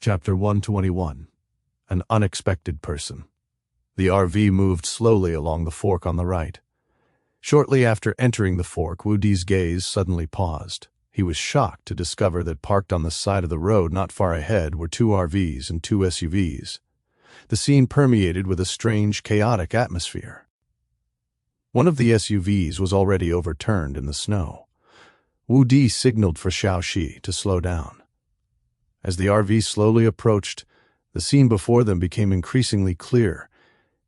Chapter 121. An Unexpected Person. The RV moved slowly along the fork on the right. Shortly after entering the fork, Woody's gaze suddenly paused. He was shocked to discover that parked on the side of the road not far ahead were two RVs and two SUVs. The scene permeated with a strange, chaotic atmosphere. One of the SUVs was already overturned in the snow. Woody signaled for Xiaoxi to slow down. As the RV slowly approached, the scene before them became increasingly clear,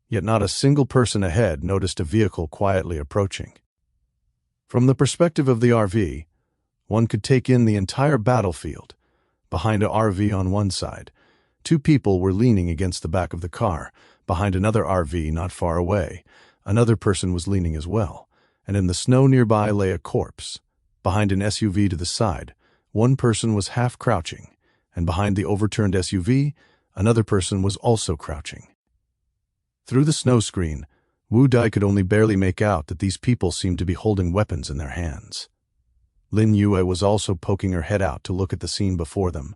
yet not a single person ahead noticed a vehicle quietly approaching. From the perspective of the RV, one could take in the entire battlefield. Behind a RV on one side, two people were leaning against the back of the car. Behind another RV not far away, another person was leaning as well, and in the snow nearby lay a corpse. Behind an SUV to the side, one person was half crouching, and behind the overturned SUV, another person was also crouching. Through the snow screen, Wu Dai could only barely make out that these people seemed to be holding weapons in their hands. Lin Yue was also poking her head out to look at the scene before them.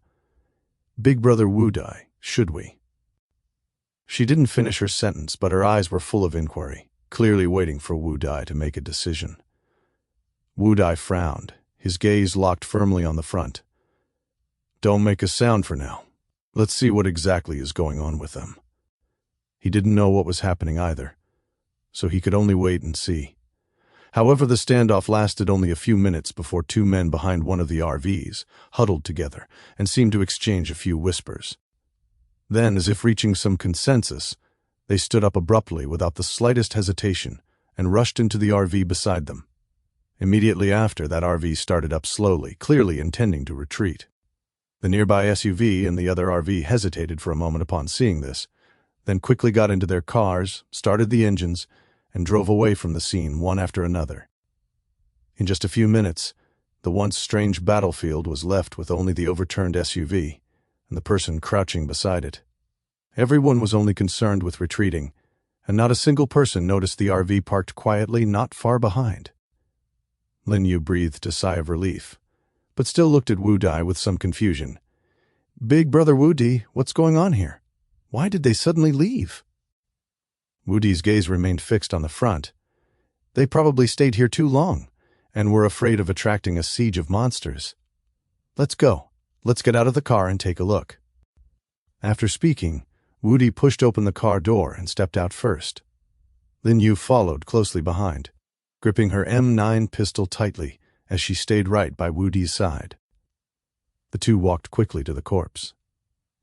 "Big brother Wu Dai, should we?" She didn't finish her sentence, but her eyes were full of inquiry, clearly waiting for Wu Dai to make a decision. Wu Dai frowned, his gaze locked firmly on the front. "Don't make a sound for now. Let's see what exactly is going on with them." He didn't know what was happening either, so he could only wait and see. However, the standoff lasted only a few minutes before two men behind one of the RVs huddled together and seemed to exchange a few whispers. Then, as if reaching some consensus, they stood up abruptly without the slightest hesitation and rushed into the RV beside them. Immediately after, that RV started up slowly, clearly intending to retreat. The nearby SUV and the other RV hesitated for a moment upon seeing this, then quickly got into their cars, started the engines, and drove away from the scene one after another. In just a few minutes, the once strange battlefield was left with only the overturned SUV and the person crouching beside it. Everyone was only concerned with retreating, and not a single person noticed the RV parked quietly not far behind. Lin Yu breathed a sigh of relief, but still looked at Wu Dai with some confusion. "Big brother Wu Di, what's going on here? Why did they suddenly leave?" Wu Di's gaze remained fixed on the front. "They probably stayed here too long, and were afraid of attracting a siege of monsters. Let's go. Let's get out of the car and take a look." After speaking, Wu Di pushed open the car door and stepped out first. Lin Yu followed closely behind, gripping her M9 pistol tightly as she stayed right by Wu Di's side. The two walked quickly to the corpse.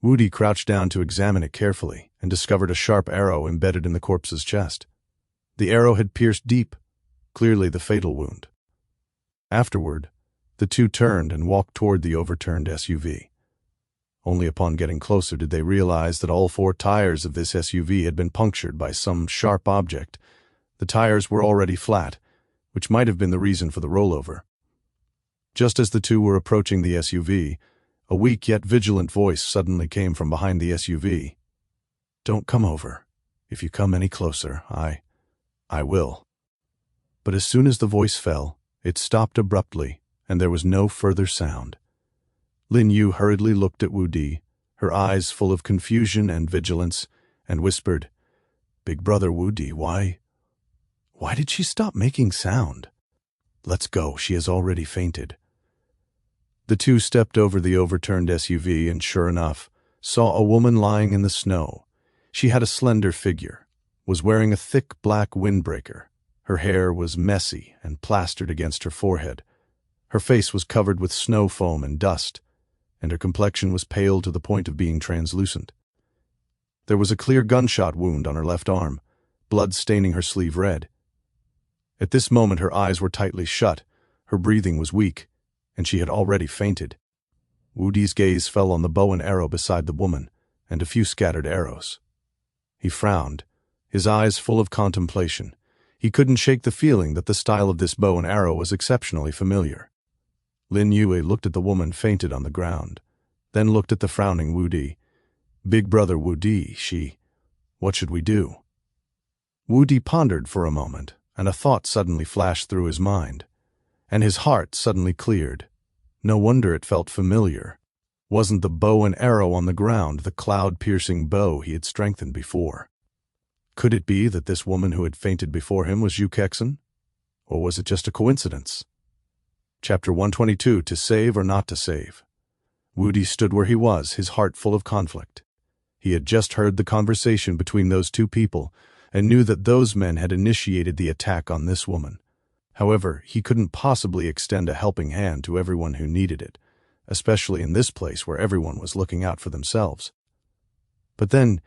Wu Di crouched down to examine it carefully and discovered a sharp arrow embedded in the corpse's chest. The arrow had pierced deep, clearly the fatal wound. Afterward, the two turned and walked toward the overturned SUV. Only upon getting closer did they realize that all four tires of this SUV had been punctured by some sharp object. The tires were already flat, which might have been the reason for the rollover. Just as the two were approaching the SUV, a weak yet vigilant voice suddenly came from behind the SUV. "Don't come over. If you come any closer, I will." But as soon as the voice fell, it stopped abruptly, and there was no further sound. Lin Yu hurriedly looked at Wu Di, her eyes full of confusion and vigilance, and whispered, "Big brother Wu Di, why did she stop making sound? Let's go, she has already fainted." The two stepped over the overturned SUV and, sure enough, saw a woman lying in the snow. She had a slender figure, was wearing a thick black windbreaker. Her hair was messy and plastered against her forehead. Her face was covered with snow foam and dust, and her complexion was pale to the point of being translucent. There was a clear gunshot wound on her left arm, blood staining her sleeve red. At this moment her eyes were tightly shut, her breathing was weak, and she had already fainted. Wu Di's gaze fell on the bow and arrow beside the woman, and a few scattered arrows. He frowned, his eyes full of contemplation. He couldn't shake the feeling that the style of this bow and arrow was exceptionally familiar. Lin Yue looked at the woman fainted on the ground, then looked at the frowning Wu Di. "Big brother Wu Di, what should we do?" Wu Di pondered for a moment, and a thought suddenly flashed through his mind, and his heart suddenly cleared. No wonder it felt familiar. wasn't the bow and arrow on the ground, the cloud-piercing bow he had strengthened before. Could it be that this woman who had fainted before him was Yu Kexen? Or was it just a coincidence? Chapter 122, To Save or Not to Save. Wudi stood where he was, his heart full of conflict. He had just heard the conversation between those two people and knew that those men had initiated the attack on this woman. However, he couldn't possibly extend a helping hand to everyone who needed it, especially in this place where everyone was looking out for themselves. But then,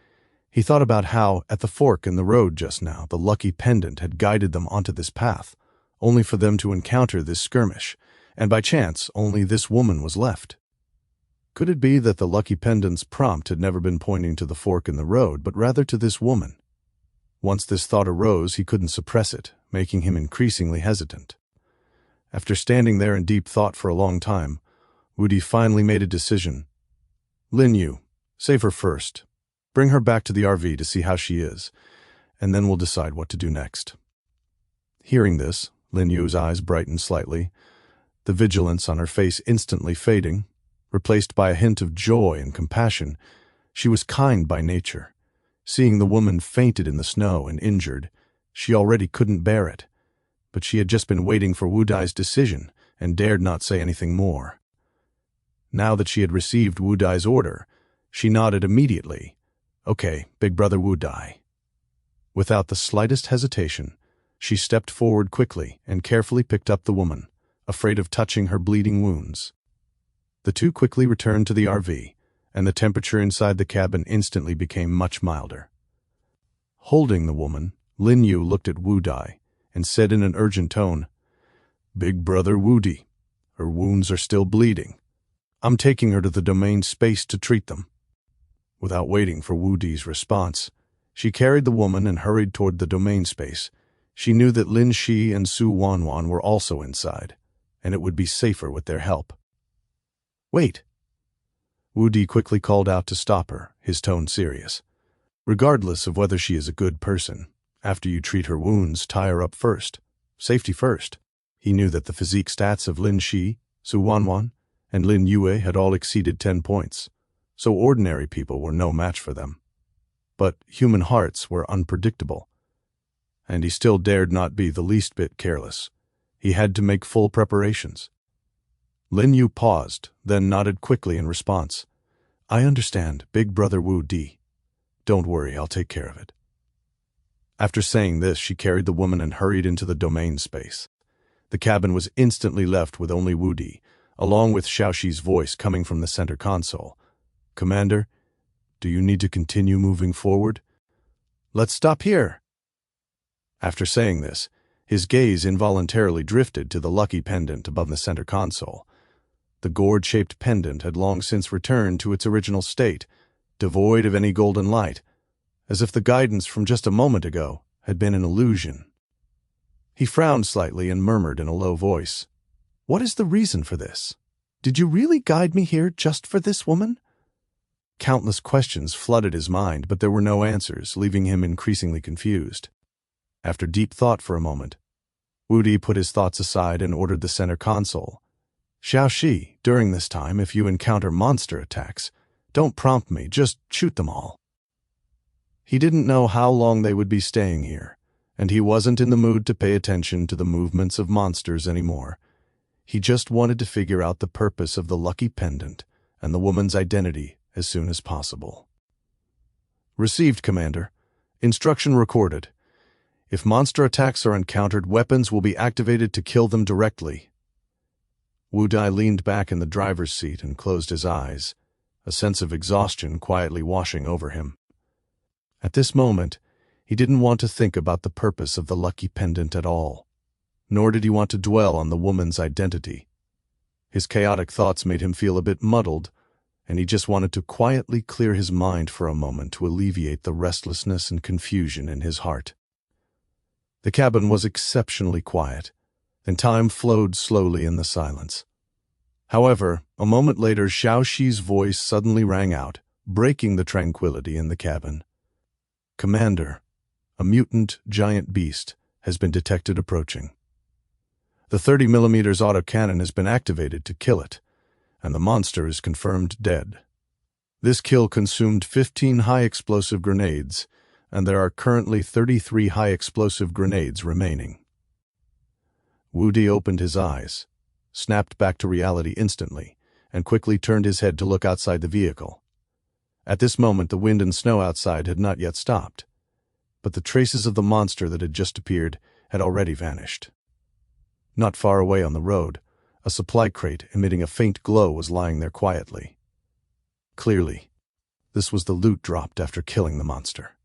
he thought about how, at the fork in the road just now, the lucky pendant had guided them onto this path, only for them to encounter this skirmish, and by chance, only this woman was left. Could it be that the lucky pendant's prompt had never been pointing to the fork in the road, but rather to this woman? Once this thought arose, he couldn't suppress it, making him increasingly hesitant. After standing there in deep thought for a long time, Wudi finally made a decision. Lin Yu, save her first. Bring her back to the RV to see how she is, and then we'll decide what to do next. Hearing this, Lin Yu's eyes brightened slightly, the vigilance on her face instantly fading. Replaced by a hint of joy and compassion, she was kind by nature. Seeing the woman fainted in the snow and injured, she already couldn't bear it. But she had just been waiting for Wu Dai's decision and dared not say anything more. Now that she had received Wu Dai's order, she nodded immediately. Okay, Big Brother Wu Dai. Without the slightest hesitation, she stepped forward quickly and carefully picked up the woman, afraid of touching her bleeding wounds. The two quickly returned to the RV, and the temperature inside the cabin instantly became much milder. Holding the woman, Lin Yu looked at Wu Dai and said in an urgent tone, Big Brother Wudi, her wounds are still bleeding. I'm taking her to the domain space to treat them. Without waiting for Wudi's response, she carried the woman and hurried toward the domain space. She knew that Lin Shi and Su Wanwan were also inside, and it would be safer with their help. Wait. Wudi quickly called out to stop her, his tone serious. Regardless of whether she is a good person, after you treat her wounds, tie her up first. Safety first. He knew that the physique stats of Lin Shi, Su Wanwan, and Lin Yue had all exceeded 10 points, so ordinary people were no match for them. But human hearts were unpredictable, and he still dared not be the least bit careless. He had to make full preparations. Lin Yu paused, then nodded quickly in response. I understand, Big Brother Wu Di. Don't worry, I'll take care of it. After saying this, she carried the woman and hurried into the domain space. The cabin was instantly left with only Wu Di, along with Xiaoxi's voice coming from the center console. Commander, do you need to continue moving forward? Let's stop here. After saying this, his gaze involuntarily drifted to the lucky pendant above the center console. The gourd-shaped pendant had long since returned to its original state, devoid of any golden light, as if the guidance from just a moment ago had been an illusion. He frowned slightly and murmured in a low voice, What is the reason for this? Did you really guide me here just for this woman? Countless questions flooded his mind, but there were no answers, leaving him increasingly confused. After deep thought for a moment, Wudi put his thoughts aside and ordered the center console. Xiaoxi, during this time, if you encounter monster attacks, don't prompt me, just shoot them all. He didn't know how long they would be staying here, and he wasn't in the mood to pay attention to the movements of monsters anymore. He just wanted to figure out the purpose of the lucky pendant and the woman's identity as soon as possible. Received, Commander. Instruction recorded. If monster attacks are encountered, weapons will be activated to kill them directly. Wu Dai leaned back in the driver's seat and closed his eyes, a sense of exhaustion quietly washing over him. At this moment, he didn't want to think about the purpose of the lucky pendant at all, nor did he want to dwell on the woman's identity. His chaotic thoughts made him feel a bit muddled, and he just wanted to quietly clear his mind for a moment to alleviate the restlessness and confusion in his heart. The cabin was exceptionally quiet, and time flowed slowly in the silence. However, a moment later, Xiaoxi's voice suddenly rang out, breaking the tranquility in the cabin. Commander, a mutant giant beast has been detected approaching. The 30mm autocannon has been activated to kill it. and the monster is confirmed dead. This kill consumed 15 high-explosive grenades, and there are currently 33 high-explosive grenades remaining. Woody opened his eyes, snapped back to reality instantly, and quickly turned his head to look outside the vehicle. At this moment, the wind and snow outside had not yet stopped, but the traces of the monster that had just appeared had already vanished. Not far away on the road, a supply crate emitting a faint glow was lying there quietly. Clearly, this was the loot dropped after killing the monster.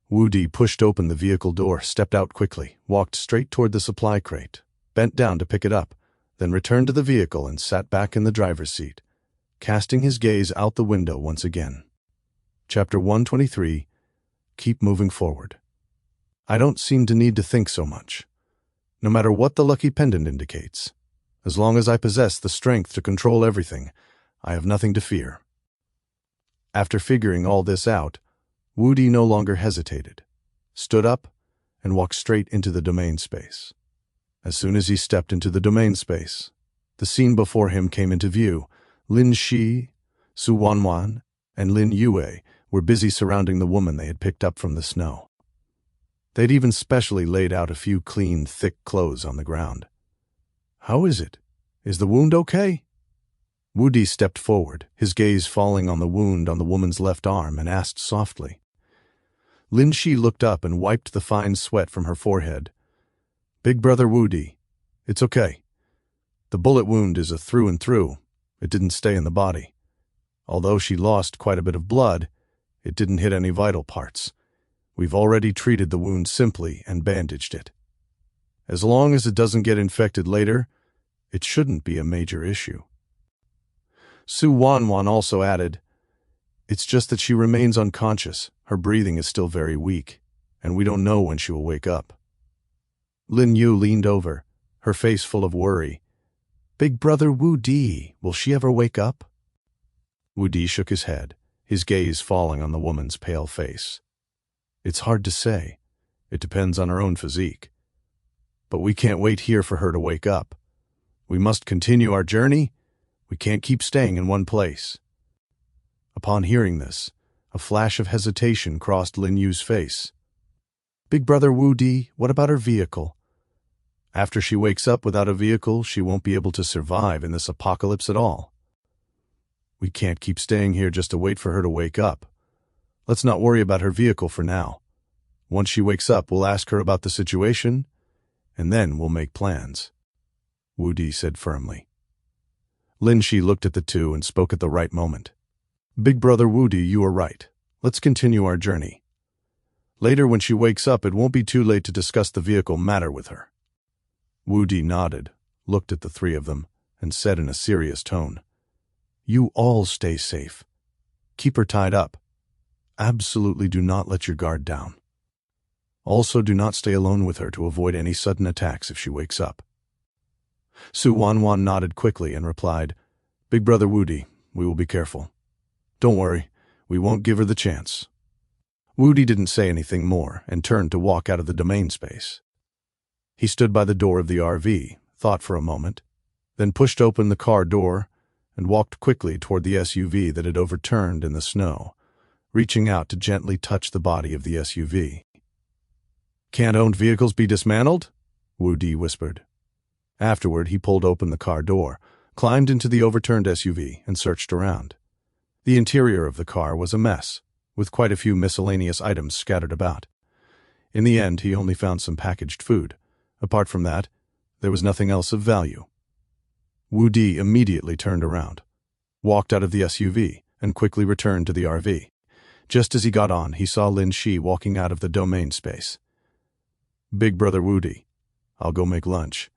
Woody pushed open the vehicle door, stepped out quickly, walked straight toward the supply crate, bent down to pick it up, then returned to the vehicle and sat back in the driver's seat, casting his gaze out the window once again. Chapter 123, Keep Moving Forward. I don't seem to need to think so much. No matter what the lucky pendant indicates, as long as I possess the strength to control everything, I have nothing to fear. After figuring all this out, Woody no longer hesitated, stood up, and walked straight into the domain space. As soon as he stepped into the domain space, the scene before him came into view. Lin Shi, Su Wanwan, and Lin Yue were busy surrounding the woman they had picked up from the snow. They'd even specially laid out a few clean, thick clothes on the ground. "How is it? Is the wound okay?" Woody stepped forward, his gaze falling on the wound on the woman's left arm, and asked softly. Lin Shi looked up and wiped the fine sweat from her forehead. "Big brother Woody, it's okay. The bullet wound is a through and through. It didn't stay in the body. Although she lost quite a bit of blood, it didn't hit any vital parts. We've already treated the wound simply and bandaged it. As long as it doesn't get infected later, it shouldn't be a major issue." Su Wanwan also added, "It's just that she remains unconscious. Her breathing is still very weak, and we don't know when she will wake up." Lin Yu leaned over, her face full of worry. "Big brother Woody, will she ever wake up?" Woody shook his head, his gaze falling on the woman's pale face. "It's hard to say. It depends on her own physique. But we can't wait here for her to wake up. We must continue our journey. We can't keep staying in one place." Upon hearing this, a flash of hesitation crossed Lin Yu's face. "Big brother Woody, what about her vehicle? After she wakes up without a vehicle, she won't be able to survive in this apocalypse at all. We can't keep staying here just to wait for her to wake up. Let's not worry about her vehicle for now. Once she wakes up, we'll ask her about the situation, and then we'll make plans," Woody said firmly. Lin Shi looked at the two and spoke at the right moment. "Big brother Woody, you are right. Let's continue our journey. Later, when she wakes up, it won't be too late to discuss the vehicle matter with her." Woody nodded, looked at the three of them, and said in a serious tone, "You all stay safe. Keep her tied up. Absolutely do not let your guard down. Also, do not stay alone with her to avoid any sudden attacks if she wakes up." Su Wanwan nodded quickly and replied, "Big brother Woody, we will be careful. Don't worry, we won't give her the chance." Woody didn't say anything more and turned to walk out of the domain space. He stood by the door of the RV, thought for a moment, then pushed open the car door and walked quickly toward the SUV that had overturned in the snow, reaching out to gently touch the body of the SUV. "Can't owned vehicles be dismantled?" Woody whispered. Afterward, he pulled open the car door, climbed into the overturned SUV, and searched around. The interior of the car was a mess, with quite a few miscellaneous items scattered about. In the end, he only found some packaged food. Apart from that, there was nothing else of value. Woody immediately turned around, walked out of the SUV, and quickly returned to the RV. Just as he got on, he saw Lin Shi walking out of the domain space. "Big brother Woody, I'll go make lunch.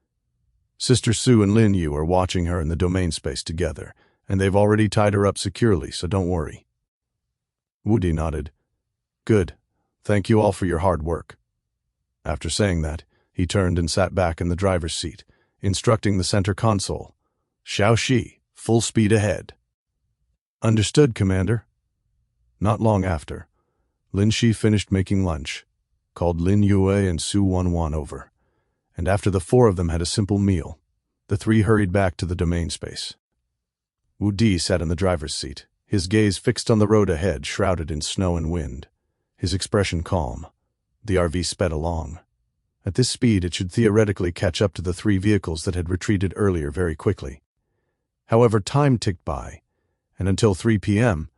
Sister Su and Lin Yu are watching her in the domain space together, and they've already tied her up securely, so don't worry." Woody nodded. "Good. Thank you all for your hard work." After saying that, he turned and sat back in the driver's seat, instructing the center console, "Xiao Shi, full speed ahead." "Understood, Commander." Not long after, Lin Shi finished making lunch, called Lin Yue and Su Wanwan over, and after the four of them had a simple meal, the three hurried back to the domain space. Wu Di sat in the driver's seat, his gaze fixed on the road ahead, shrouded in snow and wind. His expression calm. The RV sped along. At this speed, it should theoretically catch up to the three vehicles that had retreated earlier very quickly. However, time ticked by, and until 3 p.m.,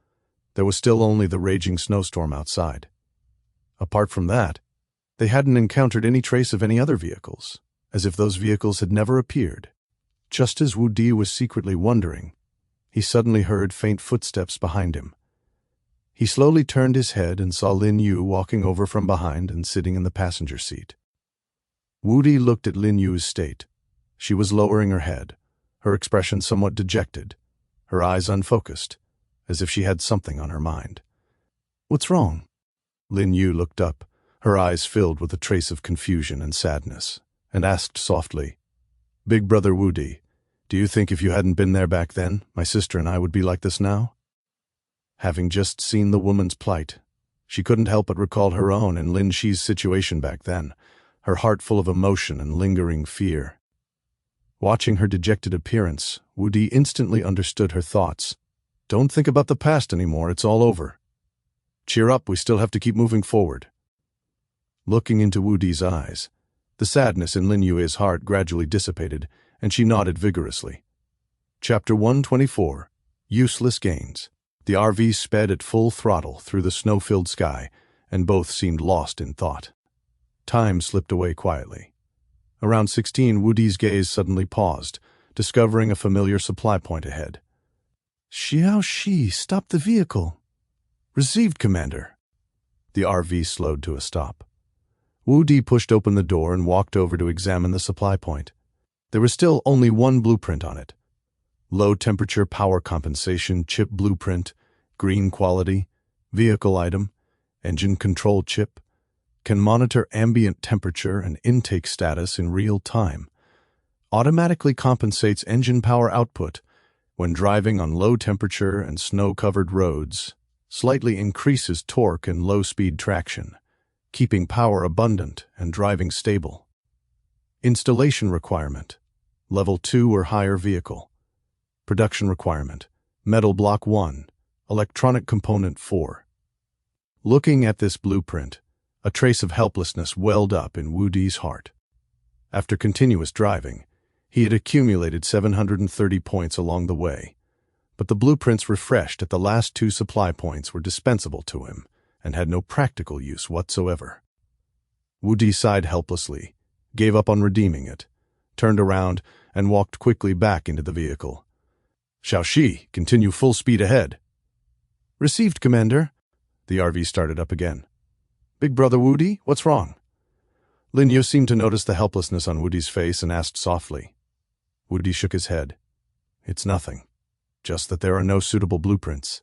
there was still only the raging snowstorm outside. Apart from that, they hadn't encountered any trace of any other vehicles, as if those vehicles had never appeared. Just as Wu Di was secretly wondering, he suddenly heard faint footsteps behind him. He slowly turned his head and saw Lin Yu walking over from behind and sitting in the passenger seat. Wu Di looked at Lin Yu's state. She was lowering her head, her expression somewhat dejected, her eyes unfocused, as if she had something on her mind. "What's wrong?" Lin Yu looked up, her eyes filled with a trace of confusion and sadness, and asked softly, "Big brother Wu Di, do you think if you hadn't been there back then, my sister and I would be like this now?" Having just seen the woman's plight, she couldn't help but recall her own and Lin Shi's situation back then, her heart full of emotion and lingering fear. Watching her dejected appearance, Wu Di instantly understood her thoughts. "Don't think about the past anymore, it's all over. Cheer up, we still have to keep moving forward." Looking into Wu Di's eyes, the sadness in Lin Yu's heart gradually dissipated, and she nodded vigorously. Chapter 124. Useless Gains. The RV sped at full throttle through the snow-filled sky, and both seemed lost in thought. Time slipped away quietly. Around 16, Wu Di's gaze suddenly paused, discovering a familiar supply point ahead. "Xiao Shi, stop the vehicle." "Received, Commander." The RV slowed to a stop. Wu Di pushed open the door and walked over to examine the supply point. There was still only one blueprint on it. Low-temperature power compensation chip blueprint, green quality, vehicle item, engine control chip, can monitor ambient temperature and intake status in real time. Automatically compensates engine power output when driving on low-temperature and snow-covered roads. Slightly increases torque and low-speed traction, keeping power abundant and driving stable. Installation requirement: Level 2 or higher vehicle. Production requirement: Metal Block 1, Electronic Component 4. Looking at this blueprint, a trace of helplessness welled up in Wu Di's heart. After continuous driving, he had accumulated 730 points along the way, but the blueprints refreshed at the last 2 supply points were dispensable to him and had no practical use whatsoever. Wu Di sighed helplessly, gave up on redeeming it, turned around, and walked quickly back into the vehicle. "Xiao Shi, continue full speed ahead." "Received, Commander." The RV started up again. "Big brother Wu Di, what's wrong?" Lin Yu seemed to notice the helplessness on Wu Di's face and asked softly. Wu Di shook his head. "It's nothing. Just that there are no suitable blueprints.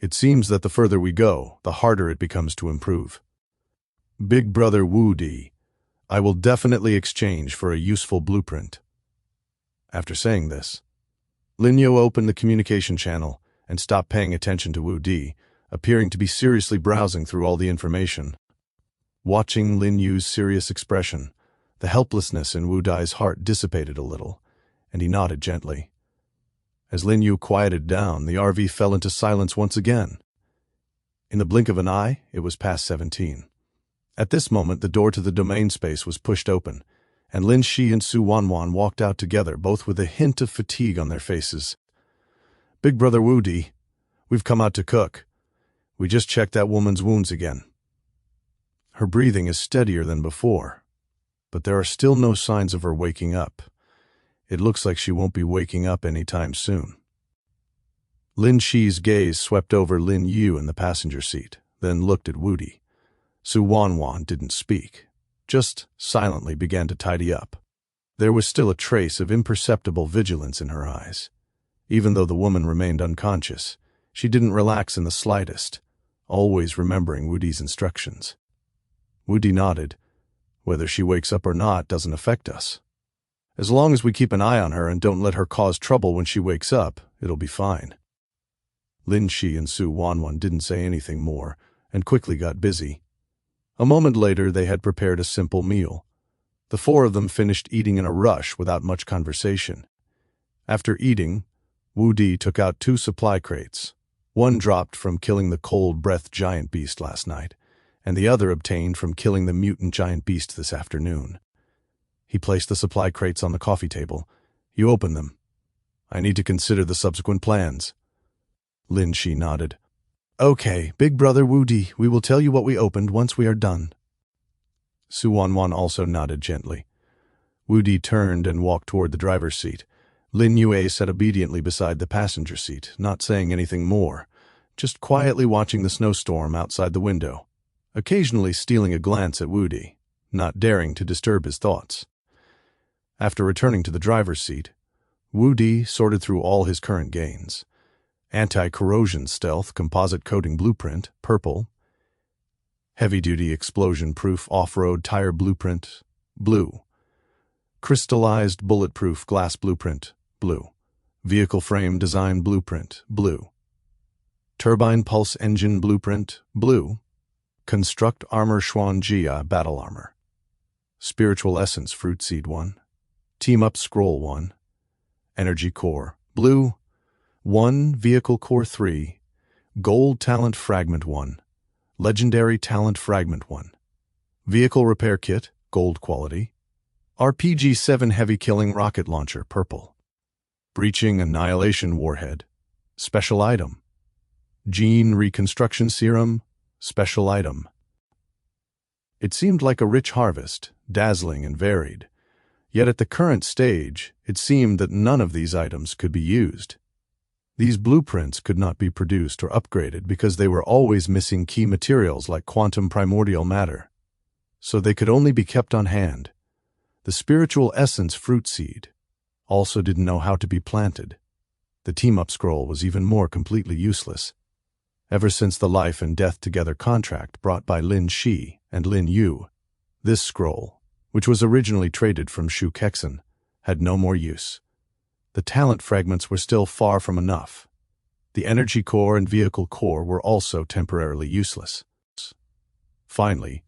It seems that the further we go, the harder it becomes to improve." "Big brother Wu Di, I will definitely exchange for a useful blueprint." After saying this, Lin Yu opened the communication channel and stopped paying attention to Wu Di, appearing to be seriously browsing through all the information. Watching Lin Yu's serious expression, the helplessness in Wu Di's heart dissipated a little, and he nodded gently. As Lin Yu quieted down, the RV fell into silence once again. In the blink of an eye, it was past 17. At this moment, the door to the domain space was pushed open, and Lin Shi and Su Wanwan walked out together, both with a hint of fatigue on their faces. "Big brother Wu Di, we've come out to cook. We just checked that woman's wounds again. Her breathing is steadier than before, but there are still no signs of her waking up. It looks like she won't be waking up anytime soon." Lin Shi's gaze swept over Lin Yu in the passenger seat, then looked at Wu Di. Su Wanwan didn't speak, just silently began to tidy up. There was still a trace of imperceptible vigilance in her eyes. Even though the woman remained unconscious, she didn't relax in the slightest, always remembering Wu Di's instructions. Wu Di nodded. "Whether she wakes up or not doesn't affect us. As long as we keep an eye on her and don't let her cause trouble when she wakes up, it'll be fine." Lin Shi and Su Wanwan didn't say anything more, and quickly got busy. A moment later, they had prepared a simple meal. The 4 of them finished eating in a rush without much conversation. After eating, Wu Di took out 2 supply crates. One dropped from killing the cold-breathed giant beast last night, and the other obtained from killing the mutant giant beast this afternoon. He placed the supply crates on the coffee table. You open them. I need to consider the subsequent plans. Lin Shi nodded. Okay, Big Brother Wu Di, we will tell you what we opened once we are done. Su Wanwan also nodded gently. Wu Di turned and walked toward the driver's seat. Lin Yue sat obediently beside the passenger seat, not saying anything more, just quietly watching the snowstorm outside the window, occasionally stealing a glance at Wu Di, not daring to disturb his thoughts. After returning to the driver's seat, Wu Di sorted through all his current gains. Anti-corrosion stealth composite coating blueprint, purple. Heavy-duty explosion-proof off-road tire blueprint, blue. Crystallized bulletproof glass blueprint, blue. Vehicle frame design blueprint, blue. Turbine pulse engine blueprint, blue. Construct armor Xuan Jia battle armor. Spiritual essence fruit seed 1. Team up scroll 1. Energy core, blue. 1 vehicle core 3. Gold talent fragment 1. Legendary talent fragment 1. Vehicle repair kit, gold quality. RPG-7 heavy killing rocket launcher, purple. Breaching annihilation warhead, special item. Gene reconstruction serum, special item. It seemed like a rich harvest, dazzling and varied. Yet at the current stage, it seemed that none of these items could be used. These blueprints could not be produced or upgraded because they were always missing key materials like quantum primordial matter. So they could only be kept on hand. The spiritual essence fruit seed also didn't know how to be planted. The team-up scroll was even more completely useless. Ever since the life and death together contract brought by Lin Shi and Lin Yu, this scroll, which was originally traded from Shu Kexen, had no more use. The talent fragments were still far from enough. The energy core and vehicle core were also temporarily useless. Finally,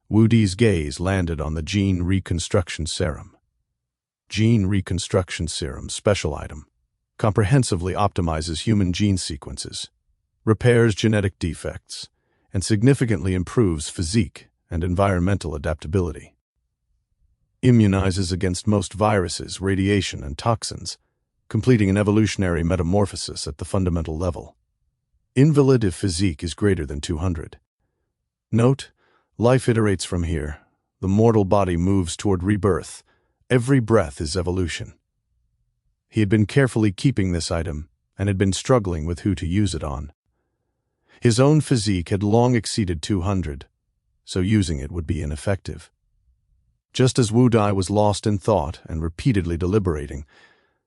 Wu Di's gaze landed on the Gene Reconstruction Serum. Gene Reconstruction Serum special item. Comprehensively optimizes human gene sequences, repairs genetic defects, and significantly improves physique and environmental adaptability. Immunizes against most viruses, radiation, and toxins, completing an evolutionary metamorphosis at the fundamental level. Invalid if physique is greater than 200. Note, life iterates from here. The mortal body moves toward rebirth. Every breath is evolution. He had been carefully keeping this item and had been struggling with who to use it on. His own physique had long exceeded 200, so using it would be ineffective. Just as Wu Di was lost in thought and repeatedly deliberating,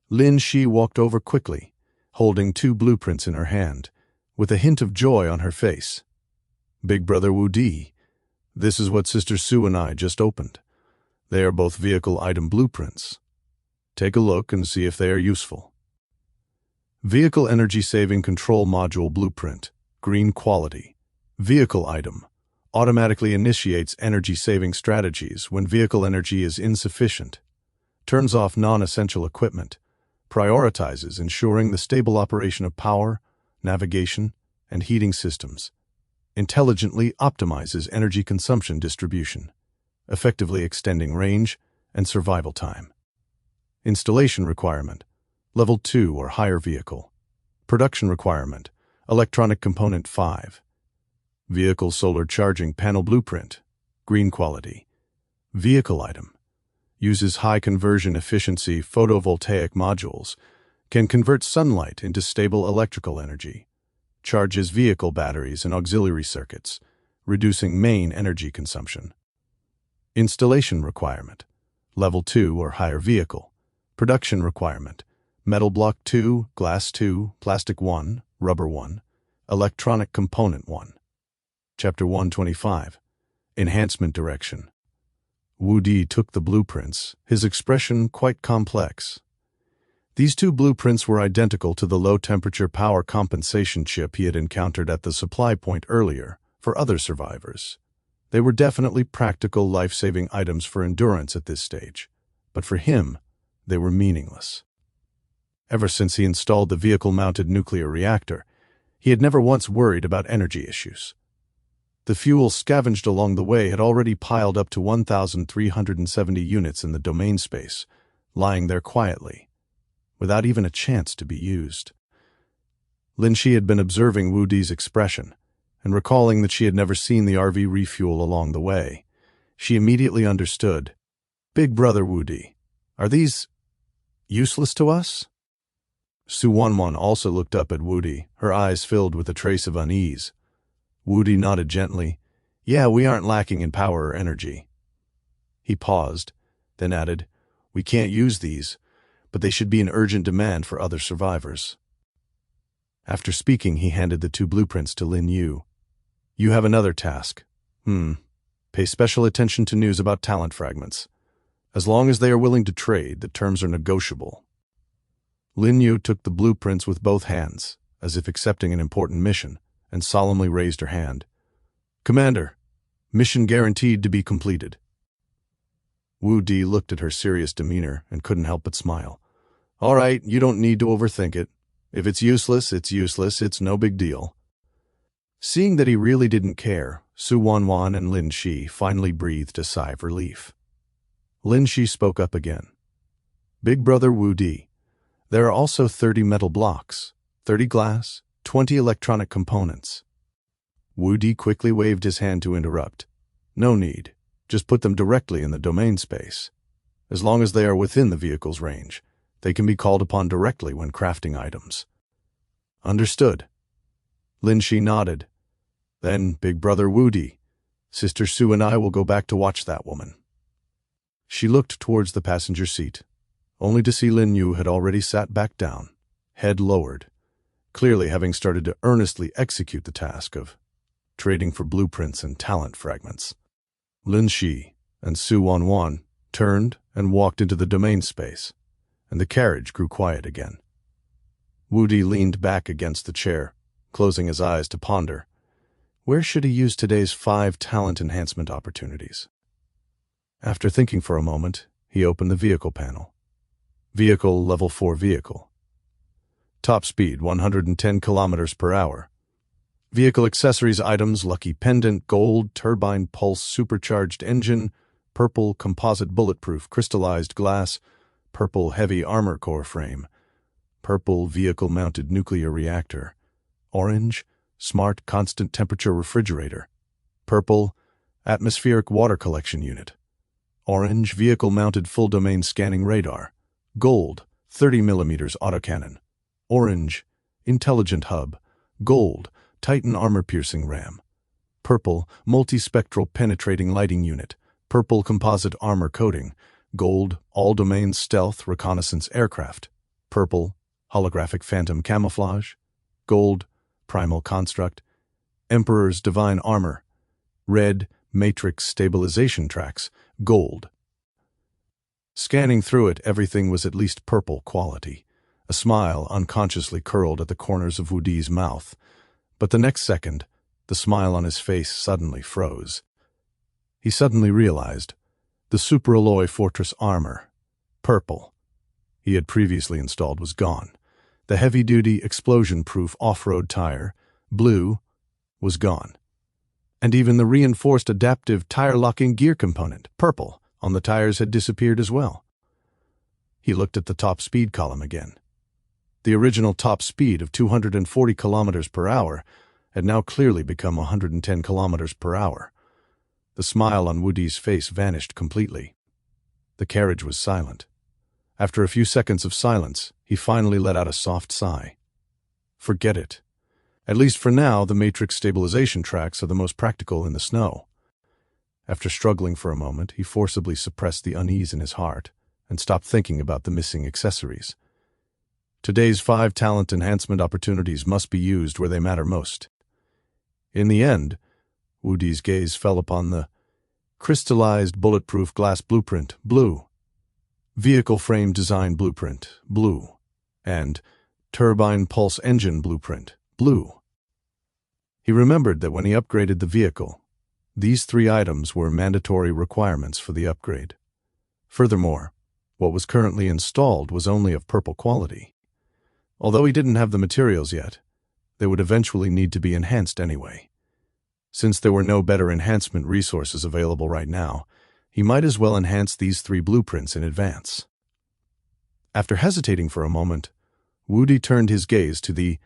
Lin Shi walked over quickly, holding 2 blueprints in her hand, with a hint of joy on her face. Big Brother Wu Di, this is what Sister Su and I just opened. They are both vehicle item blueprints. Take a look and see if they are useful. Vehicle Energy Saving Control Module Blueprint, green quality. Vehicle item. Automatically initiates energy-saving strategies when vehicle energy is insufficient. Turns off non-essential equipment. Prioritizes ensuring the stable operation of power, navigation, and heating systems. Intelligently optimizes energy consumption distribution, effectively extending range and survival time. Installation requirement, Level 2 or higher vehicle. Production requirement, Electronic Component 5. Vehicle Solar Charging Panel Blueprint, green quality. Vehicle item. Uses high conversion efficiency photovoltaic modules, can convert sunlight into stable electrical energy, charges vehicle batteries and auxiliary circuits, reducing main energy consumption. Installation requirement, Level 2 or higher vehicle. Production requirement, Metal Block 2, Glass 2, Plastic 1, Rubber 1, Electronic Component 1. Chapter 125. Enhancement Direction. Wu Di took the blueprints, his expression quite complex. These 2 blueprints were identical to the low-temperature power compensation chip he had encountered at the supply point earlier for other survivors. They were definitely practical, life-saving items for endurance at this stage, but for him, they were meaningless. Ever since he installed the vehicle-mounted nuclear reactor, he had never once worried about energy issues. The fuel scavenged along the way had already piled up to 1,370 units in the domain space, lying there quietly, without even a chance to be used. Lin Shi had been observing Wu Di's expression, and recalling that she had never seen the RV refuel along the way, she immediately understood. Big brother Wu Di, are these useless to us? Su Wanwan also looked up at Wu Di, her eyes filled with a trace of unease. Wu Di nodded gently. Yeah, we aren't lacking in power or energy. He paused, then added, we can't use these, but they should be in urgent demand for other survivors. After speaking, he handed the 2 blueprints to Lin Yu. You have another task. Pay special attention to news about talent fragments. As long as they are willing to trade, the terms are negotiable. Lin Yu took the blueprints with both hands, as if accepting an important mission, and solemnly raised her hand. Commander, mission guaranteed to be completed. Wu Di looked at her serious demeanor and couldn't help but smile. All right, you don't need to overthink it. If it's useless, it's no big deal. Seeing that he really didn't care, Su Wanwan and Lin Shi finally breathed a sigh of relief. Lin Shi spoke up again. Big brother Wu Di, there are also 30 metal blocks, 30 glass, 20 electronic components. Wu Di quickly waved his hand to interrupt. No need. Just put them directly in the domain space. As long as they are within the vehicle's range, they can be called upon directly when crafting items. Understood. Lin Shi nodded. Then, big brother Wu Di, Sister Su and I will go back to watch that woman. She looked towards the passenger seat, only to see Lin Yu had already sat back down, head lowered, clearly having started to earnestly execute the task of trading for blueprints and talent fragments. Lin Shi and Su Wanwan turned and walked into the domain space, and the carriage grew quiet again. Wu Di leaned back against the chair, closing his eyes to ponder. Where should he use today's 5 talent enhancement opportunities? After thinking for a moment, he opened the vehicle panel. Vehicle Level 4 vehicle. Top speed 110 kilometers per hour. Vehicle accessories items Lucky Pendant, Gold, Turbine Pulse Supercharged Engine, Purple Composite Bulletproof Crystallized Glass, Purple Heavy Armor Core Frame, Purple Vehicle Mounted Nuclear Reactor, Orange Smart Constant Temperature Refrigerator, Purple Atmospheric Water Collection Unit, Orange Vehicle Mounted Full Domain Scanning Radar, Gold 30mm Autocannon, Orange Intelligent Hub, Gold Titan Armor Piercing Ram, Purple Multispectral Penetrating Lighting Unit, Purple Composite Armor Coating, Gold All Domain Stealth Reconnaissance Aircraft, Purple Holographic Phantom Camouflage, Gold Primal Construct, Emperor's Divine Armor, Red Matrix Stabilization Tracks, Gold. Scanning through it, everything was at least purple quality. A smile unconsciously curled at the corners of Wu Di's mouth, but the next second, the smile on his face suddenly froze. He suddenly realized the Superalloy Fortress Armor, purple, he had previously installed was gone. The heavy-duty, explosion-proof off-road tire, blue, was gone. And even the reinforced adaptive tire-locking gear component, purple, on the tires had disappeared as well. He looked at the top speed column again. The original top speed of 240 kilometers per hour had now clearly become 110 kilometers per hour. The smile on Wu Di's face vanished completely. The carriage was silent. After a few seconds of silence, he finally let out a soft sigh. Forget it. At least for now, the matrix stabilization tracks are the most practical in the snow. After struggling for a moment, he forcibly suppressed the unease in his heart and stopped thinking about the missing accessories. Today's 5 talent enhancement opportunities must be used where they matter most. In the end, Wu Di's gaze fell upon the crystallized bulletproof glass blueprint, blue, vehicle frame design blueprint, blue, and turbine pulse engine blueprint, blue. He remembered that when he upgraded the vehicle, these 3 items were mandatory requirements for the upgrade. Furthermore, what was currently installed was only of purple quality. Although he didn't have the materials yet, they would eventually need to be enhanced anyway. Since there were no better enhancement resources available right now, he might as well enhance these 3 blueprints in advance. After hesitating for a moment, Woody turned his gaze to the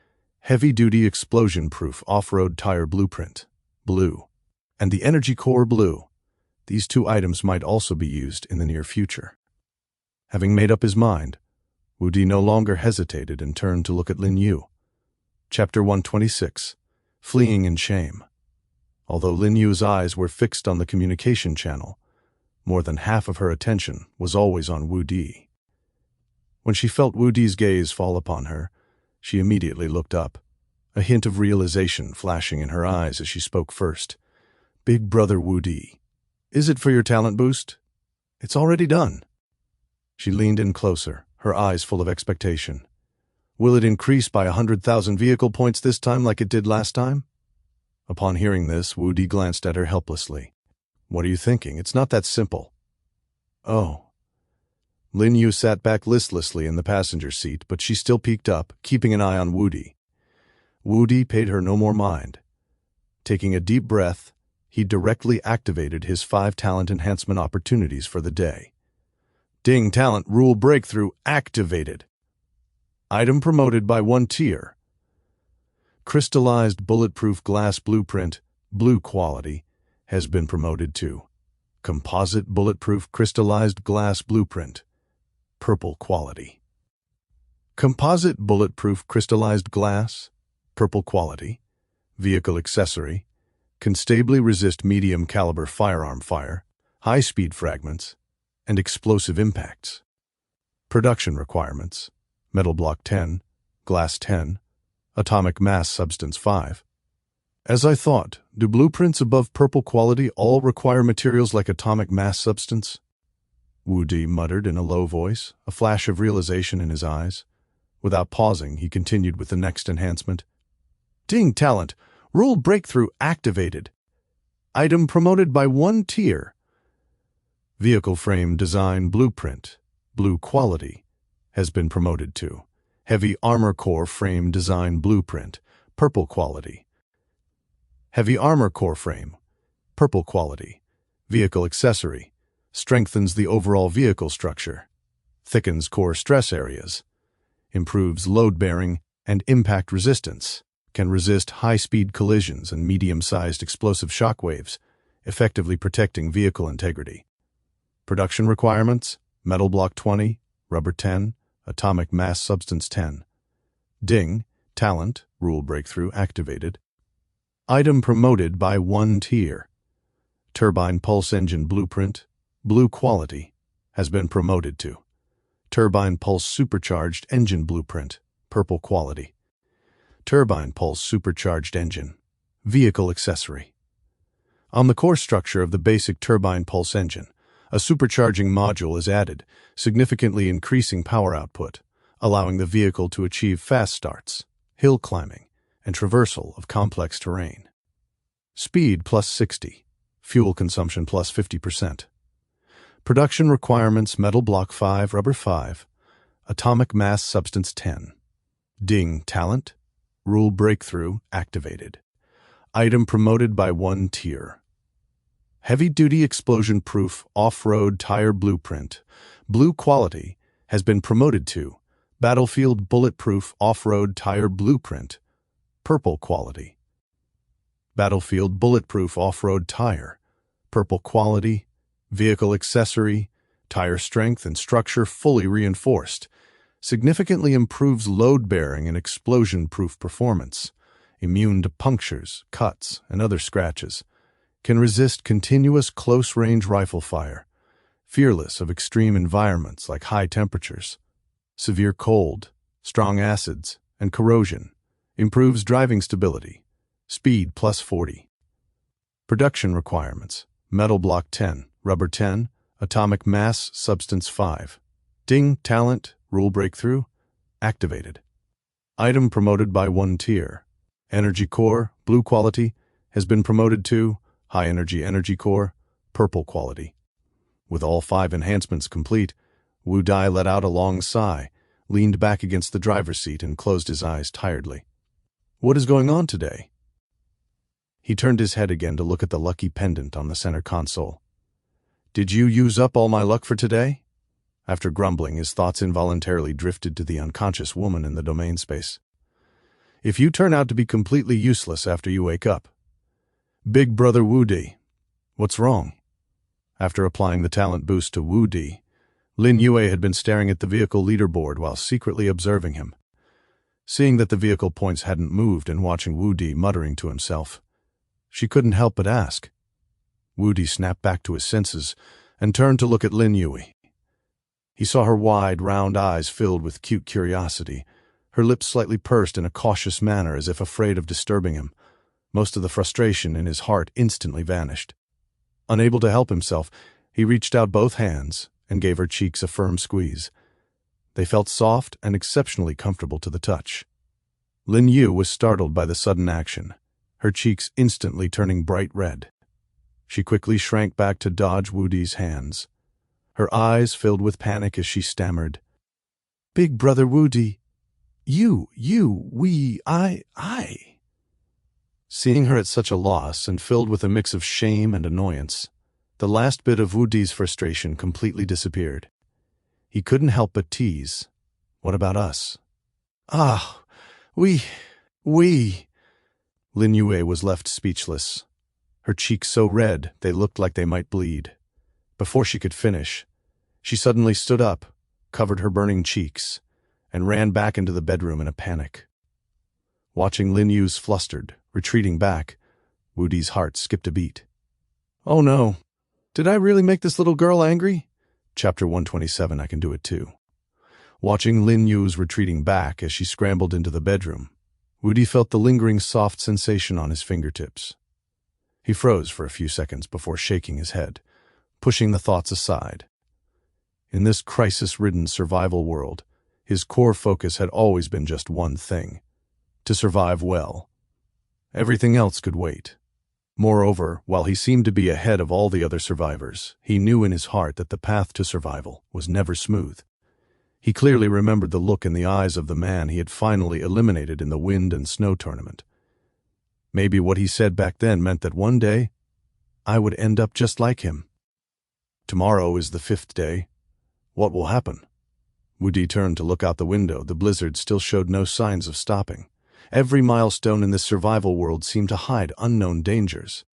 heavy-duty explosion-proof off-road tire blueprint, blue, and the energy core blue. These 2 items might also be used in the near future. Having made up his mind, Woody no longer hesitated and turned to look at Lin Yu. Chapter 126, Fleeing in Shame. Although Lin Yu's eyes were fixed on the communication channel, more than half of her attention was always on Wu Di. When she felt Wu Di's gaze fall upon her, she immediately looked up, a hint of realization flashing in her eyes as she spoke first. "Big brother Wu Di, is it for your talent boost? It's already done." She leaned in closer, her eyes full of expectation. "Will it increase by 100,000 vehicle points this time like it did last time?" Upon hearing this, Wu Di glanced at her helplessly. "What are you thinking? It's not that simple." "Oh." Lin Yu sat back listlessly in the passenger seat, but she still peeked up, keeping an eye on Wu Di. Wu Di paid her no more mind. Taking a deep breath, he directly activated his 5 talent enhancement opportunities for the day. Ding, talent rule breakthrough activated. Item promoted by 1 tier. Crystallized bulletproof glass blueprint, blue quality, has been promoted to composite bulletproof crystallized glass blueprint, purple quality. Composite bulletproof crystallized glass, purple quality, vehicle accessory, can stably resist medium caliber firearm fire, high-speed fragments, and explosive impacts. Production requirements: metal block 10, glass 10, atomic mass substance 5. As I thought, do blueprints above purple quality all require materials like atomic mass substance? Wu Di muttered in a low voice, a flash of realization in his eyes. Without pausing, he continued with the next enhancement. Ding, talent rule breakthrough activated. Item promoted by 1 tier. Vehicle frame design blueprint, blue quality, has been promoted to heavy armor core frame design blueprint, purple quality. Heavy armor core frame, purple quality. Vehicle accessory, strengthens the overall vehicle structure, thickens core stress areas, improves load bearing and impact resistance, can resist high-speed collisions and medium-sized explosive shock waves, effectively protecting vehicle integrity. Production requirements: metal block 20, rubber 10, atomic mass substance 10. Ding, talent, rule breakthrough activated. Item promoted by 1 tier. Turbine pulse engine blueprint, blue quality, has been promoted to turbine pulse supercharged engine blueprint, purple quality. Turbine pulse supercharged engine, vehicle accessory. On the core structure of the basic turbine pulse engine, a supercharging module is added, significantly increasing power output, allowing the vehicle to achieve fast starts, hill climbing, and traversal of complex terrain. Speed plus 60, fuel consumption plus 50%. Production requirements: metal block 5, rubber 5, atomic mass substance 10. Ding, talent, rule breakthrough activated. Item promoted by 1 tier. Heavy-duty explosion-proof off-road tire blueprint, blue quality, has been promoted to battlefield bulletproof off-road tire blueprint, purple quality. Battlefield bulletproof off-road tire, purple quality, vehicle accessory, tire strength and structure fully reinforced, significantly improves load-bearing and explosion-proof performance, immune to punctures, cuts, and other scratches, can resist continuous close-range rifle fire, fearless of extreme environments like high temperatures, severe cold, strong acids, and corrosion, improves driving stability, speed plus 40. Production requirements: metal block 10, rubber 10, atomic mass substance 5. Ding, talent, rule breakthrough activated. Item promoted by 1 tier. Energy core, blue quality, has been promoted to high energy core, purple quality. With all 5 enhancements complete, Wu Di let out a long sigh, leaned back against the driver's seat and closed his eyes tiredly. What is going on today? He turned his head again to look at the lucky pendant on the center console. Did you use up all my luck for today? After grumbling, his thoughts involuntarily drifted to the unconscious woman in the domain space. If you turn out to be completely useless after you wake up. Big Brother Woody, what's wrong? After applying the talent boost to Woody, Lin Yue had been staring at the vehicle leaderboard while secretly observing him. Seeing that the vehicle points hadn't moved and watching Woody muttering to himself, she couldn't help but ask. Woody snapped back to his senses and turned to look at Lin Yue. He saw her wide, round eyes filled with cute curiosity, her lips slightly pursed in a cautious manner as if afraid of disturbing him. Most of the frustration in his heart instantly vanished. Unable to help himself, he reached out both hands and gave her cheeks a firm squeeze. They felt soft and exceptionally comfortable to the touch. Lin Yu was startled by the sudden action, her cheeks instantly turning bright red. She quickly shrank back to dodge Woody's hands. Her eyes filled with panic as she stammered, "Big Brother Woody, I." Seeing her at such a loss and filled with a mix of shame and annoyance, the last bit of Woody's frustration completely disappeared. He couldn't help but tease, "What about us?" "Ah, we. Lin Yue was left speechless, her cheeks so red they looked like they might bleed. Before she could finish, she suddenly stood up, covered her burning cheeks, and ran back into the bedroom in a panic. Watching Lin Yu's flustered, retreating back, Woody's heart skipped a beat. "Oh no, did I really make this little girl angry?" Chapter 127, I can do it too. Watching Lin Yu's retreating back as she scrambled into the bedroom, Woody felt the lingering soft sensation on his fingertips. He froze for a few seconds before shaking his head, pushing the thoughts aside. In this crisis-ridden survival world, his core focus had always been just one thing: to survive well. Everything else could wait. Moreover, while he seemed to be ahead of all the other survivors, he knew in his heart that the path to survival was never smooth. He clearly remembered the look in the eyes of the man he had finally eliminated in the wind and snow tournament. Maybe what he said back then meant that one day, I would end up just like him. Tomorrow is the 5th day. What will happen? Woody turned to look out the window. The blizzard still showed no signs of stopping. Every milestone in this survival world seemed to hide unknown dangers.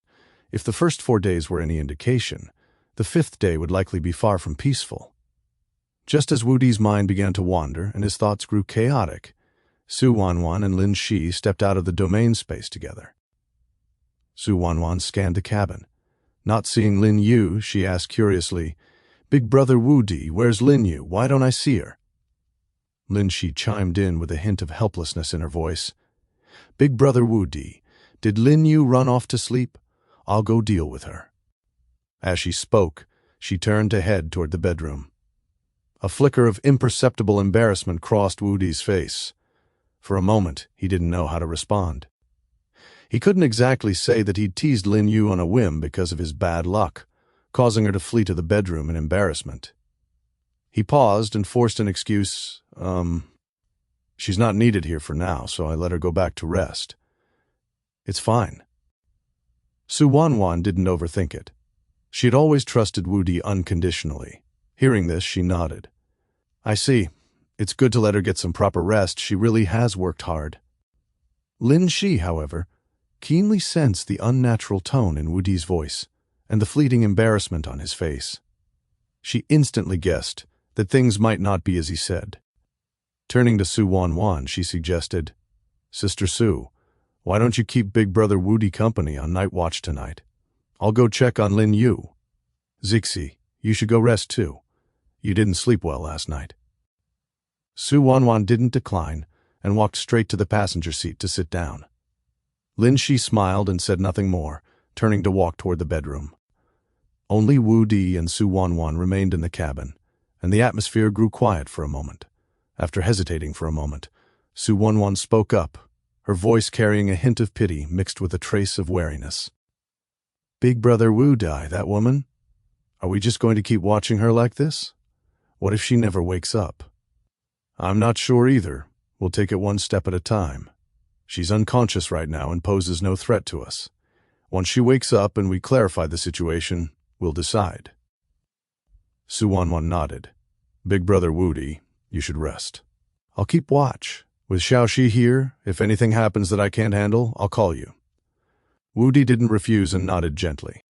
If the first 4 days were any indication, the 5th day would likely be far from peaceful. Just as Woody's mind began to wander and his thoughts grew chaotic, Su Wanwan and Lin Shi stepped out of the domain space together. Su Wanwan scanned the cabin. Not seeing Lin Yu, she asked curiously, "Big Brother Woody, where's Lin Yu? Why don't I see her?" Lin Shi chimed in with a hint of helplessness in her voice. "Big Brother Woody, did Lin Yu run off to sleep? I'll go deal with her." As she spoke, she turned to head toward the bedroom. A flicker of imperceptible embarrassment crossed Woody's face. For a moment, he didn't know how to respond. He couldn't exactly say that he'd teased Lin Yu on a whim because of his bad luck, causing her to flee to the bedroom in embarrassment. He paused and forced an excuse. She's not needed here for now, so I let her go back to rest. It's fine." Su Wanwan didn't overthink it. She had always trusted Woody unconditionally. Hearing this, she nodded. "I see. It's good to let her get some proper rest. She really has worked hard." Lin Shi, however, keenly sensed the unnatural tone in Woody's voice and the fleeting embarrassment on his face. She instantly guessed that things might not be as he said. Turning to Su Wanwan, she suggested, "Sister Su, why don't you keep Big Brother Woody company on night watch tonight? I'll go check on Lin Yu. Zixi, you should go rest too. You didn't sleep well last night." Su Wanwan didn't decline and walked straight to the passenger seat to sit down. Lin Shi smiled and said nothing more, turning to walk toward the bedroom. Only Woody and Su Wanwan remained in the cabin, and the atmosphere grew quiet for a moment. After hesitating for a moment, Su Wanwan spoke up, her voice carrying a hint of pity mixed with a trace of wariness. "Big Brother Woody, that woman? Are we just going to keep watching her like this? What if she never wakes up?" I'm not sure either. We'll take it one step at a time. She's unconscious right now and poses no threat to us. Once she wakes up and we clarify the situation, we'll decide. Su Wanwan nodded. Big Brother Wudi, you should rest. I'll keep watch. With Xiaoxi here, if anything happens that I can't handle, I'll call you. Wudi didn't refuse and nodded gently.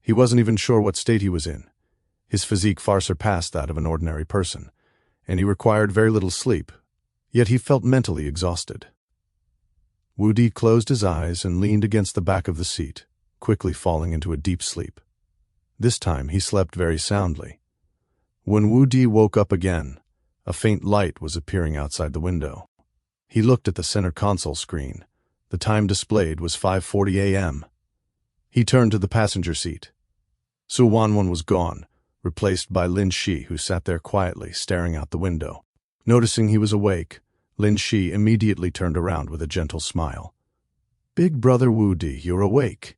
He wasn't even sure what state he was in. His physique far surpassed that of an ordinary person, and he required very little sleep, yet he felt mentally exhausted. Wudi closed his eyes and leaned against the back of the seat, quickly falling into a deep sleep. This time he slept very soundly. When Wudi woke up again, a faint light was appearing outside the window. He looked at the center console screen. The time displayed was 5:40 a.m. He turned to the passenger seat. Su Wanwan was gone, replaced by Lin Shi, who sat there quietly, staring out the window. Noticing he was awake, Lin Shi immediately turned around with a gentle smile. Big Brother Wudi, you're awake.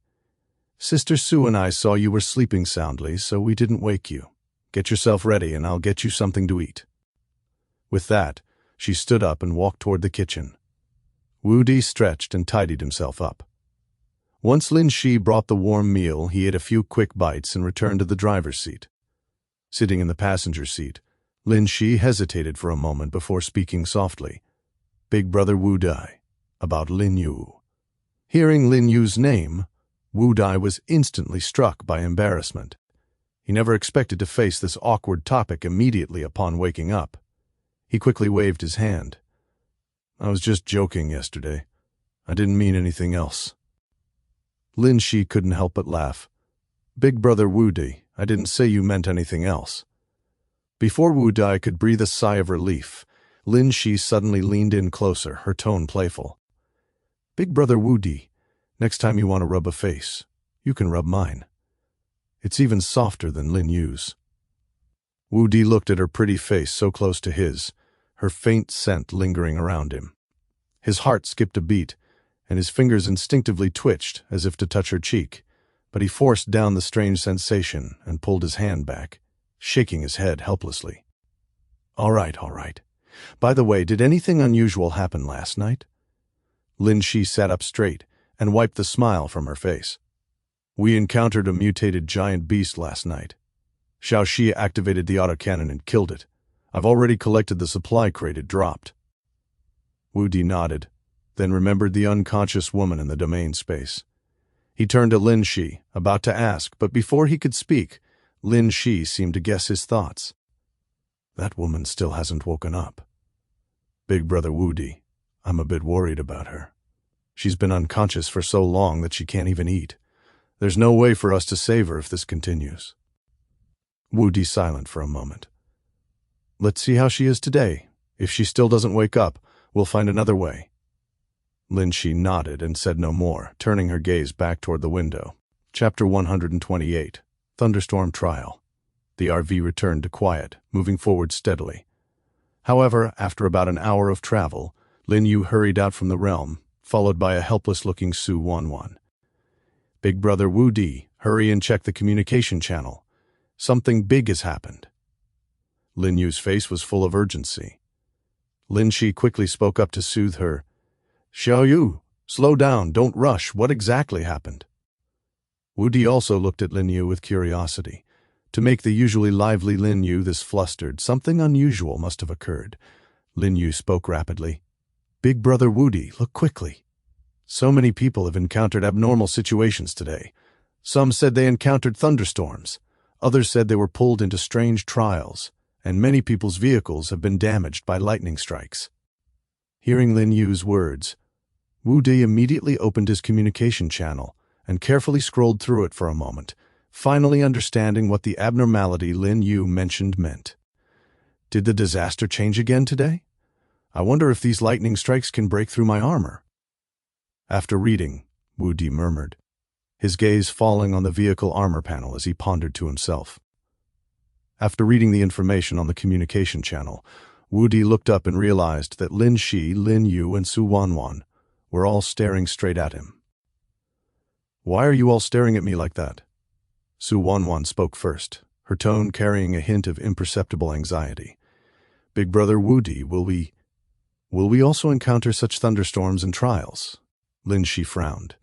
Sister Su and I saw you were sleeping soundly, so we didn't wake you. Get yourself ready and I'll get you something to eat. With that, she stood up and walked toward the kitchen. Wudi stretched and tidied himself up. Once Lin Shi brought the warm meal, he ate a few quick bites and returned to the driver's seat. Sitting in the passenger seat, Lin Shi hesitated for a moment before speaking softly. Big Brother Wudi, about Lin Yu. Hearing Lin Yu's name, Wudi was instantly struck by embarrassment. He never expected to face this awkward topic immediately upon waking up. He quickly waved his hand. I was just joking yesterday. I didn't mean anything else. Lin Shi couldn't help but laugh. Big Brother Wudi, I didn't say you meant anything else. Before Wudi could breathe a sigh of relief, Lin Shi suddenly leaned in closer, her tone playful. Big Brother Wudi, next time you want to rub a face, you can rub mine. It's even softer than Lin Yu's. Wudi looked at her pretty face so close to his, her faint scent lingering around him. His heart skipped a beat, and his fingers instinctively twitched as if to touch her cheek, but he forced down the strange sensation and pulled his hand back, shaking his head helplessly. All right. By the way, did anything unusual happen last night? Lin Shi sat up straight and wiped the smile from her face. We encountered a mutated giant beast last night. Xiaoxi activated the autocannon and killed it. I've already collected the supply crate it dropped. Wudi nodded, then remembered the unconscious woman in the domain space. He turned to Lin Shi, about to ask, but before he could speak, Lin Shi seemed to guess his thoughts. That woman still hasn't woken up. Big Brother Wudi, I'm a bit worried about her. She's been unconscious for so long that she can't even eat. There's no way for us to save her if this continues. Wudi's silent for a moment. Let's see how she is today. If she still doesn't wake up, we'll find another way. Lin Shi nodded and said no more, turning her gaze back toward the window. Chapter 128. Thunderstorm Trial. The RV returned to quiet, moving forward steadily. However, after about an hour of travel, Lin Yu hurried out from the realm, followed by a helpless-looking Su Wanwan. Big Brother Wudi, hurry and check the communication channel. Something big has happened. Lin Yu's face was full of urgency. Lin Shi quickly spoke up to soothe her. Xiao Yu, slow down, don't rush, what exactly happened? Wudi also looked at Lin Yu with curiosity. To make the usually lively Lin Yu this flustered, something unusual must have occurred. Lin Yu spoke rapidly. Big Brother Wudi, look quickly. So many people have encountered abnormal situations today. Some said they encountered thunderstorms. Others said they were pulled into strange trials, and many people's vehicles have been damaged by lightning strikes. Hearing Lin Yu's words, Wudi immediately opened his communication channel and carefully scrolled through it for a moment, finally understanding what the abnormality Lin Yu mentioned meant. Did the disaster change again today? I wonder if these lightning strikes can break through my armor. After reading, Wudi murmured, his gaze falling on the vehicle armor panel as he pondered to himself. After reading the information on the communication channel, Wudi looked up and realized that Lin Shi, Lin Yu, and Su Wanwan were all staring straight at him. Why are you all staring at me like that? Su Wanwan spoke first, her tone carrying a hint of imperceptible anxiety. Big Brother Woody, will we also encounter such thunderstorms and trials? Lin Shi frowned.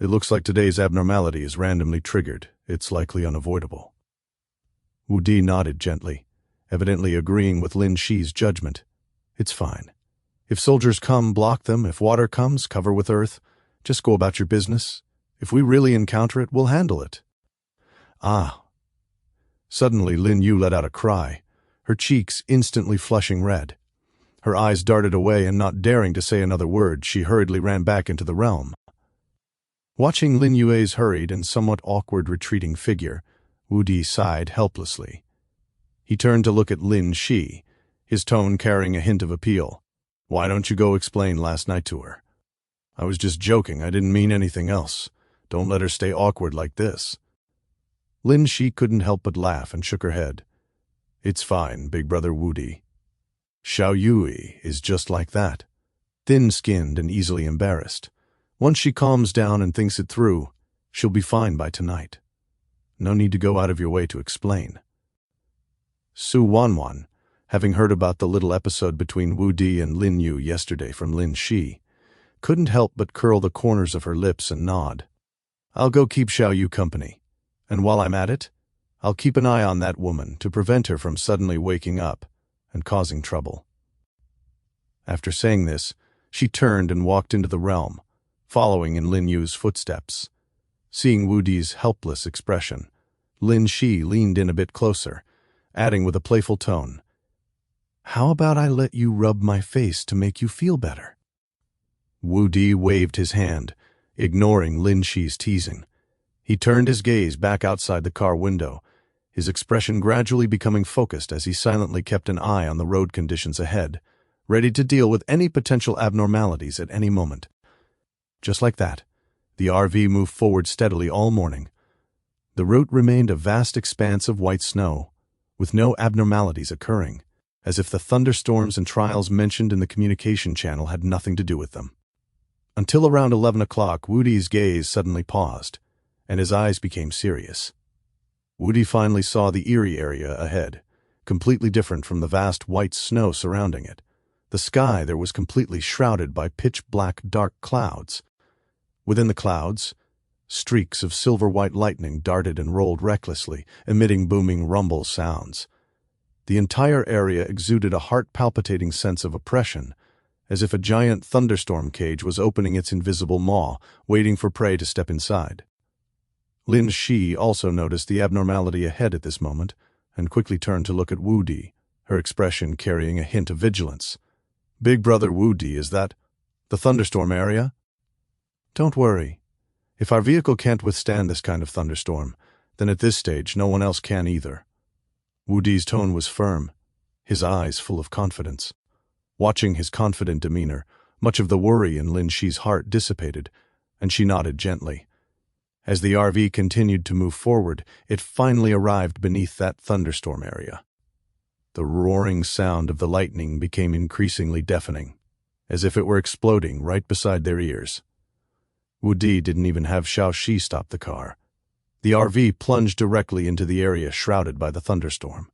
It looks like today's abnormality is randomly triggered. It's likely unavoidable. Woody nodded gently, evidently agreeing with Lin Shi's judgment. It's fine. If soldiers come, block them. If water comes, cover with earth. Just go about your business. If we really encounter it, we'll handle it. Ah. Suddenly, Lin Yu let out a cry, her cheeks instantly flushing red. Her eyes darted away, and not daring to say another word, she hurriedly ran back into the realm. Watching Lin Yue's hurried and somewhat awkward retreating figure, Wu Di sighed helplessly. He turned to look at Lin Shi, his tone carrying a hint of appeal. Why don't you go explain last night to her? I was just joking, I didn't mean anything else. Don't let her stay awkward like this. Lin Shi couldn't help but laugh and shook her head. It's fine, Big Brother Wu Di. Xiao Yui is just like that, thin-skinned and easily embarrassed. Once she calms down and thinks it through, she'll be fine by tonight. No need to go out of your way to explain. Su Wanwan, having heard about the little episode between Wu Di and Lin Yu yesterday from Lin Shi, couldn't help but curl the corners of her lips and nod. I'll go keep Xiao Yu company, and while I'm at it, I'll keep an eye on that woman to prevent her from suddenly waking up and causing trouble. After saying this, she turned and walked into the realm, following in Lin Yu's footsteps. Seeing Wu Di's helpless expression, Lin Shi leaned in a bit closer, adding with a playful tone, How about I let you rub my face to make you feel better? Wu Di waved his hand, ignoring Lin Shi's teasing. He turned his gaze back outside the car window, his expression gradually becoming focused as he silently kept an eye on the road conditions ahead, ready to deal with any potential abnormalities at any moment. Just like that, the RV moved forward steadily all morning. The route remained a vast expanse of white snow, with no abnormalities occurring, as if the thunderstorms and trials mentioned in the communication channel had nothing to do with them. Until around 11 o'clock, Woody's gaze suddenly paused, and his eyes became serious. Woody finally saw the eerie area ahead, completely different from the vast white snow surrounding it. The sky there was completely shrouded by pitch-black dark clouds. Within the clouds, streaks of silver-white lightning darted and rolled recklessly, emitting booming rumble sounds. The entire area exuded a heart-palpitating sense of oppression, as if a giant thunderstorm cage was opening its invisible maw, waiting for prey to step inside. Lin Shi also noticed the abnormality ahead at this moment, and quickly turned to look at Wu Di, her expression carrying a hint of vigilance. Big Brother Wu Di, is that the thunderstorm area? Don't worry. If our vehicle can't withstand this kind of thunderstorm, then at this stage no one else can either. Wu Di's tone was firm, his eyes full of confidence. Watching his confident demeanor, much of the worry in Lin Shi's heart dissipated, and she nodded gently. As the RV continued to move forward, it finally arrived beneath that thunderstorm area. The roaring sound of the lightning became increasingly deafening, as if it were exploding right beside their ears. Wu Di didn't even have Xiao Shi stop the car. The RV plunged directly into the area shrouded by the thunderstorm.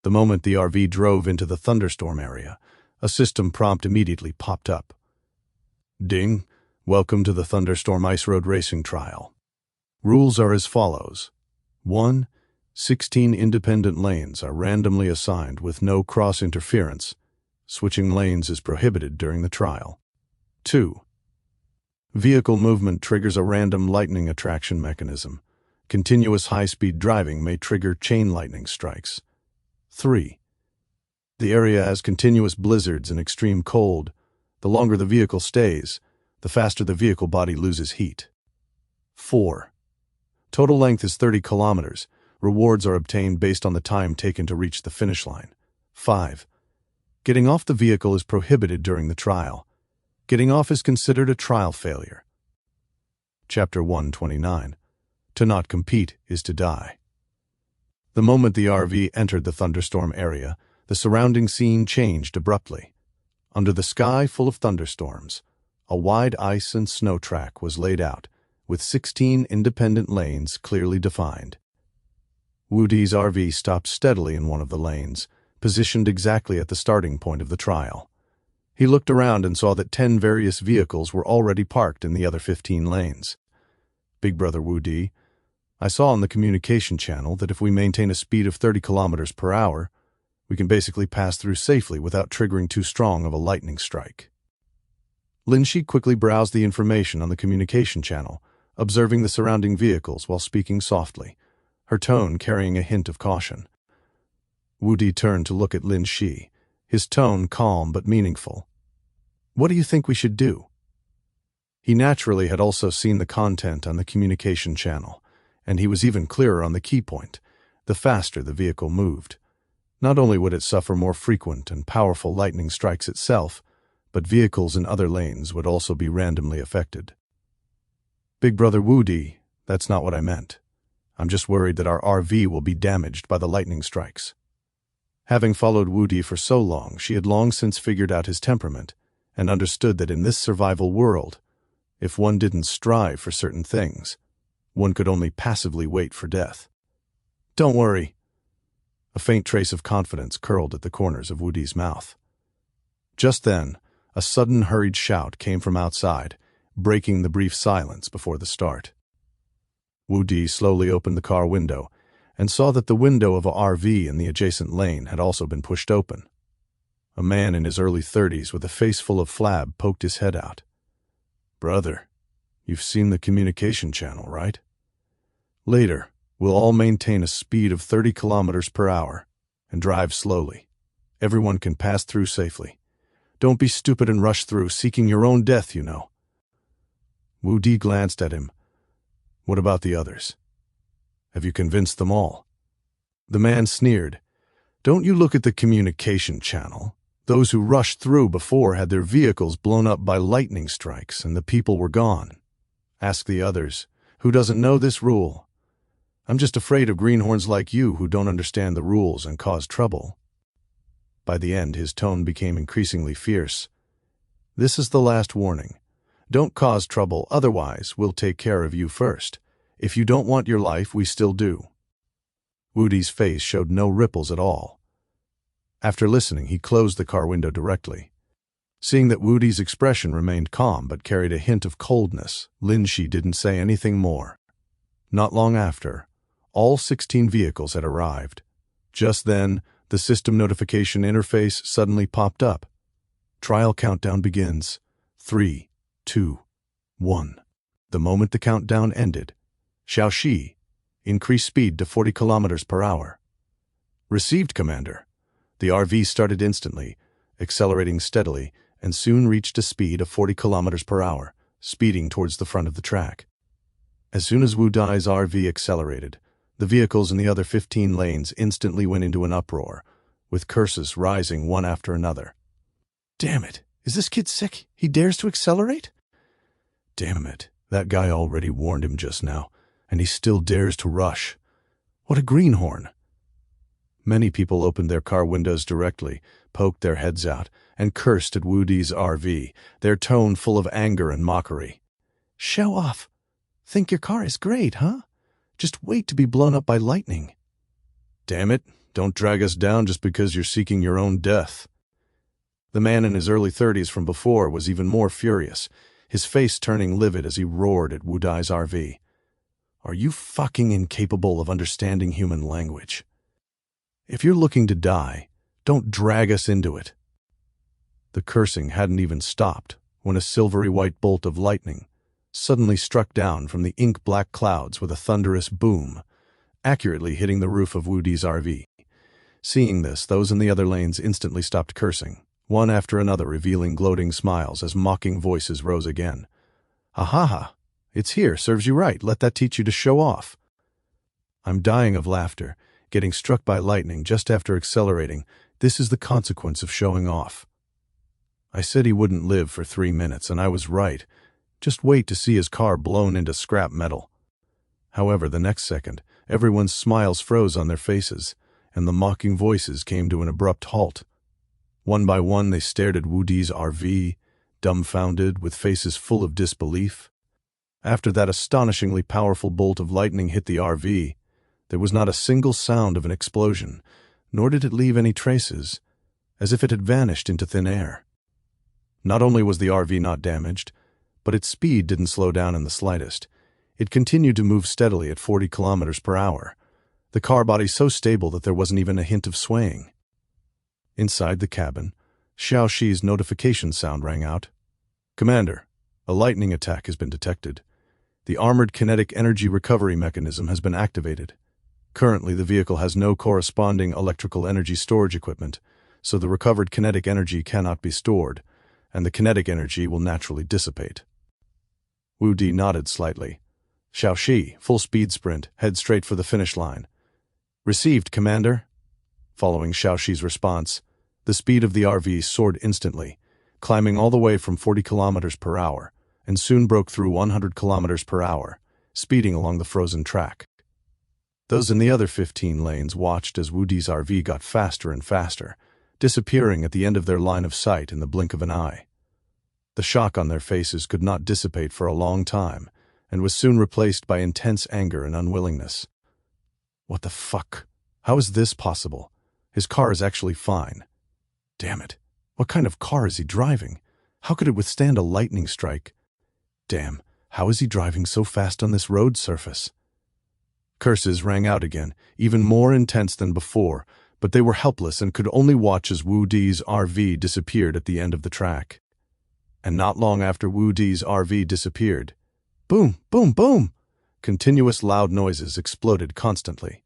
The moment the RV drove into the thunderstorm area, a system prompt immediately popped up. Ding. Welcome to the Thunderstorm Ice Road Racing Trial. Rules are as follows. 1. 16 independent lanes are randomly assigned with no cross-interference. Switching lanes is prohibited during the trial. 2. Vehicle movement triggers a random lightning attraction mechanism. Continuous high-speed driving may trigger chain lightning strikes. 3. The area has continuous blizzards and extreme cold. The longer the vehicle stays, the faster the vehicle body loses heat. 4. Total length is 30 kilometers. Rewards are obtained based on the time taken to reach the finish line. 5. Getting off the vehicle is prohibited during the trial. Getting off is considered a trial failure. Chapter 129. To not compete is to die. The moment the RV entered the thunderstorm area, the surrounding scene changed abruptly. Under the sky full of thunderstorms, a wide ice and snow track was laid out, with 16 independent lanes clearly defined. Wu Di's RV stopped steadily in one of the lanes, positioned exactly at the starting point of the trial. He looked around and saw that 10 various vehicles were already parked in the other 15 lanes. Big Brother Wu Di, I saw on the communication channel that if we maintain a speed of 30 kilometers per hour, we can basically pass through safely without triggering too strong of a lightning strike. Lin Shi quickly browsed the information on the communication channel, observing the surrounding vehicles while speaking softly, her tone carrying a hint of caution. Wu Di turned to look at Lin Shi, his tone calm but meaningful. What do you think we should do? He naturally had also seen the content on the communication channel, and he was even clearer on the key point: the faster the vehicle moved. Not only would it suffer more frequent and powerful lightning strikes itself, but vehicles in other lanes would also be randomly affected. Big Brother Wu Di, that's not what I meant. I'm just worried that our RV will be damaged by the lightning strikes. Having followed Wu Di for so long, she had long since figured out his temperament and understood that in this survival world, if one didn't strive for certain things, one could only passively wait for death. Don't worry. A faint trace of confidence curled at the corners of Wu Di's mouth. Just then, a sudden hurried shout came from outside, breaking the brief silence before the start. Wu Di slowly opened the car window and saw that the window of a RV in the adjacent lane had also been pushed open. A man in his early 30s with a face full of flab poked his head out. Brother, you've seen the communication channel, right? Later, we'll all maintain a speed of 30 kilometers per hour and drive slowly. Everyone can pass through safely. Don't be stupid and rush through, seeking your own death, you know. Wu Di glanced at him. What about the others? Have you convinced them all? The man sneered. Don't you look at the communication channel? Those who rushed through before had their vehicles blown up by lightning strikes and the people were gone. Ask the others. Who doesn't know this rule? I'm just afraid of greenhorns like you who don't understand the rules and cause trouble. By the end, his tone became increasingly fierce. This is the last warning. Don't cause trouble, otherwise we'll take care of you first. If you don't want your life, we still do. Wu Di's face showed no ripples at all. After listening, he closed the car window directly. Seeing that Wu Di's expression remained calm but carried a hint of coldness, Lin Shi didn't say anything more. Not long after, all 16 vehicles had arrived. Just then, the system notification interface suddenly popped up. Trial countdown begins. 3, 2, 1. The moment the countdown ended, Xiaoxi, increase speed to 40 kilometers per hour. Received, Commander. The RV started instantly, accelerating steadily, and soon reached a speed of 40 kilometers per hour, speeding towards the front of the track. As soon as Wu Di's RV accelerated, the vehicles in the other 15 lanes instantly went into an uproar, with curses rising one after another. Damn it, is this kid sick? He dares to accelerate? Damn it, that guy already warned him just now, and he still dares to rush. What a greenhorn! Many people opened their car windows directly, poked their heads out, and cursed at Wu Di's RV, their tone full of anger and mockery. Show off. Think your car is great, huh? Just wait to be blown up by lightning. Damn it, don't drag us down just because you're seeking your own death. The man in his early 30s from before was even more furious, his face turning livid as he roared at Wu Di's RV. Are you fucking incapable of understanding human language? If you're looking to die, don't drag us into it. The cursing hadn't even stopped when a silvery white bolt of lightning suddenly struck down from the ink-black clouds with a thunderous boom, accurately hitting the roof of Wu Di's RV. Seeing this, those in the other lanes instantly stopped cursing, one after another revealing gloating smiles as mocking voices rose again. Ha! It's here, serves you right, let that teach you to show off. I'm dying of laughter, getting struck by lightning just after accelerating. This is the consequence of showing off. I said he wouldn't live for 3 minutes, and I was right. Just wait to see his car blown into scrap metal. However, the next second, everyone's smiles froze on their faces, and the mocking voices came to an abrupt halt. One by one, they stared at Wu Di's RV, dumbfounded, with faces full of disbelief. After that astonishingly powerful bolt of lightning hit the RV, there was not a single sound of an explosion. nor did it leave any traces, as if it had vanished into thin air. Not only was the RV not damaged, but its speed didn't slow down in the slightest. It continued to move steadily at 40 kilometers per hour, the car body so stable that there wasn't even a hint of swaying. Inside the cabin, Xiaoxi's notification sound rang out. "Commander, a lightning attack has been detected. The armored kinetic energy recovery mechanism has been activated. Currently, the vehicle has no corresponding electrical energy storage equipment, so the recovered kinetic energy cannot be stored, and the kinetic energy will naturally dissipate." Wu Di nodded slightly. "Xiaoxi, full speed sprint, head straight for the finish line." "Received, Commander." Following Xiaoxi's response, the speed of the RV soared instantly, climbing all the way from 40 kilometers per hour, and soon broke through 100 kilometers per hour, speeding along the frozen track. Those in the other 15 lanes watched as Wu Di's RV got faster and faster, disappearing at the end of their line of sight in the blink of an eye. The shock on their faces could not dissipate for a long time, and was soon replaced by intense anger and unwillingness. "What the fuck? How is this possible? His car is actually fine. Damn it. What kind of car is he driving? How could it withstand a lightning strike? Damn, how is he driving so fast on this road surface?" Curses rang out again, even more intense than before, but they were helpless and could only watch as Wu Di's RV disappeared at the end of the track. And not long after Wu Di's RV disappeared, boom, boom, boom, continuous loud noises exploded constantly.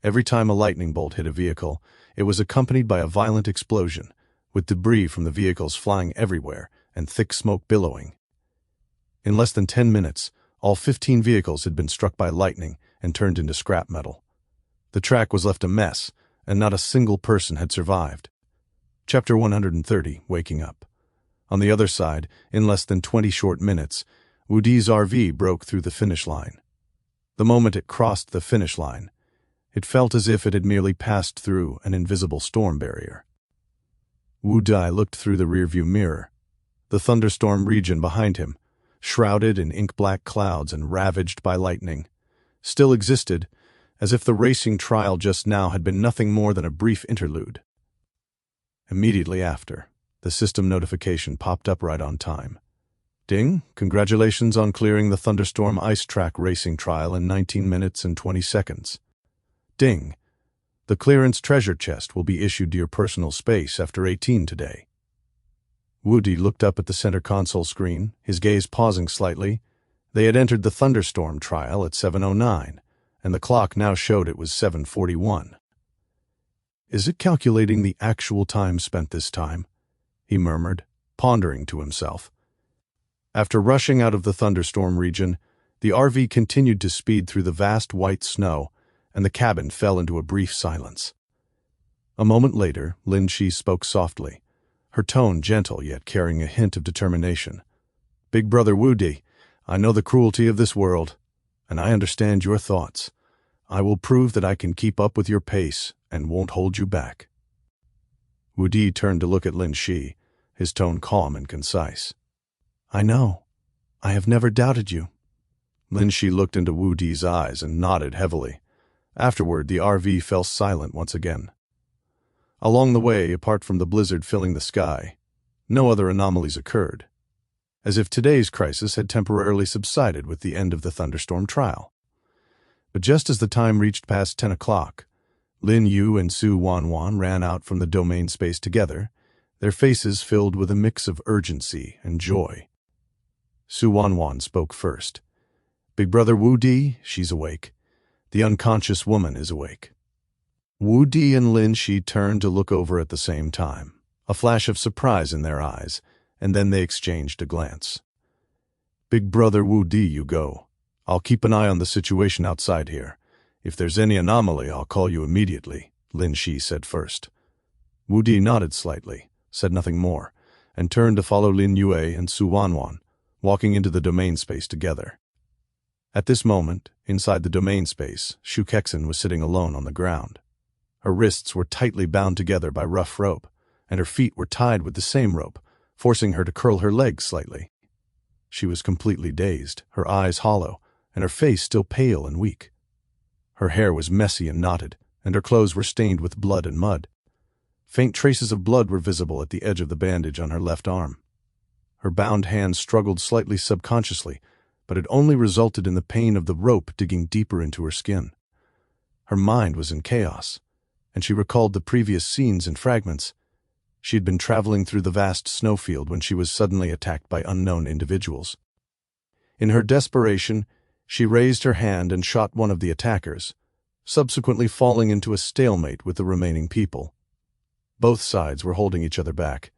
Every time a lightning bolt hit a vehicle, it was accompanied by a violent explosion, with debris from the vehicles flying everywhere and thick smoke billowing. In less than 10 minutes, all 15 vehicles had been struck by lightning and turned into scrap metal. The track was left a mess, and not a single person had survived. Chapter 130, Waking Up. On the other side, in less than 20 short minutes, Wu Di's RV broke through the finish line. The moment it crossed the finish line, it felt as if it had merely passed through an invisible storm barrier. Wu Di looked through the rearview mirror. The thunderstorm region behind him, shrouded in ink-black clouds and ravaged by lightning, still existed, as if the racing trial just now had been nothing more than a brief interlude. Immediately after, the system notification popped up right on time. "Ding, congratulations on clearing the thunderstorm ice track racing trial in 19 minutes and 20 seconds. Ding, the clearance treasure chest will be issued to your personal space after 18 today." Wu Di looked up at the center console screen, his gaze pausing slightly. They had entered the thunderstorm trial at 7:09, and the clock now showed it was 7:41. "Is it calculating the actual time spent this time?" he murmured, pondering to himself. After rushing out of the thunderstorm region, the RV continued to speed through the vast white snow, and the cabin fell into a brief silence. A moment later, Lin Shi spoke softly, her tone gentle yet carrying a hint of determination. "Big Brother Wu Di, I know the cruelty of this world, and I understand your thoughts. I will prove that I can keep up with your pace and won't hold you back." Wu Di turned to look at Lin Shi, his tone calm and concise. "I know. I have never doubted you." Lin Shi looked into Wu Di's eyes and nodded heavily. Afterward, the RV fell silent once again. Along the way, apart from the blizzard filling the sky, no other anomalies occurred, as if today's crisis had temporarily subsided with the end of the thunderstorm trial. But just as the time reached past 10 o'clock, Lin Yu and Su Wanwan ran out from the domain space together, their faces filled with a mix of urgency and joy. Su Wanwan spoke first. "Big Brother Wu Di, she's awake. The unconscious woman is awake." Wu Di and Lin Shi turned to look over at the same time, a flash of surprise in their eyes, and then they exchanged a glance. "Big Brother Wu Di, you go. I'll keep an eye on the situation outside here. If there's any anomaly, I'll call you immediately," Lin Shi said first. Wu Di nodded slightly, said nothing more, and turned to follow Lin Yue and Su Wanwan, walking into the domain space together. At this moment, inside the domain space, Shu Kexin was sitting alone on the ground. Her wrists were tightly bound together by rough rope, and her feet were tied with the same rope, forcing her to curl her legs slightly. She was completely dazed, her eyes hollow, and her face still pale and weak. Her hair was messy and knotted, and her clothes were stained with blood and mud. Faint traces of blood were visible at the edge of the bandage on her left arm. Her bound hand struggled slightly subconsciously, but it only resulted in the pain of the rope digging deeper into her skin. Her mind was in chaos, and she recalled the previous scenes in fragments. She had been traveling through the vast snowfield when she was suddenly attacked by unknown individuals. In her desperation, she raised her hand and shot one of the attackers, subsequently falling into a stalemate with the remaining people. Both sides were holding each other back,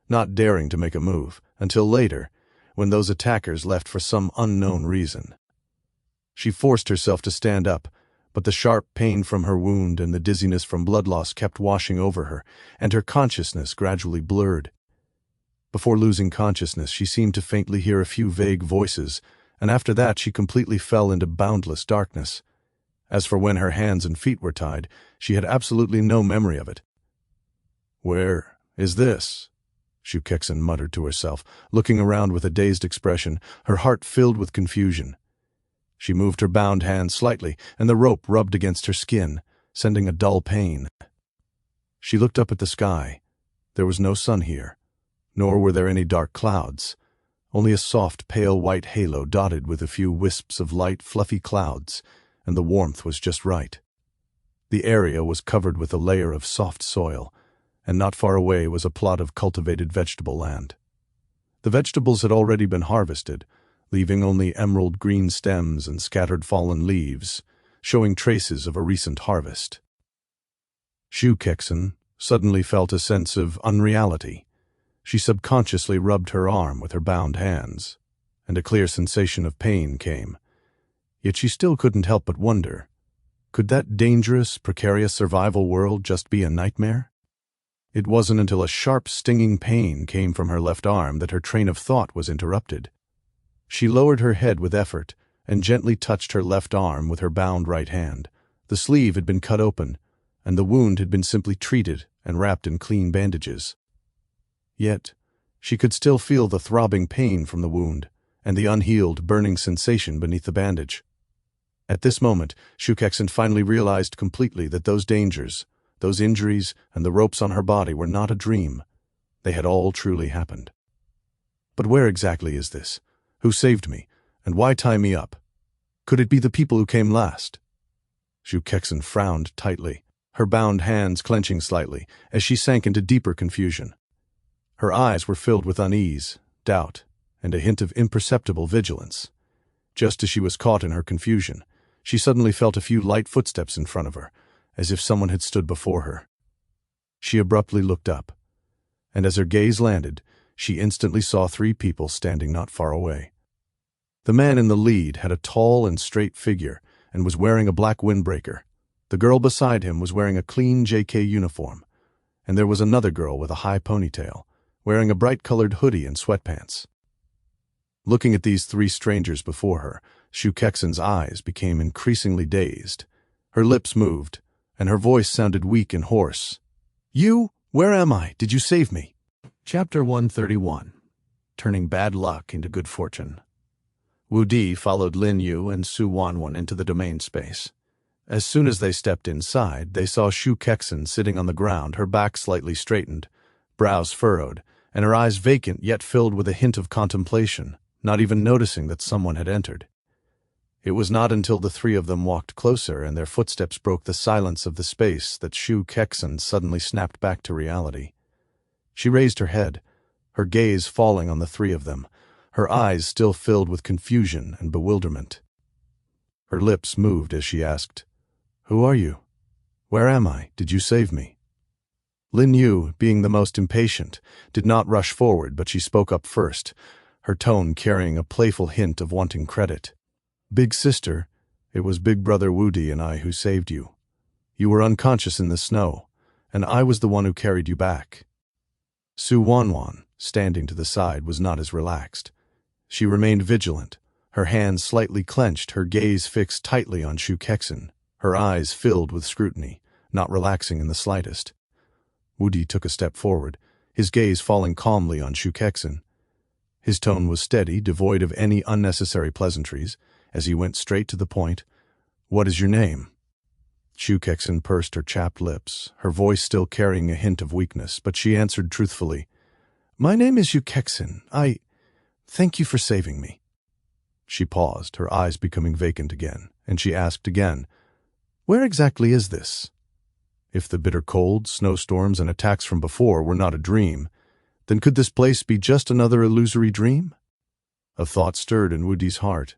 not daring to make a move, until later, when those attackers left for some unknown reason. She forced herself to stand up, but the sharp pain from her wound and the dizziness from blood loss kept washing over her, and her consciousness gradually blurred. Before losing consciousness, she seemed to faintly hear a few vague voices, and after that she completely fell into boundless darkness. As for when her hands and feet were tied, she had absolutely no memory of it. "Where is this?" Shu Kexen muttered to herself, looking around with a dazed expression, her heart filled with confusion. She moved her bound hand slightly, and the rope rubbed against her skin, sending a dull pain. She looked up at the sky. There was no sun here, nor were there any dark clouds, only a soft, pale white halo dotted with a few wisps of light, fluffy clouds, and the warmth was just right. The area was covered with a layer of soft soil, and not far away was a plot of cultivated vegetable land. The vegetables had already been harvested, leaving only emerald green stems and scattered fallen leaves, showing traces of a recent harvest. Shu Kexen suddenly felt a sense of unreality. She subconsciously rubbed her arm with her bound hands, and a clear sensation of pain came. Yet she still couldn't help but wonder, could that dangerous, precarious survival world just be a nightmare? It wasn't until a sharp, stinging pain came from her left arm that her train of thought was interrupted. She lowered her head with effort and gently touched her left arm with her bound right hand. The sleeve had been cut open, and the wound had been simply treated and wrapped in clean bandages. Yet, she could still feel the throbbing pain from the wound and the unhealed, burning sensation beneath the bandage. At this moment, Shu Kexen finally realized completely that those dangers, those injuries, and the ropes on her body were not a dream. They had all truly happened. But where exactly is this? Who saved me? And why tie me up? Could it be the people who came last? Shu Kexen frowned tightly, her bound hands clenching slightly, as she sank into deeper confusion. Her eyes were filled with unease, doubt, and a hint of imperceptible vigilance. Just as she was caught in her confusion, she suddenly felt a few light footsteps in front of her, as if someone had stood before her. She abruptly looked up, and as her gaze landed, she instantly saw three people standing not far away. The man in the lead had a tall and straight figure and was wearing a black windbreaker. The girl beside him was wearing a clean JK uniform, and there was another girl with a high ponytail, wearing a bright-colored hoodie and sweatpants. Looking at these three strangers before her, Shu Kexen's eyes became increasingly dazed. Her lips moved, and her voice sounded weak and hoarse. "You? Where am I? Did you save me?" Chapter 131. Turning Bad Luck into Good Fortune. Wu Di followed Lin Yu and Su Wanwan into the domain space. As soon as they stepped inside, they saw Shu Kexen sitting on the ground, her back slightly straightened, brows furrowed, and her eyes vacant yet filled with a hint of contemplation, not even noticing that someone had entered. It was not until the three of them walked closer and their footsteps broke the silence of the space that Shu Kexen suddenly snapped back to reality. She raised her head, her gaze falling on the three of them, her eyes still filled with confusion and bewilderment. Her lips moved as she asked, "Who are you? Where am I? Did you save me?" Lin Yu, being the most impatient, did not rush forward, but she spoke up first, her tone carrying a playful hint of wanting credit. "Big sister, it was Big Brother Wu Di and I who saved you. You were unconscious in the snow, and I was the one who carried you back." Su Wanwan, standing to the side, was not as relaxed. She remained vigilant, her hands slightly clenched, her gaze fixed tightly on Shu Kexen, her eyes filled with scrutiny, not relaxing in the slightest. Wu Di took a step forward, his gaze falling calmly on Shu Kexen. His tone was steady, devoid of any unnecessary pleasantries, as he went straight to the point. "What is your name?" Shu Kexin pursed her chapped lips, her voice still carrying a hint of weakness, but she answered truthfully, "My name is Shu Kexin. Thank you for saving me." She paused, her eyes becoming vacant again, and she asked again, "Where exactly is this?" If the bitter cold, snowstorms, and attacks from before were not a dream, then could this place be just another illusory dream? A thought stirred in Wudi's heart.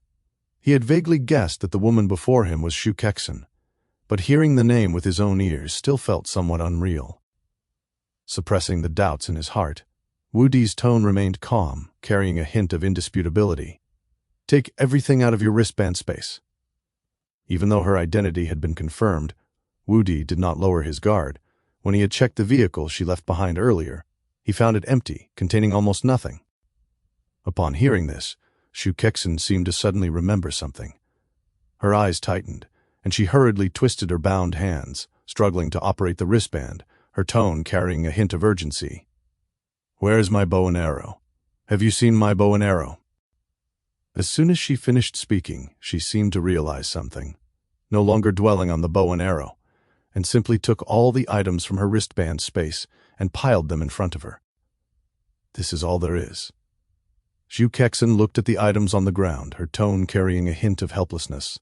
He had vaguely guessed that the woman before him was Shu Kexin, but hearing the name with his own ears still felt somewhat unreal. Suppressing the doubts in his heart, Wudi's tone remained calm, carrying a hint of indisputability. "Take everything out of your wristband space." Even though her identity had been confirmed, Wudi did not lower his guard. When he had checked the vehicle she left behind earlier, he found it empty, containing almost nothing. Upon hearing this, Shu Kexin seemed to suddenly remember something. Her eyes tightened, and she hurriedly twisted her bound hands, struggling to operate the wristband, her tone carrying a hint of urgency. "Where is my bow and arrow? Have you seen my bow and arrow?" As soon as she finished speaking, she seemed to realize something, no longer dwelling on the bow and arrow, and simply took all the items from her wristband space and piled them in front of her. "This is all there is." Shu Kexin looked at the items on the ground, her tone carrying a hint of helplessness.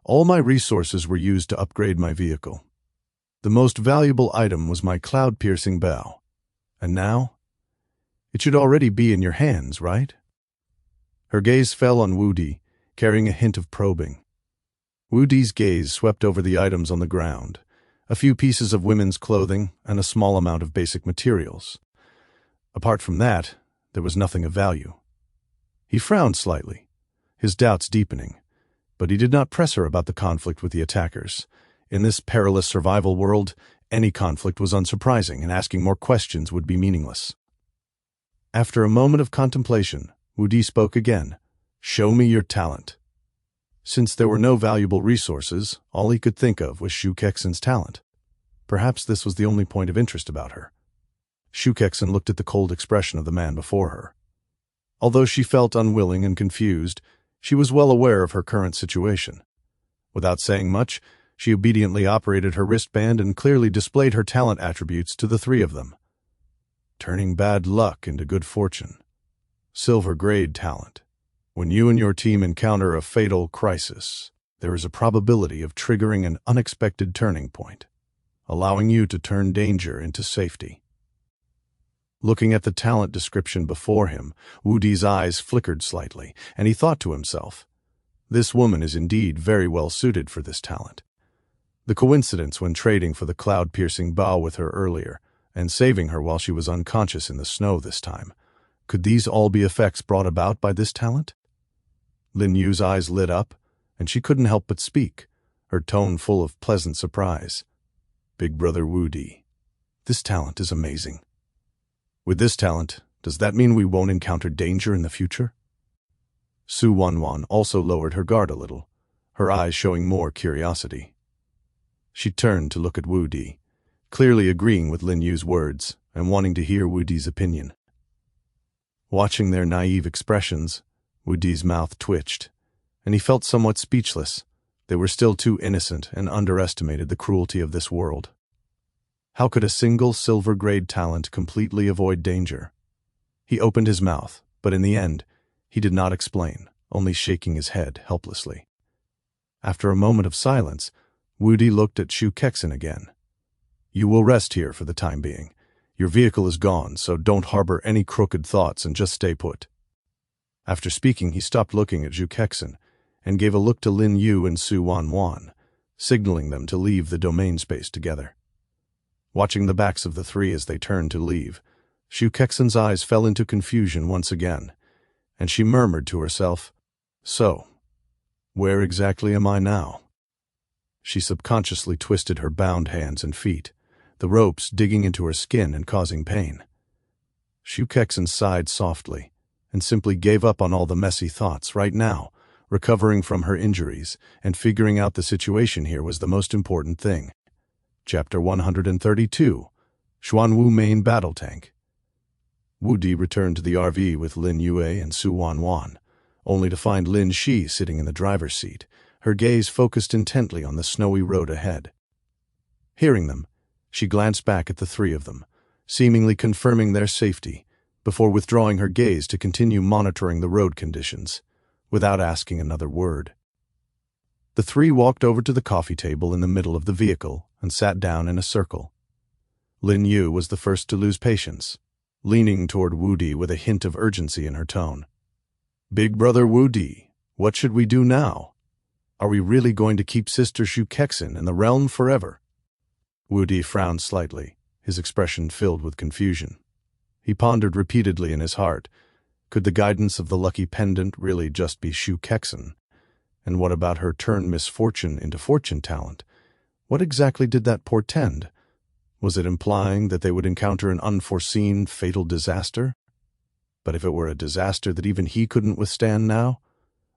"All my resources were used to upgrade my vehicle. The most valuable item was my cloud-piercing bow. And now? It should already be in your hands, right?" Her gaze fell on Wudi, carrying a hint of probing. Wudi's gaze swept over the items on the ground, a few pieces of women's clothing and a small amount of basic materials. Apart from that, there was nothing of value. He frowned slightly, his doubts deepening, but he did not press her about the conflict with the attackers. In this perilous survival world, any conflict was unsurprising, and asking more questions would be meaningless. After a moment of contemplation, Wudi spoke again. "Show me your talent." Since there were no valuable resources, all he could think of was Shu Kexin's talent. Perhaps this was the only point of interest about her. Shu Kexin looked at the cold expression of the man before her. Although she felt unwilling and confused, she was well aware of her current situation. Without saying much, she obediently operated her wristband and clearly displayed her talent attributes to the three of them. Turning bad luck into good fortune. Silver grade talent. When you and your team encounter a fatal crisis, there is a probability of triggering an unexpected turning point, allowing you to turn danger into safety. Looking at the talent description before him, Wudi's eyes flickered slightly, and he thought to himself, "This woman is indeed very well suited for this talent." The coincidence when trading for the cloud-piercing bow with her earlier, and saving her while she was unconscious in the snow this time, could these all be effects brought about by this talent? Lin Yu's eyes lit up, and she couldn't help but speak, her tone full of pleasant surprise. "Big Brother Wudi, this talent is amazing. With this talent, does that mean we won't encounter danger in the future?" Su Wanwan also lowered her guard a little, her eyes showing more curiosity. She turned to look at Wudi, clearly agreeing with Lin Yu's words and wanting to hear Wudi's opinion. Watching their naive expressions, Wudi's mouth twitched, and he felt somewhat speechless. They were still too innocent and underestimated the cruelty of this world. How could a single silver-grade talent completely avoid danger? He opened his mouth, but in the end, he did not explain, only shaking his head helplessly. After a moment of silence, Wudi looked at Shu Kexin again. "You will rest here for the time being. Your vehicle is gone, so don't harbor any crooked thoughts and just stay put." After speaking, he stopped looking at Shu Kexin and gave a look to Lin Yu and Su Wanwan, signaling them to leave the domain space together. Watching the backs of the three as they turned to leave, Shu Kexin's eyes fell into confusion once again, and she murmured to herself, "So, where exactly am I now?" She subconsciously twisted her bound hands and feet, the ropes digging into her skin and causing pain. Shu Kexin sighed softly and simply gave up on all the messy thoughts right now. Recovering from her injuries and figuring out the situation here was the most important thing. Chapter 132, Xuanwu Main Battle Tank. Wudi returned to the RV with Lin Yue and Su Wanwan, only to find Lin Shi sitting in the driver's seat, her gaze focused intently on the snowy road ahead. Hearing them, she glanced back at the three of them, seemingly confirming their safety, before withdrawing her gaze to continue monitoring the road conditions, without asking another word. The three walked over to the coffee table in the middle of the vehicle and sat down in a circle. Lin Yu was the first to lose patience, leaning toward Wu Di with a hint of urgency in her tone. "Big brother Wu Di, what should we do now? Are we really going to keep Sister Shu Kexin in the realm forever?" Wu Di frowned slightly, his expression filled with confusion. He pondered repeatedly in his heart, could the guidance of the lucky pendant really just be Shu Kexin? And what about her turn misfortune into fortune talent? What exactly did that portend? Was it implying that they would encounter an unforeseen, fatal disaster? But if it were a disaster that even he couldn't withstand now,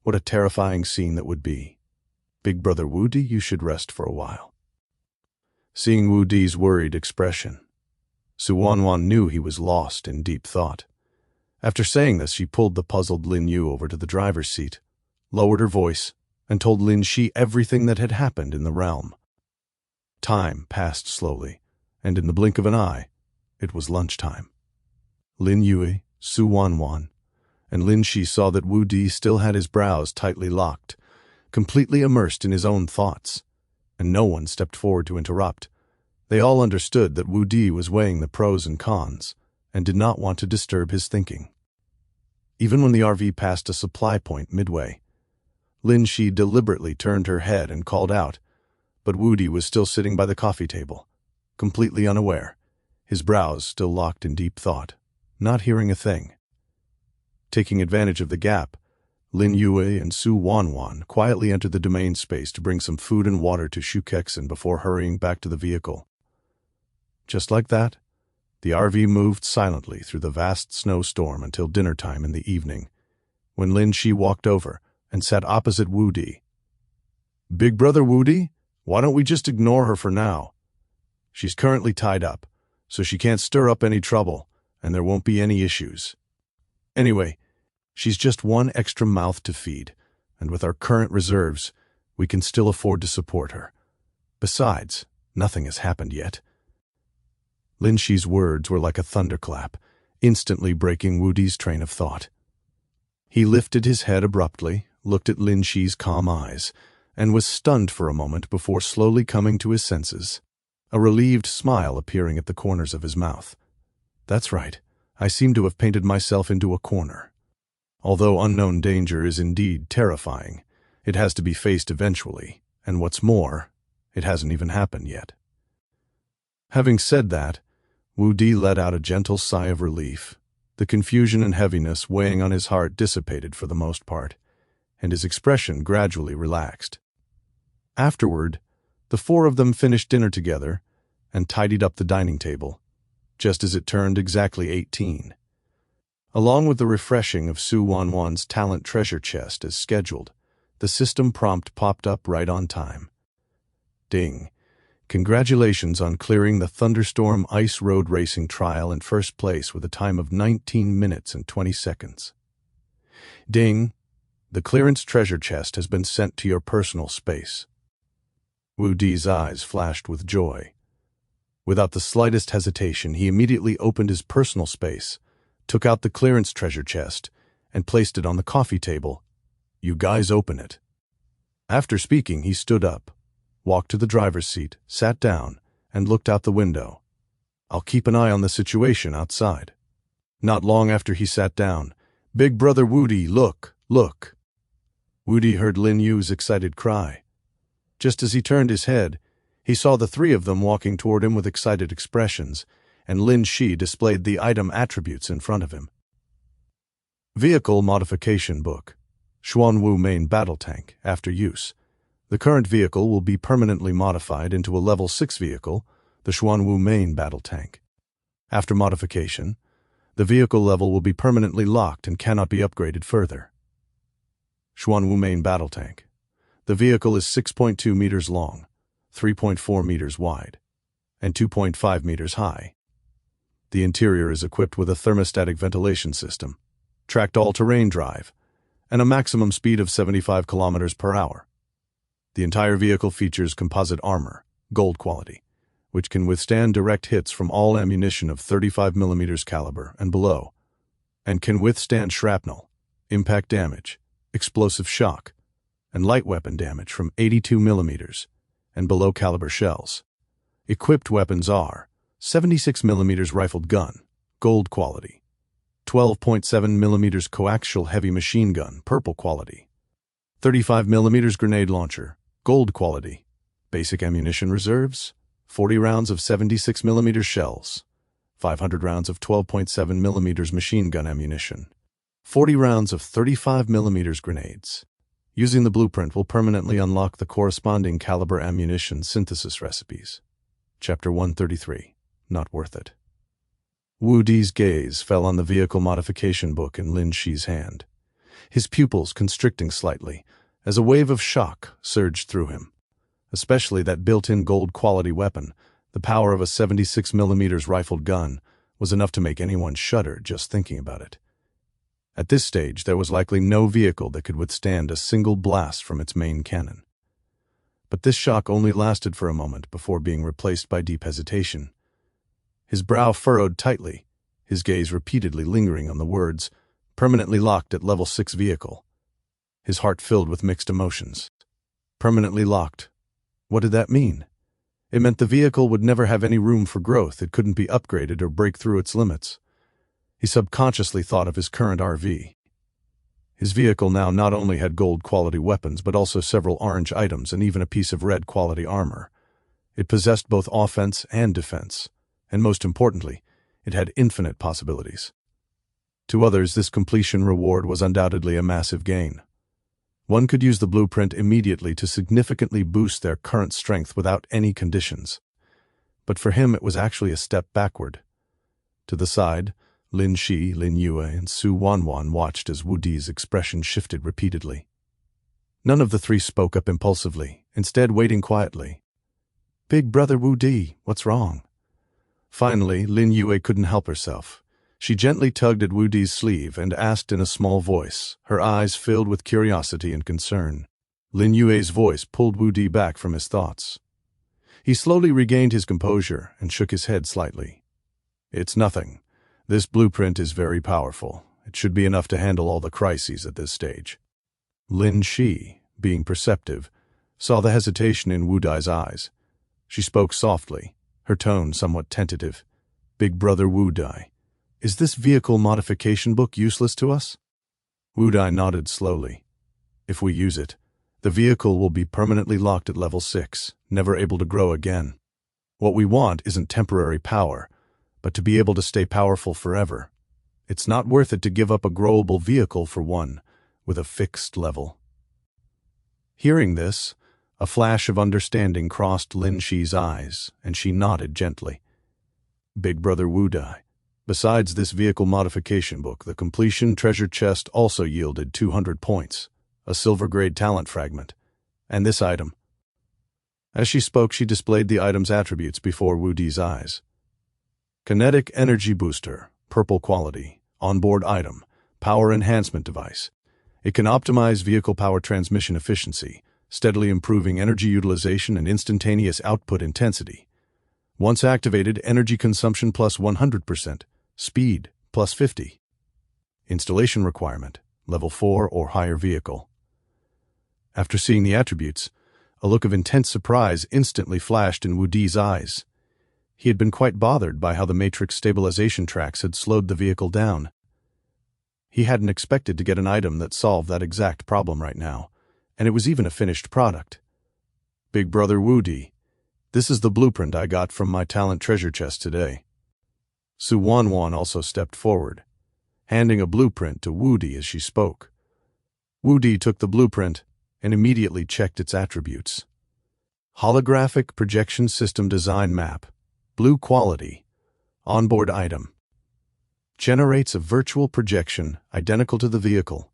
what a terrifying scene that would be. "Big brother Wu Di, you should rest for a while." Seeing Wu Di's worried expression, Su Wanwan knew he was lost in deep thought. After saying this, she pulled the puzzled Lin Yu over to the driver's seat, lowered her voice, and told Lin Shi everything that had happened in the realm. Time passed slowly, and in the blink of an eye, it was lunchtime. Lin Yue, Su Wanwan, and Lin Shi saw that Wu Di still had his brows tightly locked, completely immersed in his own thoughts, and no one stepped forward to interrupt. They all understood that Wu Di was weighing the pros and cons, and did not want to disturb his thinking. Even when the RV passed a supply point midway, Lin Shi deliberately turned her head and called out, but Wu Di was still sitting by the coffee table, completely unaware, his brows still locked in deep thought, not hearing a thing. Taking advantage of the gap, Lin Yue and Su Wanwan quietly entered the domain space to bring some food and water to Shu Kexin before hurrying back to the vehicle. Just like that, the RV moved silently through the vast snowstorm until dinner time in the evening, when Lin Shi walked over and sat opposite Wu Di. "Big brother Wu Di, why don't we just ignore her for now? She's currently tied up, so she can't stir up any trouble, and there won't be any issues. Anyway, she's just one extra mouth to feed, and with our current reserves, we can still afford to support her. Besides, nothing has happened yet." Lin Shi's words were like a thunderclap, instantly breaking Wu Di's train of thought. He lifted his head abruptly, looked at Lin Shi's calm eyes, and was stunned for a moment before slowly coming to his senses, a relieved smile appearing at the corners of his mouth. "That's right, I seem to have painted myself into a corner. Although unknown danger is indeed terrifying, it has to be faced eventually, and what's more, it hasn't even happened yet." Having said that, Wu Di let out a gentle sigh of relief. The confusion and heaviness weighing on his heart dissipated for the most part, and his expression gradually relaxed. Afterward, the four of them finished dinner together and tidied up the dining table, just as it turned exactly 18. Along with the refreshing of Su Wanwan's talent treasure chest as scheduled, the system prompt popped up right on time. "Ding. Congratulations on clearing the Thunderstorm Ice Road Racing Trial in first place with a time of 19 minutes and 20 seconds. Ding. The clearance treasure chest has been sent to your personal space." Wu Di's eyes flashed with joy. Without the slightest hesitation, he immediately opened his personal space, took out the clearance treasure chest, and placed it on the coffee table. "You guys open it." After speaking, he stood up, walked to the driver's seat, sat down, and looked out the window. "I'll keep an eye on the situation outside." Not long after he sat down, "Big brother Wu Di, look, look." Wu Di heard Lin Yu's excited cry. Just as he turned his head, he saw the three of them walking toward him with excited expressions, and Lin Shi displayed the item attributes in front of him. Vehicle Modification Book. Xuanwu Main Battle Tank, after use. The current vehicle will be permanently modified into a Level 6 vehicle, the Xuanwu Main Battle Tank. After modification, the vehicle level will be permanently locked and cannot be upgraded further. Xuanwu Main Battle Tank. The vehicle is 6.2 meters long, 3.4 meters wide, and 2.5 meters high. The interior is equipped with a thermostatic ventilation system, tracked all-terrain drive, and a maximum speed of 75 kilometers per hour. The entire vehicle features composite armor, gold quality, which can withstand direct hits from all ammunition of 35mm caliber and below, and can withstand shrapnel, impact damage, explosive shock, and light weapon damage from 82mm and below caliber shells. Equipped weapons are 76mm rifled gun, gold quality, 12.7mm coaxial heavy machine gun, purple quality, 35mm grenade launcher, gold quality, basic ammunition reserves, 40 rounds of 76mm shells, 500 rounds of 12.7mm machine gun ammunition, 40 rounds of 35mm grenades. Using the blueprint will permanently unlock the corresponding caliber ammunition synthesis recipes. Chapter 133. Not worth it. Wu Di's gaze fell on the vehicle modification book in Lin Shi's hand, his pupils constricting slightly as a wave of shock surged through him. Especially that built-in gold-quality weapon, the power of a 76mm rifled gun, was enough to make anyone shudder just thinking about it. At this stage, there was likely no vehicle that could withstand a single blast from its main cannon. But this shock only lasted for a moment before being replaced by deep hesitation. His brow furrowed tightly, his gaze repeatedly lingering on the words, "permanently locked at level 6 vehicle." His heart filled with mixed emotions. Permanently locked. What did that mean? It meant the vehicle would never have any room for growth, it couldn't be upgraded or break through its limits. He subconsciously thought of his current RV. His vehicle now not only had gold-quality weapons, but also several orange items and even a piece of red-quality armor. It possessed both offense and defense, and most importantly, it had infinite possibilities. To others, this completion reward was undoubtedly a massive gain. One could use the blueprint immediately to significantly boost their current strength without any conditions. But for him, it was actually a step backward. To the side, Lin Shi, Lin Yue, and Su Wanwan watched as Wu Di's expression shifted repeatedly. None of the three spoke up impulsively, instead waiting quietly. "Big brother Wu Di, what's wrong?" Finally, Lin Yue couldn't help herself. She gently tugged at Wu Di's sleeve and asked in a small voice, her eyes filled with curiosity and concern. Lin Yue's voice pulled Wu Di back from his thoughts. He slowly regained his composure and shook his head slightly. "It's nothing. This blueprint is very powerful. It should be enough to handle all the crises at this stage." Lin Shi, being perceptive, saw the hesitation in Wu Di's eyes. She spoke softly, her tone somewhat tentative. "Big brother Wu Di, is this vehicle modification book useless to us?" Wu Di nodded slowly. "If we use it, the vehicle will be permanently locked at level 6, never able to grow again. What we want isn't temporary power, but to be able to stay powerful forever. It's not worth it to give up a growable vehicle for one with a fixed level." Hearing this, a flash of understanding crossed Lin Shi's eyes, and she nodded gently. "Big brother Wu Di, besides this vehicle modification book, the completion treasure chest also yielded 200 points, a silver-grade talent fragment, and this item." As she spoke, she displayed the item's attributes before Wu Di's eyes. Kinetic Energy Booster, purple quality, onboard item, power enhancement device. It can optimize vehicle power transmission efficiency, steadily improving energy utilization and instantaneous output intensity. Once activated, energy consumption plus 100%, speed plus 50. Installation requirement, level 4 or higher vehicle. After seeing the attributes, a look of intense surprise instantly flashed in Wu Di's eyes. He had been quite bothered by how the matrix stabilization tracks had slowed the vehicle down. He hadn't expected to get an item that solved that exact problem right now, and it was even a finished product. "Big brother Wu Di, this is the blueprint I got from my talent treasure chest today." Su Wanwan also stepped forward, handing a blueprint to Wu Di as she spoke. Wu Di took the blueprint and immediately checked its attributes. Holographic Projection System Design Map, blue quality, onboard item. Generates a virtual projection identical to the vehicle,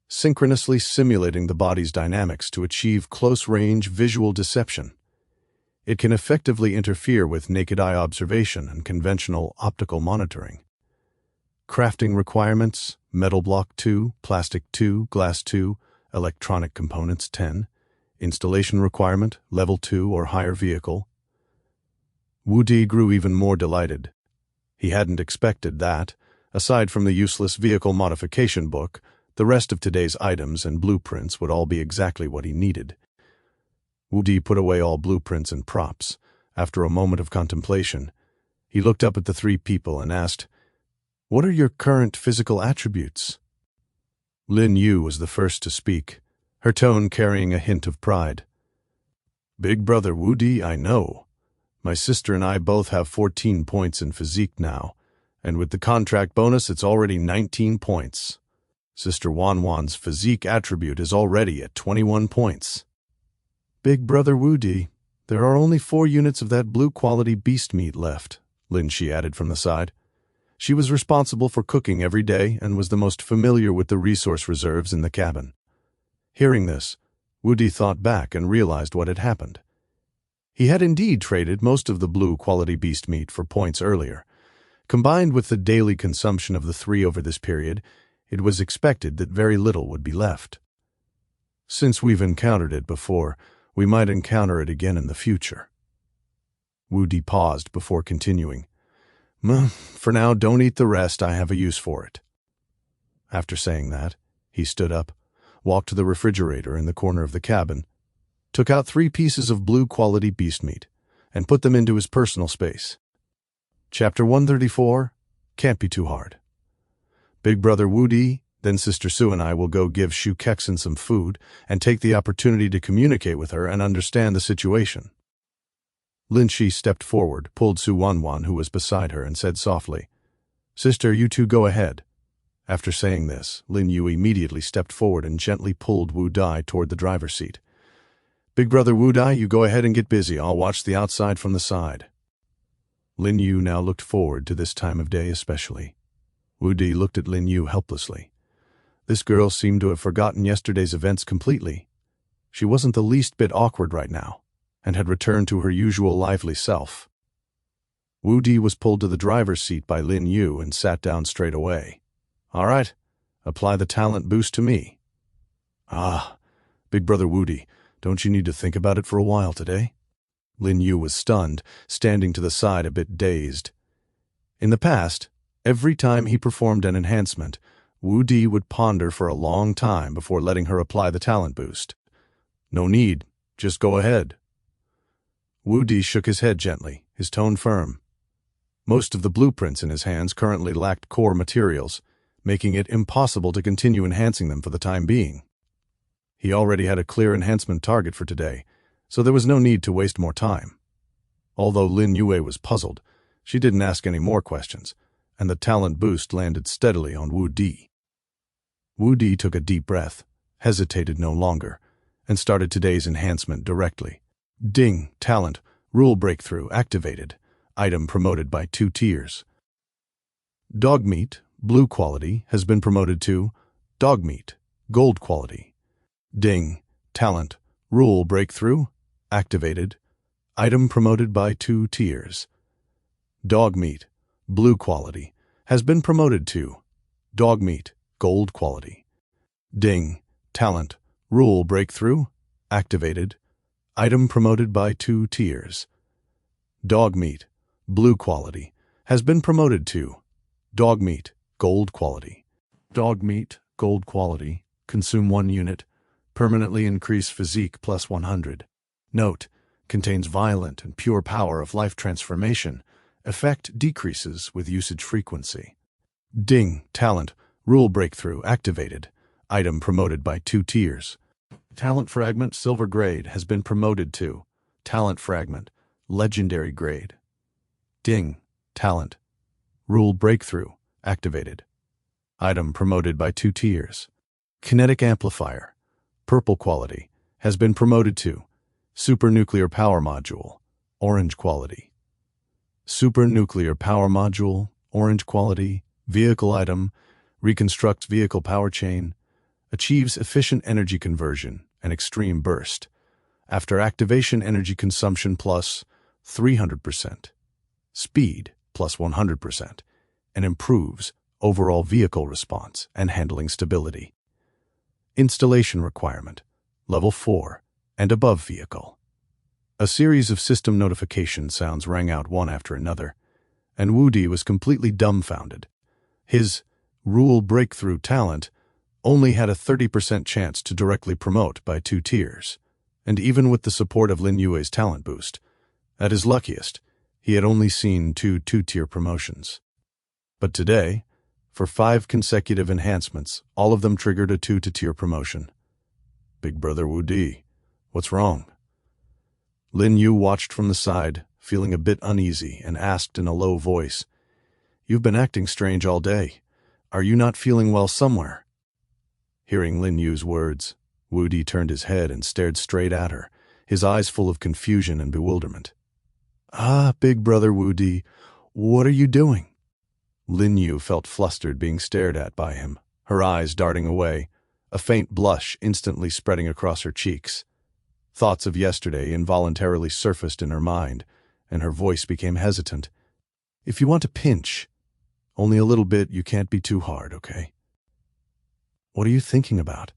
synchronously simulating the body's dynamics to achieve close-range visual deception. It can effectively interfere with naked eye observation and conventional optical monitoring. Crafting requirements: metal block 2, plastic 2, glass 2, electronic components 10, Installation requirement, level 2 or higher vehicle. Wu Di grew even more delighted. He hadn't expected that, aside from the useless vehicle modification book, the rest of today's items and blueprints would all be exactly what he needed. Wu Di put away all blueprints and props. After a moment of contemplation, he looked up at the three people and asked, "What are your current physical attributes?" Lin Yu was the first to speak, her tone carrying a hint of pride. "Big brother Wu Di, I know. My sister and I both have 14 points in physique now, and with the contract bonus it's already 19 points. Sister Wanwan's physique attribute is already at 21 points. Big brother Wu Di, there are only 4 units of that blue-quality beast meat left," Lin Shi added from the side. She was responsible for cooking every day and was the most familiar with the resource reserves in the cabin. Hearing this, Wu Di thought back and realized what had happened. He had indeed traded most of the blue-quality beast meat for points earlier. Combined with the daily consumption of the 3 over this period, it was expected that very little would be left. Since we've encountered it before, we might encounter it again in the future. Wu Di paused before continuing. For now, don't eat the rest. I have a use for it." After saying that, he stood up, walked to the refrigerator in the corner of the cabin, took out 3 pieces of blue-quality beast meat, and put them into his personal space. Chapter 134, Can't Be Too Hard. Big brother Wu Di, then Sister Su and I will go give Shu Kexin some food and take the opportunity to communicate with her and understand the situation. Lin Shi stepped forward, pulled Su Wanwan, who was beside her, and said softly, "Sister, you two go ahead." After saying this, Lin Yu immediately stepped forward and gently pulled Wu Di toward the driver's seat. "Big brother Wu Di, you go ahead and get busy. I'll watch the outside from the side." Lin Yu now looked forward to this time of day especially. Wu Di looked at Lin Yu helplessly. This girl seemed to have forgotten yesterday's events completely. She wasn't the least bit awkward right now, and had returned to her usual lively self. Wu Di was pulled to the driver's seat by Lin Yu and sat down straight away. "All right, apply the talent boost to me." "Ah, big brother Wu Di, don't you need to think about it for a while today?" Lin Yu was stunned, standing to the side a bit dazed. In the past, every time he performed an enhancement, Wu Di would ponder for a long time before letting her apply the talent boost. "No need, just go ahead." Wu Di shook his head gently, his tone firm. Most of the blueprints in his hands currently lacked core materials, making it impossible to continue enhancing them for the time being. He already had a clear enhancement target for today, so there was no need to waste more time. Although Lin Yue was puzzled, she didn't ask any more questions, and the talent boost landed steadily on Wu Di. Wu Di took a deep breath, hesitated no longer, and started today's enhancement directly. Ding, talent, rule breakthrough activated, item promoted by 2 tiers. Dog meat, blue quality, has been promoted to dog meat, gold quality. Ding, talent, rule breakthrough activated, item promoted by 2 tiers. Dog meat, blue quality, has been promoted to dog meat, gold quality. Ding, talent, rule breakthrough activated, item promoted by 2 tiers. Dog meat, blue quality, has been promoted to dog meat, gold quality. Dog meat, gold quality, consume 1 unit, permanently increase physique plus 100. Note, contains violent and pure power of life transformation. Effect decreases with usage frequency. Ding, talent, rule breakthrough activated, item promoted by 2 tiers. Talent fragment, silver grade, has been promoted to talent fragment, legendary grade. Ding, talent, rule breakthrough activated, item promoted by 2 tiers. Kinetic amplifier, purple quality, has been promoted to super nuclear power module, orange quality. Super nuclear power module, orange quality, vehicle item, reconstructs vehicle power chain, achieves efficient energy conversion and extreme burst. After activation, energy consumption plus 300%, speed plus 100%, and improves overall vehicle response and handling stability. Installation requirement, level 4, and above vehicle. A series of system notification sounds rang out one after another, and Wu Di was completely dumbfounded. His rule breakthrough talent only had a 30% chance to directly promote by 2 tiers, and even with the support of Lin Yue's talent boost, at his luckiest, he had only seen 2 2-tier promotions. But today, for 5 consecutive enhancements, all of them triggered a 2-tier promotion. Big brother Wu Di, what's wrong? Lin Yu watched from the side, feeling a bit uneasy, and asked in a low voice, "You've been acting strange all day. Are you not feeling well somewhere?" Hearing Lin Yu's words, Wu Di turned his head and stared straight at her, his eyes full of confusion and bewilderment. "Ah, big brother Wu Di, what are you doing?" Lin Yu felt flustered being stared at by him, her eyes darting away, a faint blush instantly spreading across her cheeks. Thoughts of yesterday involuntarily surfaced in her mind, and her voice became hesitant. "If you want to pinch, only a little bit, you can't be too hard, okay?" "What are you thinking about?"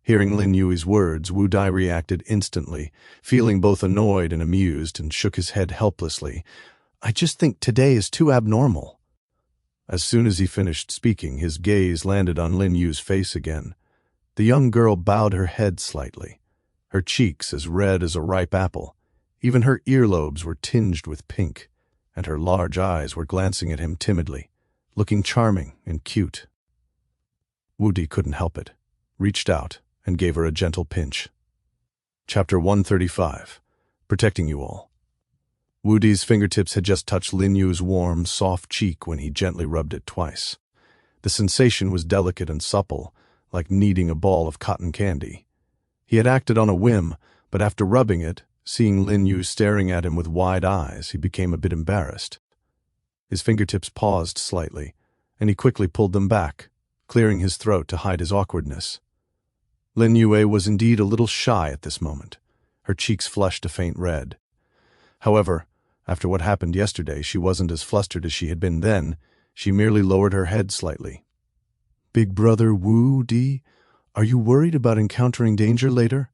Hearing Lin Yu's words, Wu Di reacted instantly, feeling both annoyed and amused, and shook his head helplessly. "I just think today is too abnormal." As soon as he finished speaking, his gaze landed on Lin Yu's face again. The young girl bowed her head slightly, her cheeks as red as a ripe apple. Even her earlobes were tinged with pink, and her large eyes were glancing at him timidly, looking charming and cute. Wu Di couldn't help it, reached out, and gave her a gentle pinch. Chapter 135. Protecting You All. Wu Di's fingertips had just touched Lin Yu's warm, soft cheek when he gently rubbed it twice. The sensation was delicate and supple, like kneading a ball of cotton candy. He had acted on a whim, but after rubbing it, seeing Lin Yu staring at him with wide eyes, he became a bit embarrassed. His fingertips paused slightly, and he quickly pulled them back, clearing his throat to hide his awkwardness. Lin Yue was indeed a little shy at this moment. Her cheeks flushed a faint red. However, after what happened yesterday, she wasn't as flustered as she had been then. She merely lowered her head slightly. "Big brother Wu Di, are you worried about encountering danger later?"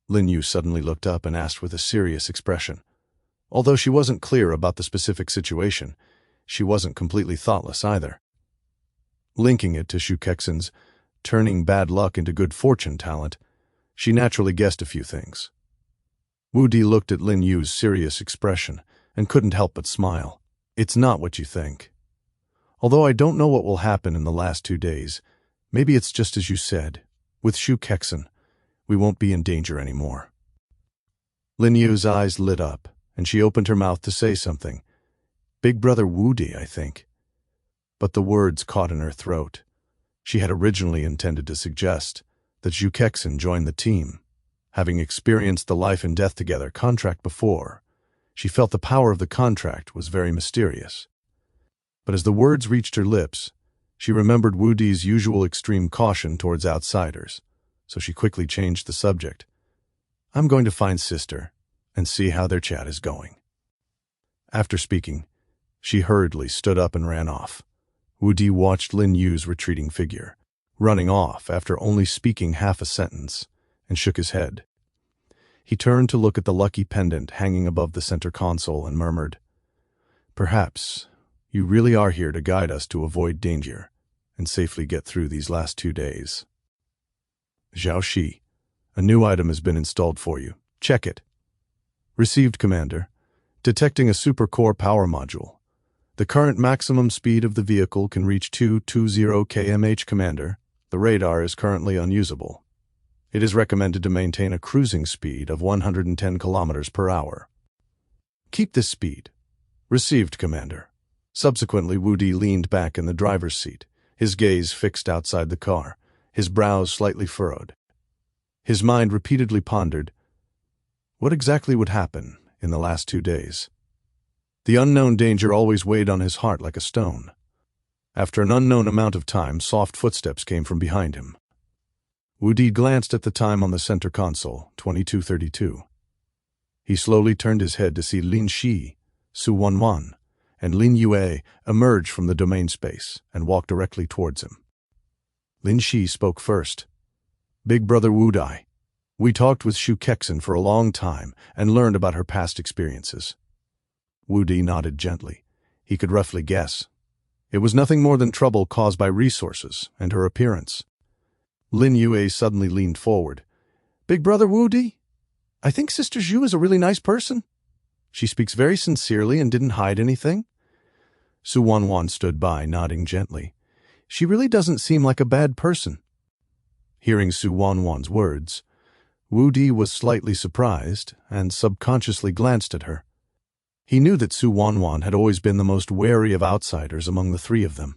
Lin Yu suddenly looked up and asked with a serious expression. Although she wasn't clear about the specific situation, she wasn't completely thoughtless either. Linking it to Shu Kexin's turning bad luck into good fortune talent, she naturally guessed a few things. Wu Di looked at Lin Yu's serious expression and couldn't help but smile. "It's not what you think. Although I don't know what will happen in the last 2 days, maybe it's just as you said. With Shu Kexin, we won't be in danger anymore." Lin Yu's eyes lit up, and she opened her mouth to say something. "Big brother Wu Di, I think." But the words caught in her throat. She had originally intended to suggest that Shu Kexin join the team. Having experienced the life and death together contract before, she felt the power of the contract was very mysterious. But as the words reached her lips, she remembered Wu Di's usual extreme caution towards outsiders, so she quickly changed the subject. "I'm going to find sister and see how their chat is going." After speaking, she hurriedly stood up and ran off. Wu Di watched Lin Yu's retreating figure, running off after only speaking half a sentence, and shook his head. He turned to look at the lucky pendant hanging above the center console and murmured, "Perhaps you really are here to guide us to avoid danger and safely get through these last 2 days. Zhao Shi, a new item has been installed for you. Check it." "Received, Commander. Detecting a super-core power module. The current maximum speed of the vehicle can reach 220 km/h, Commander. The radar is currently unusable. It is recommended to maintain a cruising speed of 110 km per hour. Keep this speed." "Received, Commander." Subsequently, Wu Di leaned back in the driver's seat, his gaze fixed outside the car, his brows slightly furrowed. His mind repeatedly pondered, what exactly would happen in the last 2 days? The unknown danger always weighed on his heart like a stone. After an unknown amount of time, soft footsteps came from behind him. Wu Di glanced at the time on the center console, 22:32. He slowly turned his head to see Lin Shi, Su Wanwan, and Lin Yue emerge from the domain space and walk directly towards him. Lin Shi spoke first. "Big brother Wu Di, We talked with Shu Kexen for a long time and learned about her past experiences. Wu Di nodded gently. He could roughly guess. It was nothing more than trouble caused by resources and her appearance. Lin Yue suddenly leaned forward. "Big brother Wu Di? I think Sister Zhu is a really nice person. She speaks very sincerely and didn't hide anything." Su Wanwan stood by, nodding gently. "She really doesn't seem like a bad person." Hearing Su Wanwan's words, Wu Di was slightly surprised and subconsciously glanced at her. He knew that Su Wanwan had always been the most wary of outsiders among the three of them.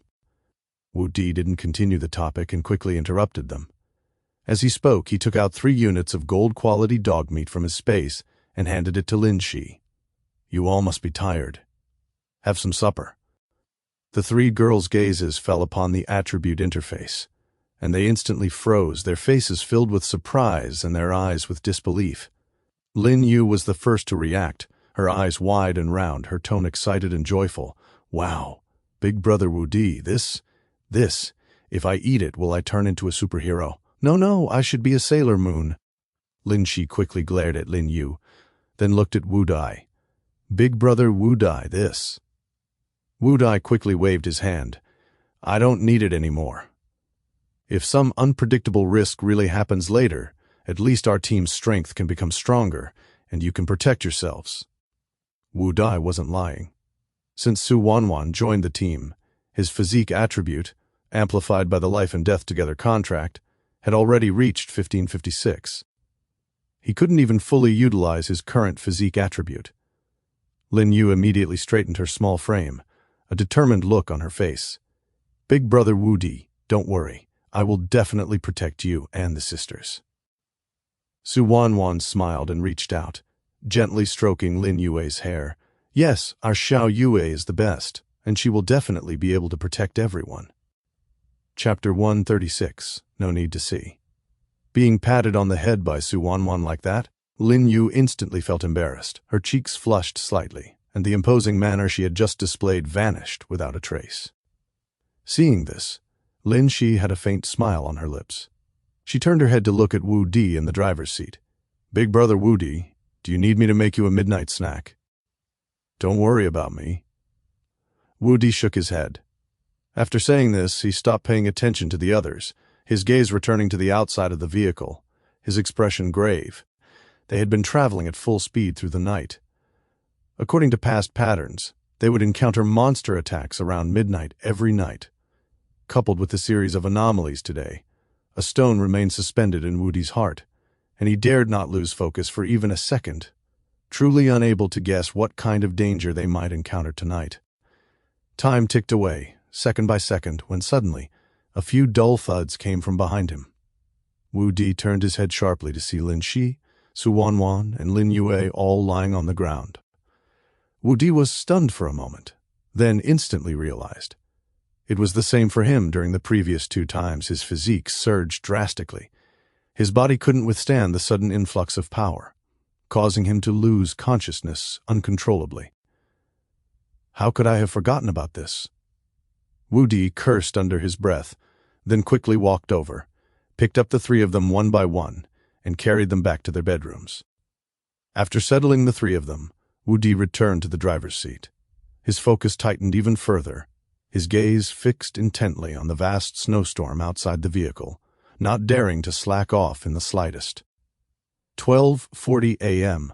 Wu Di didn't continue the topic and quickly interrupted them. As he spoke, he took out 3 units of gold-quality dog meat from his space and handed it to Lin Shi. "You all must be tired. Have some supper." The 3 girls' gazes fell upon the attribute interface, and they instantly froze, their faces filled with surprise and their eyes with disbelief. Lin Yu was the first to react, her eyes wide and round, her tone excited and joyful. "Wow, Big Brother Wu Di, this, if I eat it, will I turn into a superhero?" No, I should be a Sailor Moon." Lin Shi quickly glared at Lin Yu, then looked at Wu Dai. "Big Brother Wu Dai, this." Wu Dai quickly waved his hand. "I don't need it anymore. If some unpredictable risk really happens later, at least our team's strength can become stronger, and you can protect yourselves." Wu Dai wasn't lying. Since Su Wanwan joined the team, his physique attribute, amplified by the life and death together contract, had already reached 1556. He couldn't even fully utilize his current physique attribute. Lin Yu immediately straightened her small frame, a determined look on her face. "Big Brother Wu Di, don't worry. I will definitely protect you and the sisters." Su Wanwan smiled and reached out, gently stroking Lin Yue's hair. "Yes, our Xiao Yue is the best, and she will definitely be able to protect everyone." Chapter 136, No Need to See. Being patted on the head by Su Wanwan like that, Lin Yu instantly felt embarrassed. Her cheeks flushed slightly, and the imposing manner she had just displayed vanished without a trace. Seeing this, Lin Shi had a faint smile on her lips. She turned her head to look at Wu Di in the driver's seat. "Big Brother Wu Di, do you need me to make you a midnight snack?" "Don't worry about me." Wu Di shook his head. After saying this, he stopped paying attention to the others, his gaze returning to the outside of the vehicle, his expression grave. They had been traveling at full speed through the night. According to past patterns, they would encounter monster attacks around midnight every night. Coupled with the series of anomalies today, a stone remained suspended in Wu Di's heart, and he dared not lose focus for even a second, truly unable to guess what kind of danger they might encounter tonight. Time ticked away, second by second, when suddenly, a few dull thuds came from behind him. Wu Di turned his head sharply to see Lin Shi, Su Wanwan, and Lin Yue all lying on the ground. Wu Di was stunned for a moment, then instantly realized. It was the same for him during the previous 2 times his physique surged drastically. His body couldn't withstand the sudden influx of power, causing him to lose consciousness uncontrollably. How could I have forgotten about this? Wu Di cursed under his breath, then quickly walked over, picked up the 3 of them one by one, and carried them back to their bedrooms. After settling the 3 of them, Wu Di returned to the driver's seat. His focus tightened even further, his gaze fixed intently on the vast snowstorm outside the vehicle, not daring to slack off in the slightest. 12:40 a.m.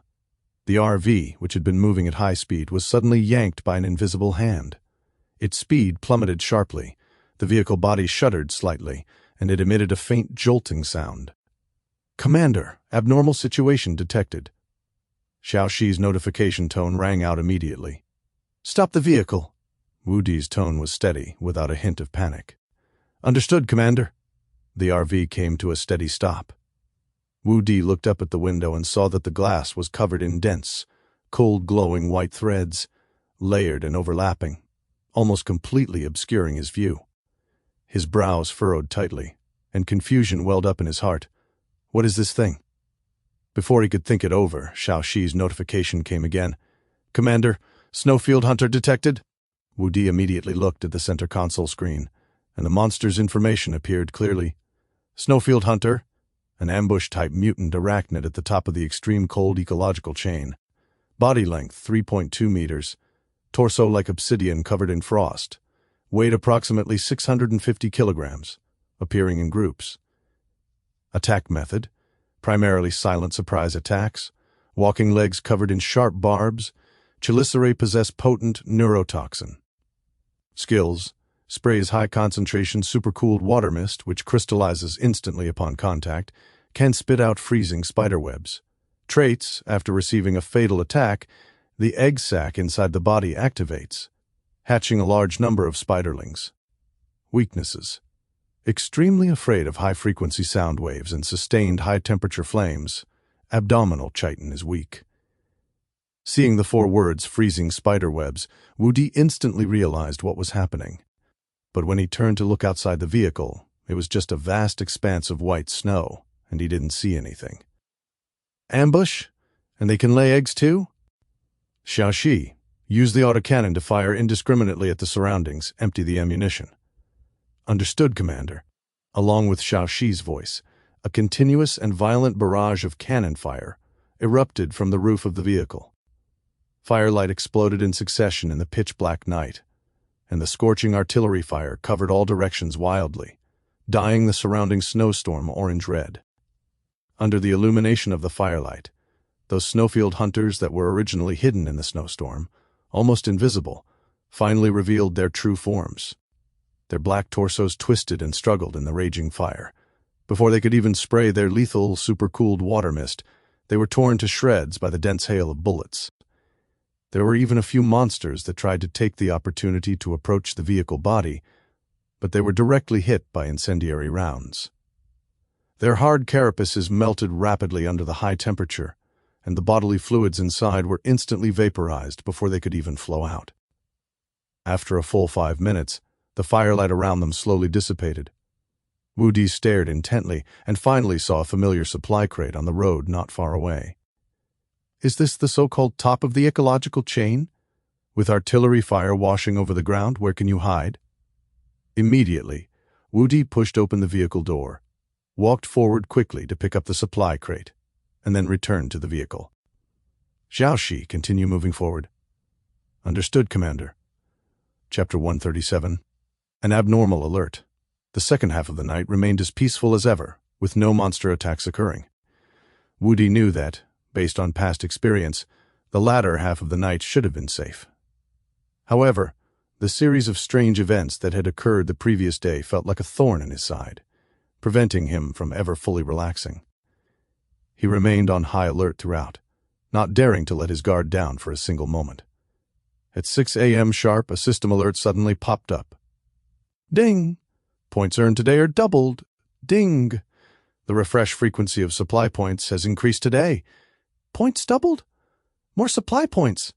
The RV, which had been moving at high speed, was suddenly yanked by an invisible hand. Its speed plummeted sharply, the vehicle body shuddered slightly, and it emitted a faint jolting sound. "Commander, abnormal situation detected." Xiao Shi's notification tone rang out immediately. "Stop the vehicle." Wu Di's tone was steady, without a hint of panic. "Understood, Commander." The RV came to a steady stop. Wu Di looked up at the window and saw that the glass was covered in dense, cold glowing white threads, layered and overlapping, almost completely obscuring his view. His brows furrowed tightly, and confusion welled up in his heart. What is this thing? Before he could think it over, Xiao Shi's notification came again. "Commander, Snowfield Hunter detected." Wu Di immediately looked at the center console screen, and the monster's information appeared clearly. "Snowfield Hunter, an ambush-type mutant arachnid at the top of the extreme cold ecological chain. Body length 3.2 meters, torso like obsidian covered in frost, weight approximately 650 kilograms, appearing in groups. Attack method, primarily silent surprise attacks, walking legs covered in sharp barbs. Chelicerae possess potent neurotoxin. Skills, sprays high-concentration supercooled water mist, which crystallizes instantly upon contact, can spit out freezing spiderwebs. Traits, after receiving a fatal attack, the egg sac inside the body activates, hatching a large number of spiderlings. Weaknesses. Extremely afraid of high-frequency sound waves and sustained high-temperature flames, abdominal chitin is weak. Seeing the 4 words freezing spiderwebs, Woody instantly realized what was happening. But when he turned to look outside the vehicle, it was just a vast expanse of white snow, and he didn't see anything. Ambush? And they can lay eggs too? Xiaoxi, use the autocannon to fire indiscriminately at the surroundings, empty the ammunition. Understood, Commander. Along with Xiaoxi's voice, a continuous and violent barrage of cannon fire erupted from the roof of the vehicle. Firelight exploded in succession in the pitch-black night, and the scorching artillery fire covered all directions wildly, dyeing the surrounding snowstorm orange-red. Under the illumination of the firelight, those snowfield hunters that were originally hidden in the snowstorm, almost invisible, finally revealed their true forms. Their black torsos twisted and struggled in the raging fire. Before they could even spray their lethal, supercooled water mist, they were torn to shreds by the dense hail of bullets. There were even a few monsters that tried to take the opportunity to approach the vehicle body, but they were directly hit by incendiary rounds. Their hard carapaces melted rapidly under the high temperature, and the bodily fluids inside were instantly vaporized before they could even flow out. After a full 5 minutes, the firelight around them slowly dissipated. Woody stared intently and finally saw a familiar supply crate on the road not far away. Is this the so-called top of the ecological chain? With artillery fire washing over the ground, where can you hide? Immediately, Woody pushed open the vehicle door, walked forward quickly to pick up the supply crate, and then returned to the vehicle. Xiaoxi, continue moving forward. Understood, Commander. Chapter 137. An abnormal alert. The second half of the night remained as peaceful as ever, with no monster attacks occurring. Woody knew that, based on past experience, the latter half of the night should have been safe. However, the series of strange events that had occurred the previous day felt like a thorn in his side, preventing him from ever fully relaxing. He remained on high alert throughout, not daring to let his guard down for a single moment. At 6 a.m. sharp, a system alert suddenly popped up. Ding! Points earned today are doubled. Ding! The refresh frequency of supply points has increased today. Points doubled? More supply points.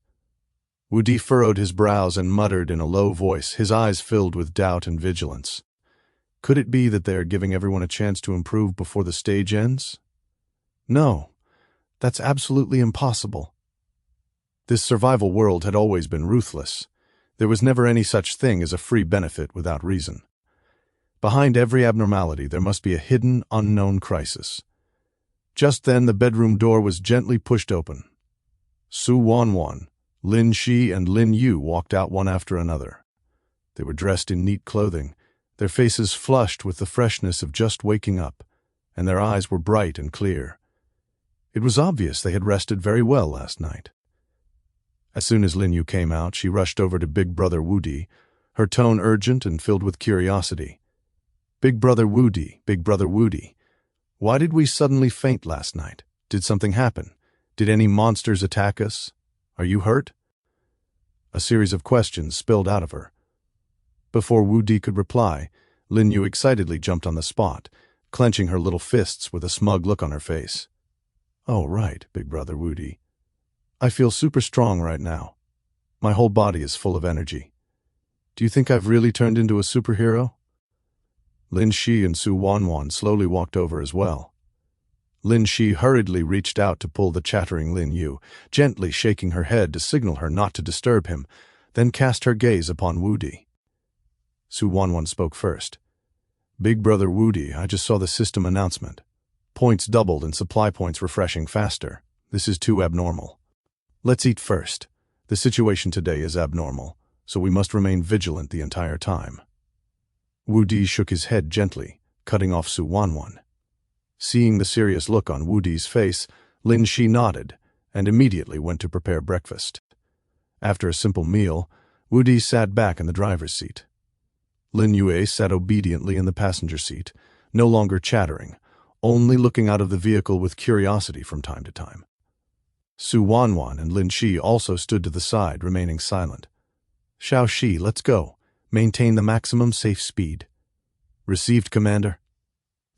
Woody furrowed his brows and muttered in a low voice, his eyes filled with doubt and vigilance. Could it be that they are giving everyone a chance to improve before the stage ends? No, that's absolutely impossible. This survival world had always been ruthless. There was never any such thing as a free benefit without reason. Behind every abnormality there must be a hidden, unknown crisis. Just then the bedroom door was gently pushed open. Su Wanwan, Lin Shi, and Lin Yu walked out one after another. They were dressed in neat clothing, their faces flushed with the freshness of just waking up, and their eyes were bright and clear. It was obvious they had rested very well last night. As soon as Lin Yu came out, she rushed over to Big Brother Woody, her tone urgent and filled with curiosity. Big Brother Woody, why did we suddenly faint last night? Did something happen? Did any monsters attack us? Are you hurt? A series of questions spilled out of her. Before Woody could reply, Lin Yu excitedly jumped on the spot, clenching her little fists with a smug look on her face. Oh, right, Big Brother Woody. I feel super strong right now. My whole body is full of energy. Do you think I've really turned into a superhero? Lin Shi and Su Wanwan slowly walked over as well. Lin Shi hurriedly reached out to pull the chattering Lin Yu, gently shaking her head to signal her not to disturb him, then cast her gaze upon Woody. Su Wanwan spoke first. Big Brother Woody, I just saw the system announcement. Points doubled and supply points refreshing faster. This is too abnormal. Let's eat first. The situation today is abnormal, so we must remain vigilant the entire time. Wu Di shook his head gently, cutting off Su Wanwan. Seeing the serious look on Wu Di's face, Lin Shi nodded and immediately went to prepare breakfast. After a simple meal, Wu Di sat back in the driver's seat. Lin Yue sat obediently in the passenger seat, no longer chattering, only looking out of the vehicle with curiosity from time to time. Su Wanwan and Lin Shi also stood to the side, remaining silent. Xiao Shi, let's go. Maintain the maximum safe speed. Received, Commander.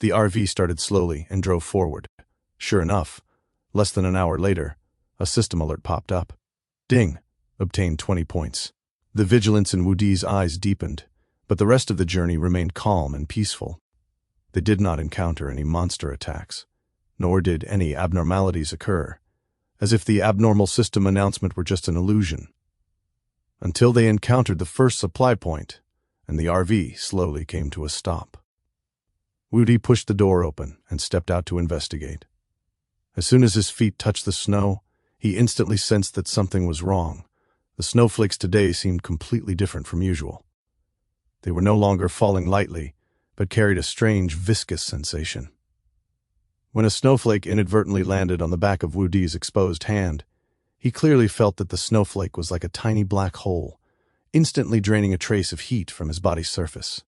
The RV started slowly and drove forward. Sure enough, less than an hour later, a system alert popped up. Ding. Obtained 20 points. The vigilance in Wu Di's eyes deepened, but the rest of the journey remained calm and peaceful. They did not encounter any monster attacks, nor did any abnormalities occur, as if the abnormal system announcement were just an illusion. Until they encountered the first supply point, and the RV slowly came to a stop. Wu Di pushed the door open and stepped out to investigate. As soon as his feet touched the snow, he instantly sensed that something was wrong. The snowflakes today seemed completely different from usual. They were no longer falling lightly, but carried a strange, viscous sensation. When a snowflake inadvertently landed on the back of Wu Di's exposed hand, he clearly felt that the snowflake was like a tiny black hole, instantly draining a trace of heat from his body's surface.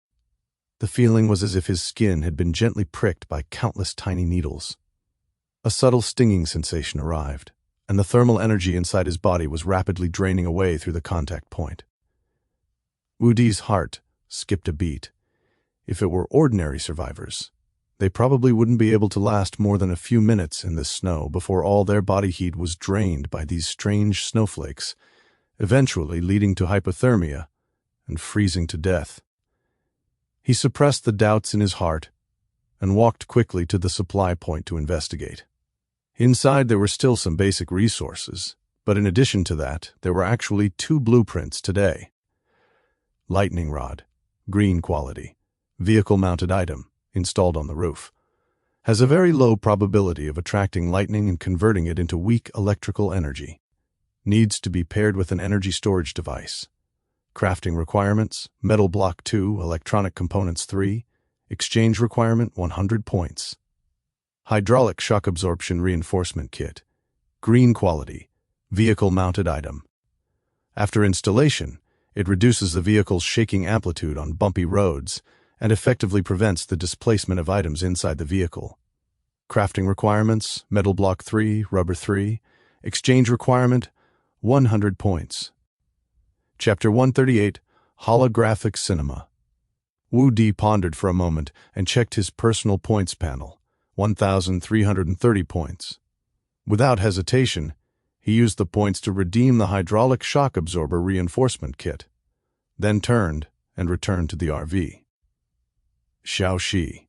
The feeling was as if his skin had been gently pricked by countless tiny needles. A subtle stinging sensation arrived, and the thermal energy inside his body was rapidly draining away through the contact point. Wu Di's heart skipped a beat. If it were ordinary survivors, they probably wouldn't be able to last more than a few minutes in this snow before all their body heat was drained by these strange snowflakes, eventually leading to hypothermia and freezing to death. He suppressed the doubts in his heart and walked quickly to the supply point to investigate. Inside there were still some basic resources, but in addition to that, there were actually 2 blueprints today. Lightning rod, green quality, vehicle-mounted item, installed on the roof. Has a very low probability of attracting lightning and converting it into weak electrical energy. Needs to be paired with an energy storage device. Crafting requirements, metal block 2, electronic components 3, exchange requirement 100 points. Hydraulic shock absorption reinforcement kit, green quality, vehicle-mounted item. After installation, it reduces the vehicle's shaking amplitude on bumpy roads and effectively prevents the displacement of items inside the vehicle. Crafting requirements, metal block 3, rubber 3, exchange requirement 100 points. Chapter 138, Holographic Cinema. Wu Di pondered for a moment and checked his personal points panel, 1,330 points. Without hesitation, he used the points to redeem the hydraulic shock absorber reinforcement kit, then turned and returned to the RV. Xiao Shi.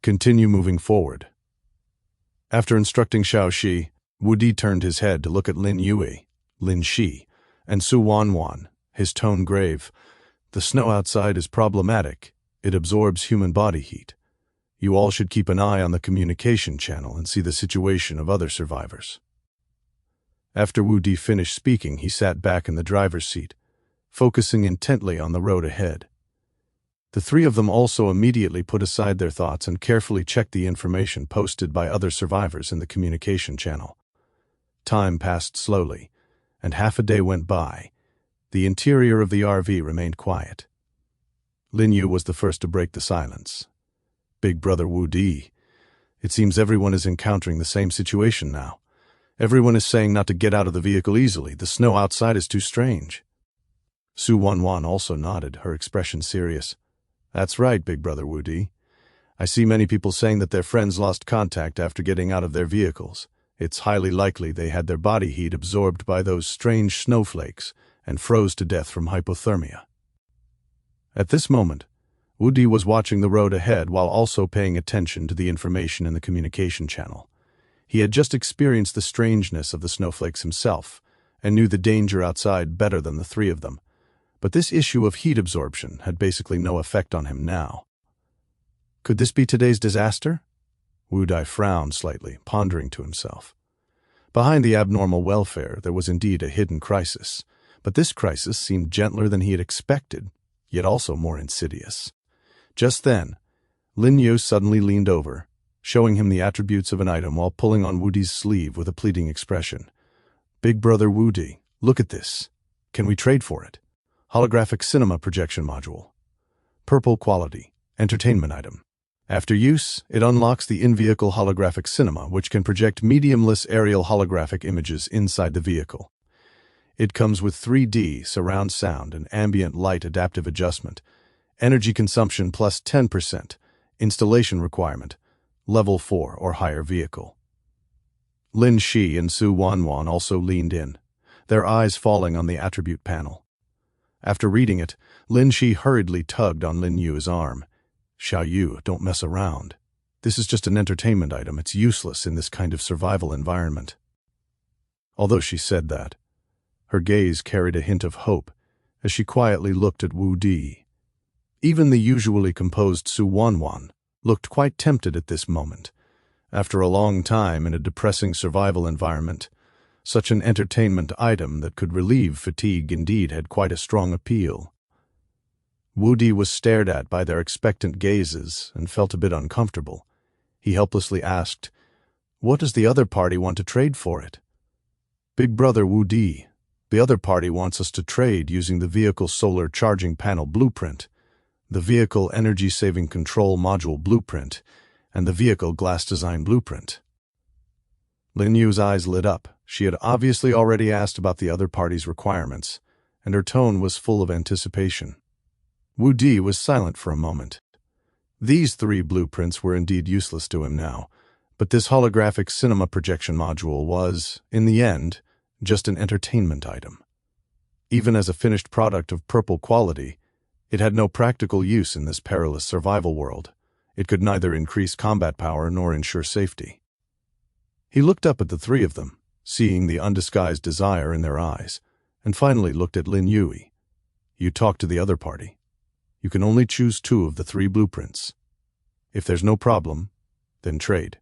Continue moving forward. After instructing Xiao Shi, Wu Di turned his head to look at Lin Yue, Lin Shi, and Su Wanwan, his tone grave. The snow outside is problematic. It absorbs human body heat. You all should keep an eye on the communication channel and see the situation of other survivors. After Wu Di finished speaking, he sat back in the driver's seat, focusing intently on the road ahead. The 3 of them also immediately put aside their thoughts and carefully checked the information posted by other survivors in the communication channel. Time passed slowly, and half a day went by. The interior of the RV remained quiet. Lin Yu was the first to break the silence. Big brother Wu Di, it seems everyone is encountering the same situation now. Everyone is saying not to get out of the vehicle easily. The snow outside is too strange. Su Wanwan also nodded, her expression serious. That's right, big brother Wu Di. I see many people saying that their friends lost contact after getting out of their vehicles. It's highly likely they had their body heat absorbed by those strange snowflakes and froze to death from hypothermia. At this moment, Wu Di was watching the road ahead while also paying attention to the information in the communication channel. He had just experienced the strangeness of the snowflakes himself and knew the danger outside better than the 3 of them, but this issue of heat absorption had basically no effect on him now. Could this be today's disaster? Wu Di frowned slightly, pondering to himself. Behind the abnormal welfare, there was indeed a hidden crisis, but this crisis seemed gentler than he had expected, yet also more insidious. Just then, Lin Yu suddenly leaned over, showing him the attributes of an item while pulling on Wu Di's sleeve with a pleading expression. "Big brother Wu Di, look at this. Can we trade for it? Holographic cinema projection module. Purple quality, entertainment item. After use, it unlocks the in-vehicle holographic cinema, which can project mediumless aerial holographic images inside the vehicle. It comes with 3D surround sound and ambient light adaptive adjustment, energy consumption plus 10%, installation requirement, level 4 or higher vehicle." Lin Shi and Su Wanwan also leaned in, their eyes falling on the attribute panel. After reading it, Lin Shi hurriedly tugged on Lin Yu's arm. "Xiao Yu, don't mess around. This is just an entertainment item. It's useless in this kind of survival environment." Although she said that, her gaze carried a hint of hope as she quietly looked at Wu Di. Even the usually composed Su Wanwan looked quite tempted at this moment. After a long time in a depressing survival environment, such an entertainment item that could relieve fatigue indeed had quite a strong appeal. Wu Di was stared at by their expectant gazes and felt a bit uncomfortable. He helplessly asked, "What does the other party want to trade for it?" "Big brother Wu Di, the other party wants us to trade using the vehicle solar charging panel blueprint, the vehicle energy-saving control module blueprint, and the vehicle glass design blueprint." Lin Yu's eyes lit up. She had obviously already asked about the other party's requirements, and her tone was full of anticipation. Wu Di was silent for a moment. These 3 blueprints were indeed useless to him now, but this holographic cinema projection module was, in the end, just an entertainment item. Even as a finished product of purple quality, it had no practical use in this perilous survival world. It could neither increase combat power nor ensure safety. He looked up at the 3 of them, seeing the undisguised desire in their eyes, and finally looked at Lin Yu. "You talk to the other party. You can only choose 2 of the 3 blueprints. If there's no problem, then trade."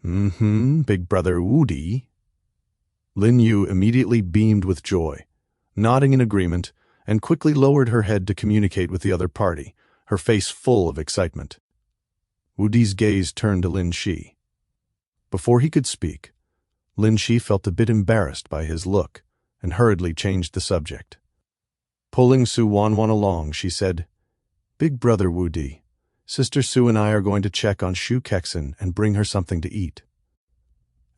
Big brother Wu Di." Lin Yu immediately beamed with joy, nodding in agreement, and quickly lowered her head to communicate with the other party, her face full of excitement. Wu Di's gaze turned to Lin Shi. Before he could speak, Lin Shi felt a bit embarrassed by his look and hurriedly changed the subject. Pulling Su Wanwan along, she said, "Big brother Wu Di, Sister Su and I are going to check on Shu Kexen and bring her something to eat."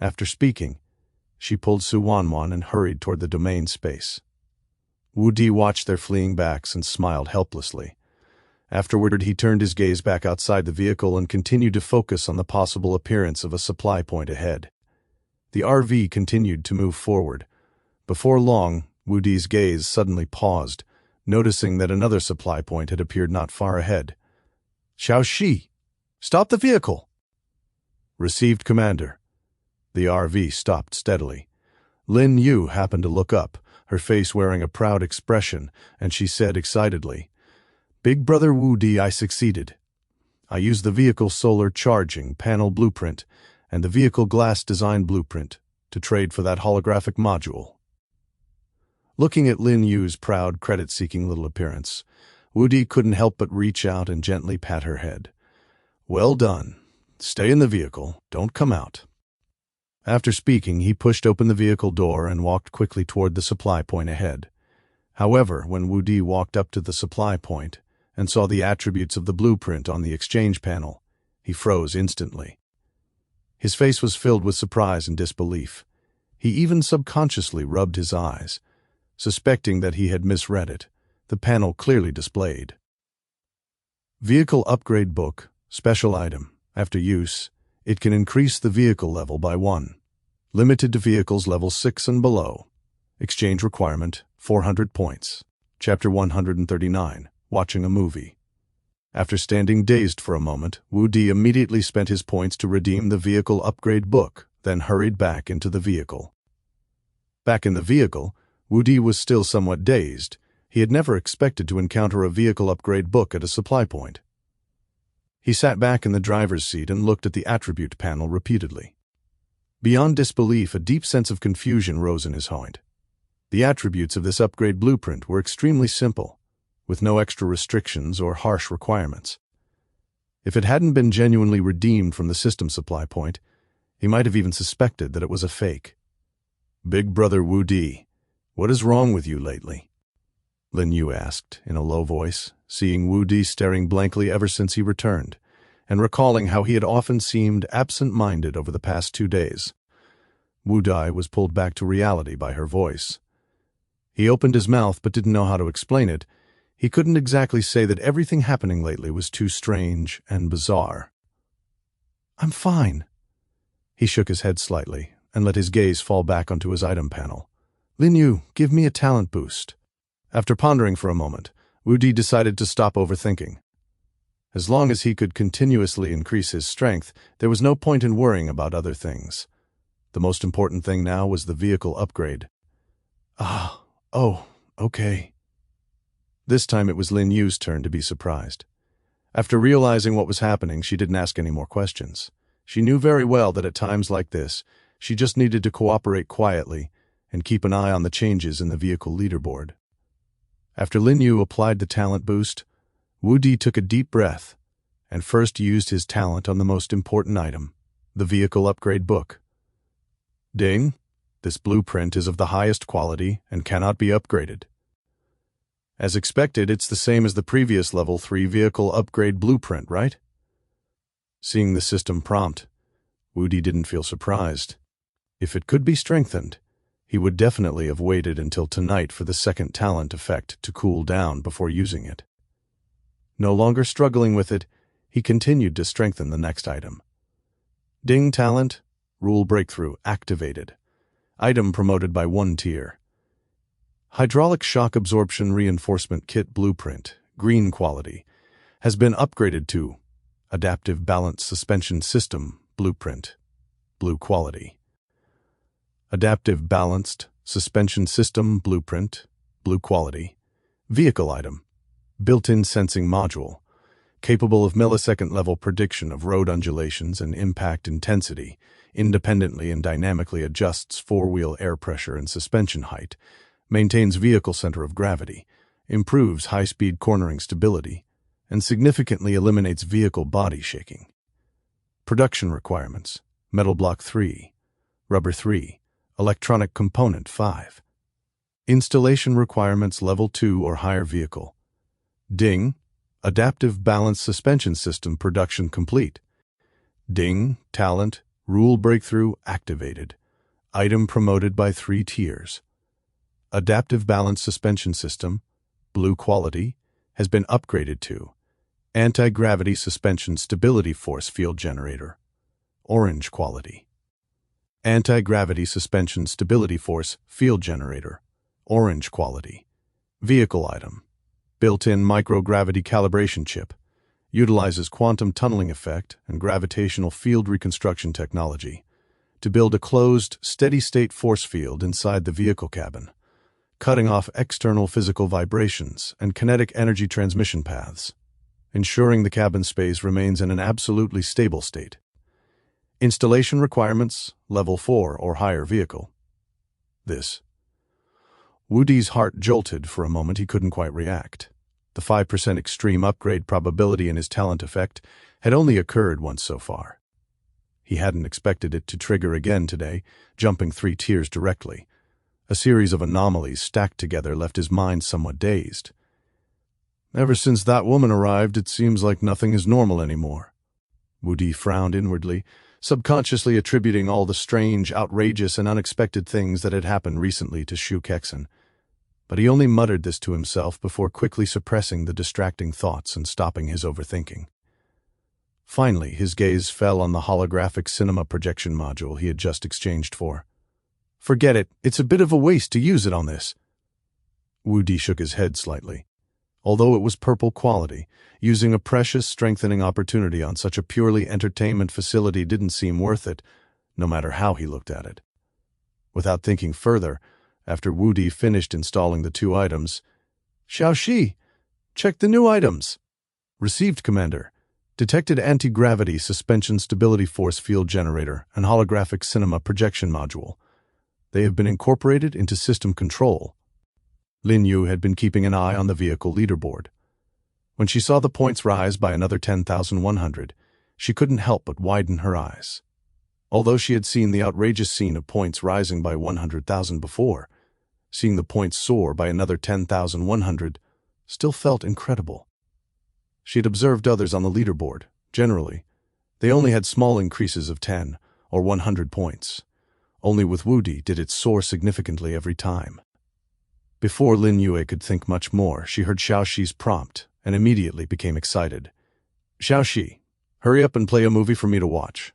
After speaking, she pulled Su Wanwan and hurried toward the domain space. Wu Di watched their fleeing backs and smiled helplessly. Afterward, he turned his gaze back outside the vehicle and continued to focus on the possible appearance of a supply point ahead. The RV continued to move forward. Before long, Wu Di's gaze suddenly paused, noticing that another supply point had appeared not far ahead. "Xiao Shi, stop the vehicle!" "Received, Commander." The RV stopped steadily. Lin Yu happened to look up, her face wearing a proud expression, and she said excitedly, "Big brother Wu Di, I succeeded. I used the vehicle solar charging panel blueprint and the vehicle glass design blueprint to trade for that holographic module." Looking at Lin Yu's proud, credit-seeking little appearance, Wu Di couldn't help but reach out and gently pat her head. "Well done. Stay in the vehicle. Don't come out." After speaking, he pushed open the vehicle door and walked quickly toward the supply point ahead. However, when Wu Di walked up to the supply point and saw the attributes of the blueprint on the exchange panel, he froze instantly. His face was filled with surprise and disbelief. He even subconsciously rubbed his eyes, suspecting that he had misread it. The panel clearly displayed, "Vehicle Upgrade Book, Special Item. After use, it can increase the vehicle level by 1. Limited to vehicles level 6 and below. Exchange requirement, 400 points. Chapter 139, Watching a Movie." After standing dazed for a moment, Wu Di immediately spent his points to redeem the Vehicle Upgrade Book, then hurried back into the vehicle. Back in the vehicle, Wu Di was still somewhat dazed. He had never expected to encounter a vehicle upgrade book at a supply point. He sat back in the driver's seat and looked at the attribute panel repeatedly. Beyond disbelief, a deep sense of confusion rose in his mind. The attributes of this upgrade blueprint were extremely simple, with no extra restrictions or harsh requirements. If it hadn't been genuinely redeemed from the system supply point, he might have even suspected that it was a fake. "Big Brother Wu Di, what is wrong with you lately?" Lin Yu asked, in a low voice, seeing Wu Di staring blankly ever since he returned, and recalling how he had often seemed absent-minded over the past 2 days. Wu Di was pulled back to reality by her voice. He opened his mouth but didn't know how to explain it. He couldn't exactly say that everything happening lately was too strange and bizarre. "I'm fine." He shook his head slightly and let his gaze fall back onto his item panel. "Lin Yu, give me a talent boost." After pondering for a moment, Wu Di decided to stop overthinking. As long as he could continuously increase his strength, there was no point in worrying about other things. The most important thing now was the vehicle upgrade. Okay. This time it was Lin Yu's turn to be surprised. After realizing what was happening, she didn't ask any more questions. She knew very well that at times like this, she just needed to cooperate quietly and keep an eye on the changes in the vehicle leaderboard. After Lin Yu applied the talent boost, Wu Di took a deep breath and first used his talent on the most important item, the vehicle upgrade book. "Ding, this blueprint is of the highest quality and cannot be upgraded." As expected, it's the same as the previous level 3 vehicle upgrade blueprint, right? Seeing the system prompt, Wu Di didn't feel surprised. If it could be strengthened, he would definitely have waited until tonight for the second talent effect to cool down before using it. No longer struggling with it, he continued to strengthen the next item. Ding talent, rule breakthrough activated. Item promoted by 1 tier. Hydraulic shock absorption reinforcement kit blueprint, green quality, has been upgraded to adaptive balance suspension system blueprint, blue quality. Adaptive balanced suspension system blueprint, blue quality. Vehicle item, built-in sensing module, capable of millisecond-level prediction of road undulations and impact intensity, independently and dynamically adjusts four-wheel air pressure and suspension height, maintains vehicle center of gravity, improves high-speed cornering stability, and significantly eliminates vehicle body shaking. Production requirements: metal block 3, rubber 3, electronic component 5. Installation requirements: level 2 or higher vehicle. Ding, adaptive balance suspension system production complete. Ding, talent, rule breakthrough activated. Item promoted by 3 tiers. Adaptive balance suspension system, blue quality, has been upgraded to anti-gravity suspension stability force field generator, orange quality. Anti-gravity suspension stability force field generator, orange quality. Vehicle item, built-in microgravity calibration chip, utilizes quantum tunneling effect and gravitational field reconstruction technology to build a closed, steady-state force field inside the vehicle cabin, cutting off external physical vibrations and kinetic energy transmission paths, ensuring the cabin space remains in an absolutely stable state. Installation requirements: level 4 or higher vehicle. Wu Di's heart jolted for a moment. He couldn't quite react. The 5% extreme upgrade probability in his talent effect had only occurred once so far. He hadn't expected it to trigger again today, jumping 3 tiers directly. A series of anomalies stacked together left his mind somewhat dazed. Ever since that woman arrived, it seems like nothing is normal anymore. Wu Di frowned inwardly, subconsciously attributing all the strange, outrageous, and unexpected things that had happened recently to Shu Kexen. But he only muttered this to himself before quickly suppressing the distracting thoughts and stopping his overthinking. Finally, his gaze fell on the holographic cinema projection module he had just exchanged for. "Forget it. It's a bit of a waste to use it on this." Wu Di shook his head slightly. Although it was purple quality, using a precious strengthening opportunity on such a purely entertainment facility didn't seem worth it, no matter how he looked at it. Without thinking further, after Wu Di finished installing the 2 items, "Xiao Shi, check the new items." "Received, Commander." Detected anti-gravity suspension stability force field generator and holographic cinema projection module. They have been incorporated into system control. Lin Yu had been keeping an eye on the vehicle leaderboard. When she saw the points rise by another 10,100, she couldn't help but widen her eyes. Although she had seen the outrageous scene of points rising by 100,000 before, seeing the points soar by another 10,100 still felt incredible. She had observed others on the leaderboard. Generally, they only had small increases of 10 or 100 points. Only with Wu Di did it soar significantly every time. Before Lin Yue could think much more, she heard Xiaoxi's prompt and immediately became excited. Xiaoxi, hurry up and play a movie for me to watch.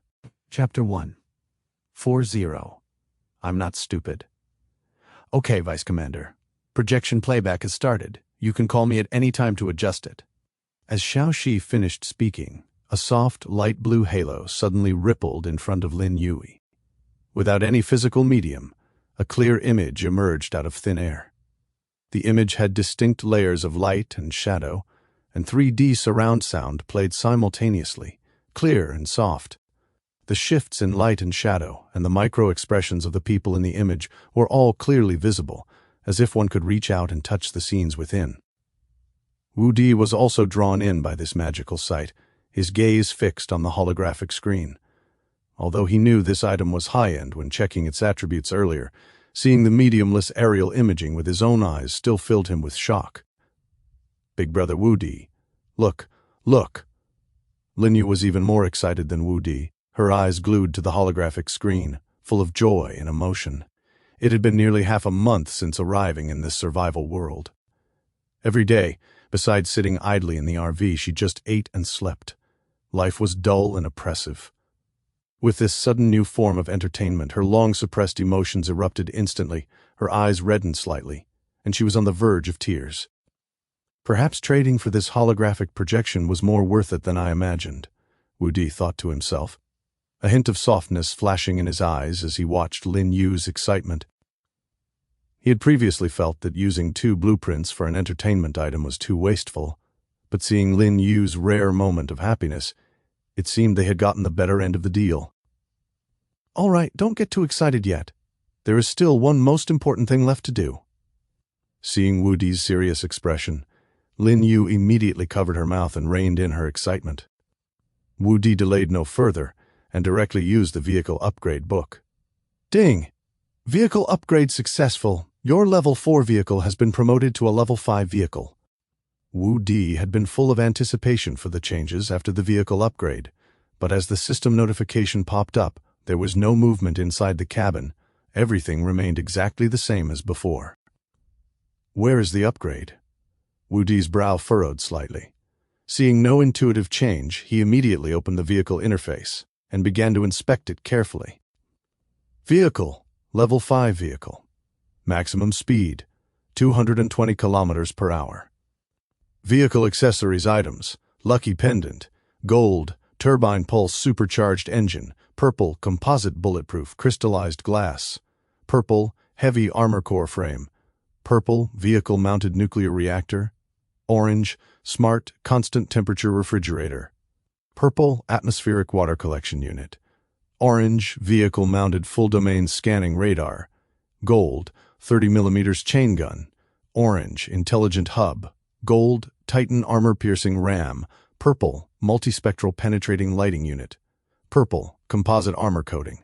Chapter 1. 4-0. I'm not stupid. Okay, Vice Commander. Projection playback has started. You can call me at any time to adjust it. As Xiaoxi finished speaking, a soft, light blue halo suddenly rippled in front of Lin Yue. Without any physical medium, a clear image emerged out of thin air. The image had distinct layers of light and shadow, and 3D surround sound played simultaneously, clear and soft. The shifts in light and shadow and the micro-expressions of the people in the image were all clearly visible, as if one could reach out and touch the scenes within. Wu Di was also drawn in by this magical sight, his gaze fixed on the holographic screen. Although he knew this item was high-end when checking its attributes earlier, seeing the mediumless aerial imaging with his own eyes still filled him with shock. Big Brother Wu Di, look, look! Lin Yu was even more excited than Wu Di, her eyes glued to the holographic screen, full of joy and emotion. It had been nearly half a month since arriving in this survival world. Every day, besides sitting idly in the RV, she just ate and slept. Life was dull and oppressive. With this sudden new form of entertainment, her long-suppressed emotions erupted instantly, her eyes reddened slightly, and she was on the verge of tears. Perhaps trading for this holographic projection was more worth it than I imagined, Wu Di thought to himself, a hint of softness flashing in his eyes as he watched Lin Yu's excitement. He had previously felt that using 2 blueprints for an entertainment item was too wasteful, but seeing Lin Yu's rare moment of happiness, it seemed they had gotten the better end of the deal. All right, don't get too excited yet. There is still one most important thing left to do. Seeing Wu Di's serious expression, Lin Yu immediately covered her mouth and reined in her excitement. Wu Di delayed no further and directly used the vehicle upgrade book. Ding! Vehicle upgrade successful. Your level 4 vehicle has been promoted to a level 5 vehicle. Wu Di had been full of anticipation for the changes after the vehicle upgrade, but as the system notification popped up, there was no movement inside the cabin. Everything remained exactly the same as before. Where is the upgrade? Wu Di's brow furrowed slightly. Seeing no intuitive change, he immediately opened the vehicle interface and began to inspect it carefully. Vehicle, level 5 vehicle. Maximum speed, 220 kilometers per hour. Vehicle accessories items, lucky pendant, gold, turbine pulse supercharged engine, purple composite bulletproof crystallized glass, purple heavy armor core frame, purple vehicle mounted nuclear reactor, orange smart constant temperature refrigerator, purple atmospheric water collection unit, orange vehicle mounted full domain scanning radar, gold 30mm chain gun, orange intelligent hub, gold Titan armor-piercing RAM, purple multispectral penetrating lighting unit, purple composite armor coating,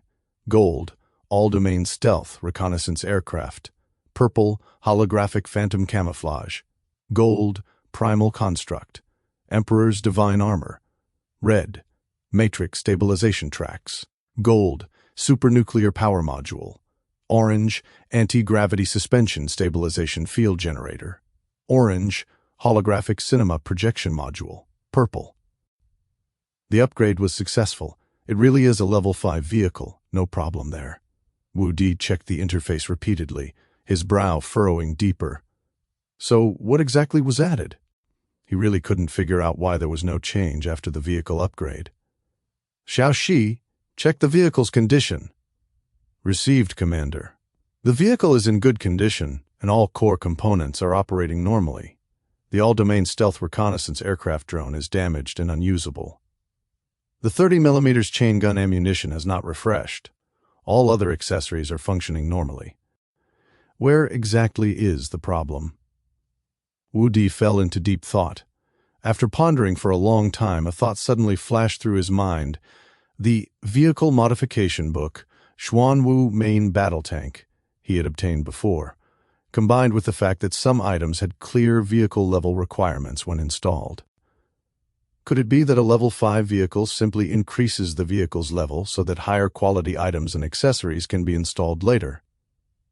gold all-domain stealth reconnaissance aircraft, purple holographic phantom camouflage, gold primal construct, Emperor's divine armor, red matrix stabilization tracks, gold supernuclear power module, orange anti-gravity suspension stabilization field generator, orange holographic cinema projection module, purple. The upgrade was successful. It really is a level 5 vehicle, no problem there. Wu Di checked the interface repeatedly, his brow furrowing deeper. So what exactly was added? He really couldn't figure out why there was no change after the vehicle upgrade. Xiaoxi, check the vehicle's condition. Received, Commander. The vehicle is in good condition, and all core components are operating normally. The all-domain stealth reconnaissance aircraft drone is damaged and unusable. The 30mm chain gun ammunition has not refreshed. All other accessories are functioning normally. Where exactly is the problem? Wu Di fell into deep thought. After pondering for a long time, a thought suddenly flashed through his mind. The vehicle modification book, Xuanwu Main Battle Tank, he had obtained before, combined with the fact that some items had clear vehicle-level requirements when installed. Could it be that a level 5 vehicle simply increases the vehicle's level so that higher quality items and accessories can be installed later?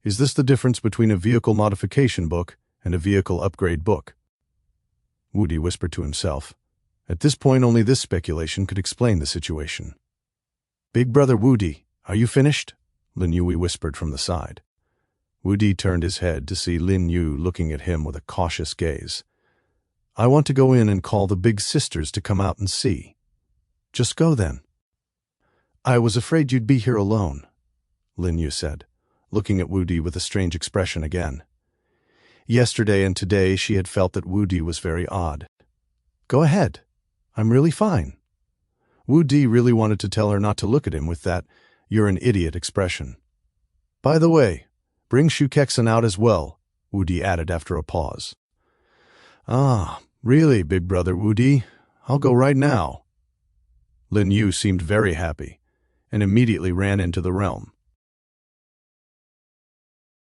Is this the difference between a vehicle modification book and a vehicle upgrade book? Wu Di whispered to himself. At this point, only this speculation could explain the situation. Big brother Wu Di, are you finished? Lin Yui whispered from the side. Wu Di turned his head to see Lin Yu looking at him with a cautious gaze. I want to go in and call the big sisters to come out and see. Just go then. I was afraid you'd be here alone, Lin Yu said, looking at Wu Di with a strange expression again. Yesterday and today she had felt that Wu Di was very odd. Go ahead. I'm really fine. Wu Di really wanted to tell her not to look at him with that "you're an idiot" expression. By the way, bring Shu Kexen out as well, Wu Di added after a pause. Ah, really, big brother Wu Di? I'll go right now. Lin Yu seemed very happy and immediately ran into the realm.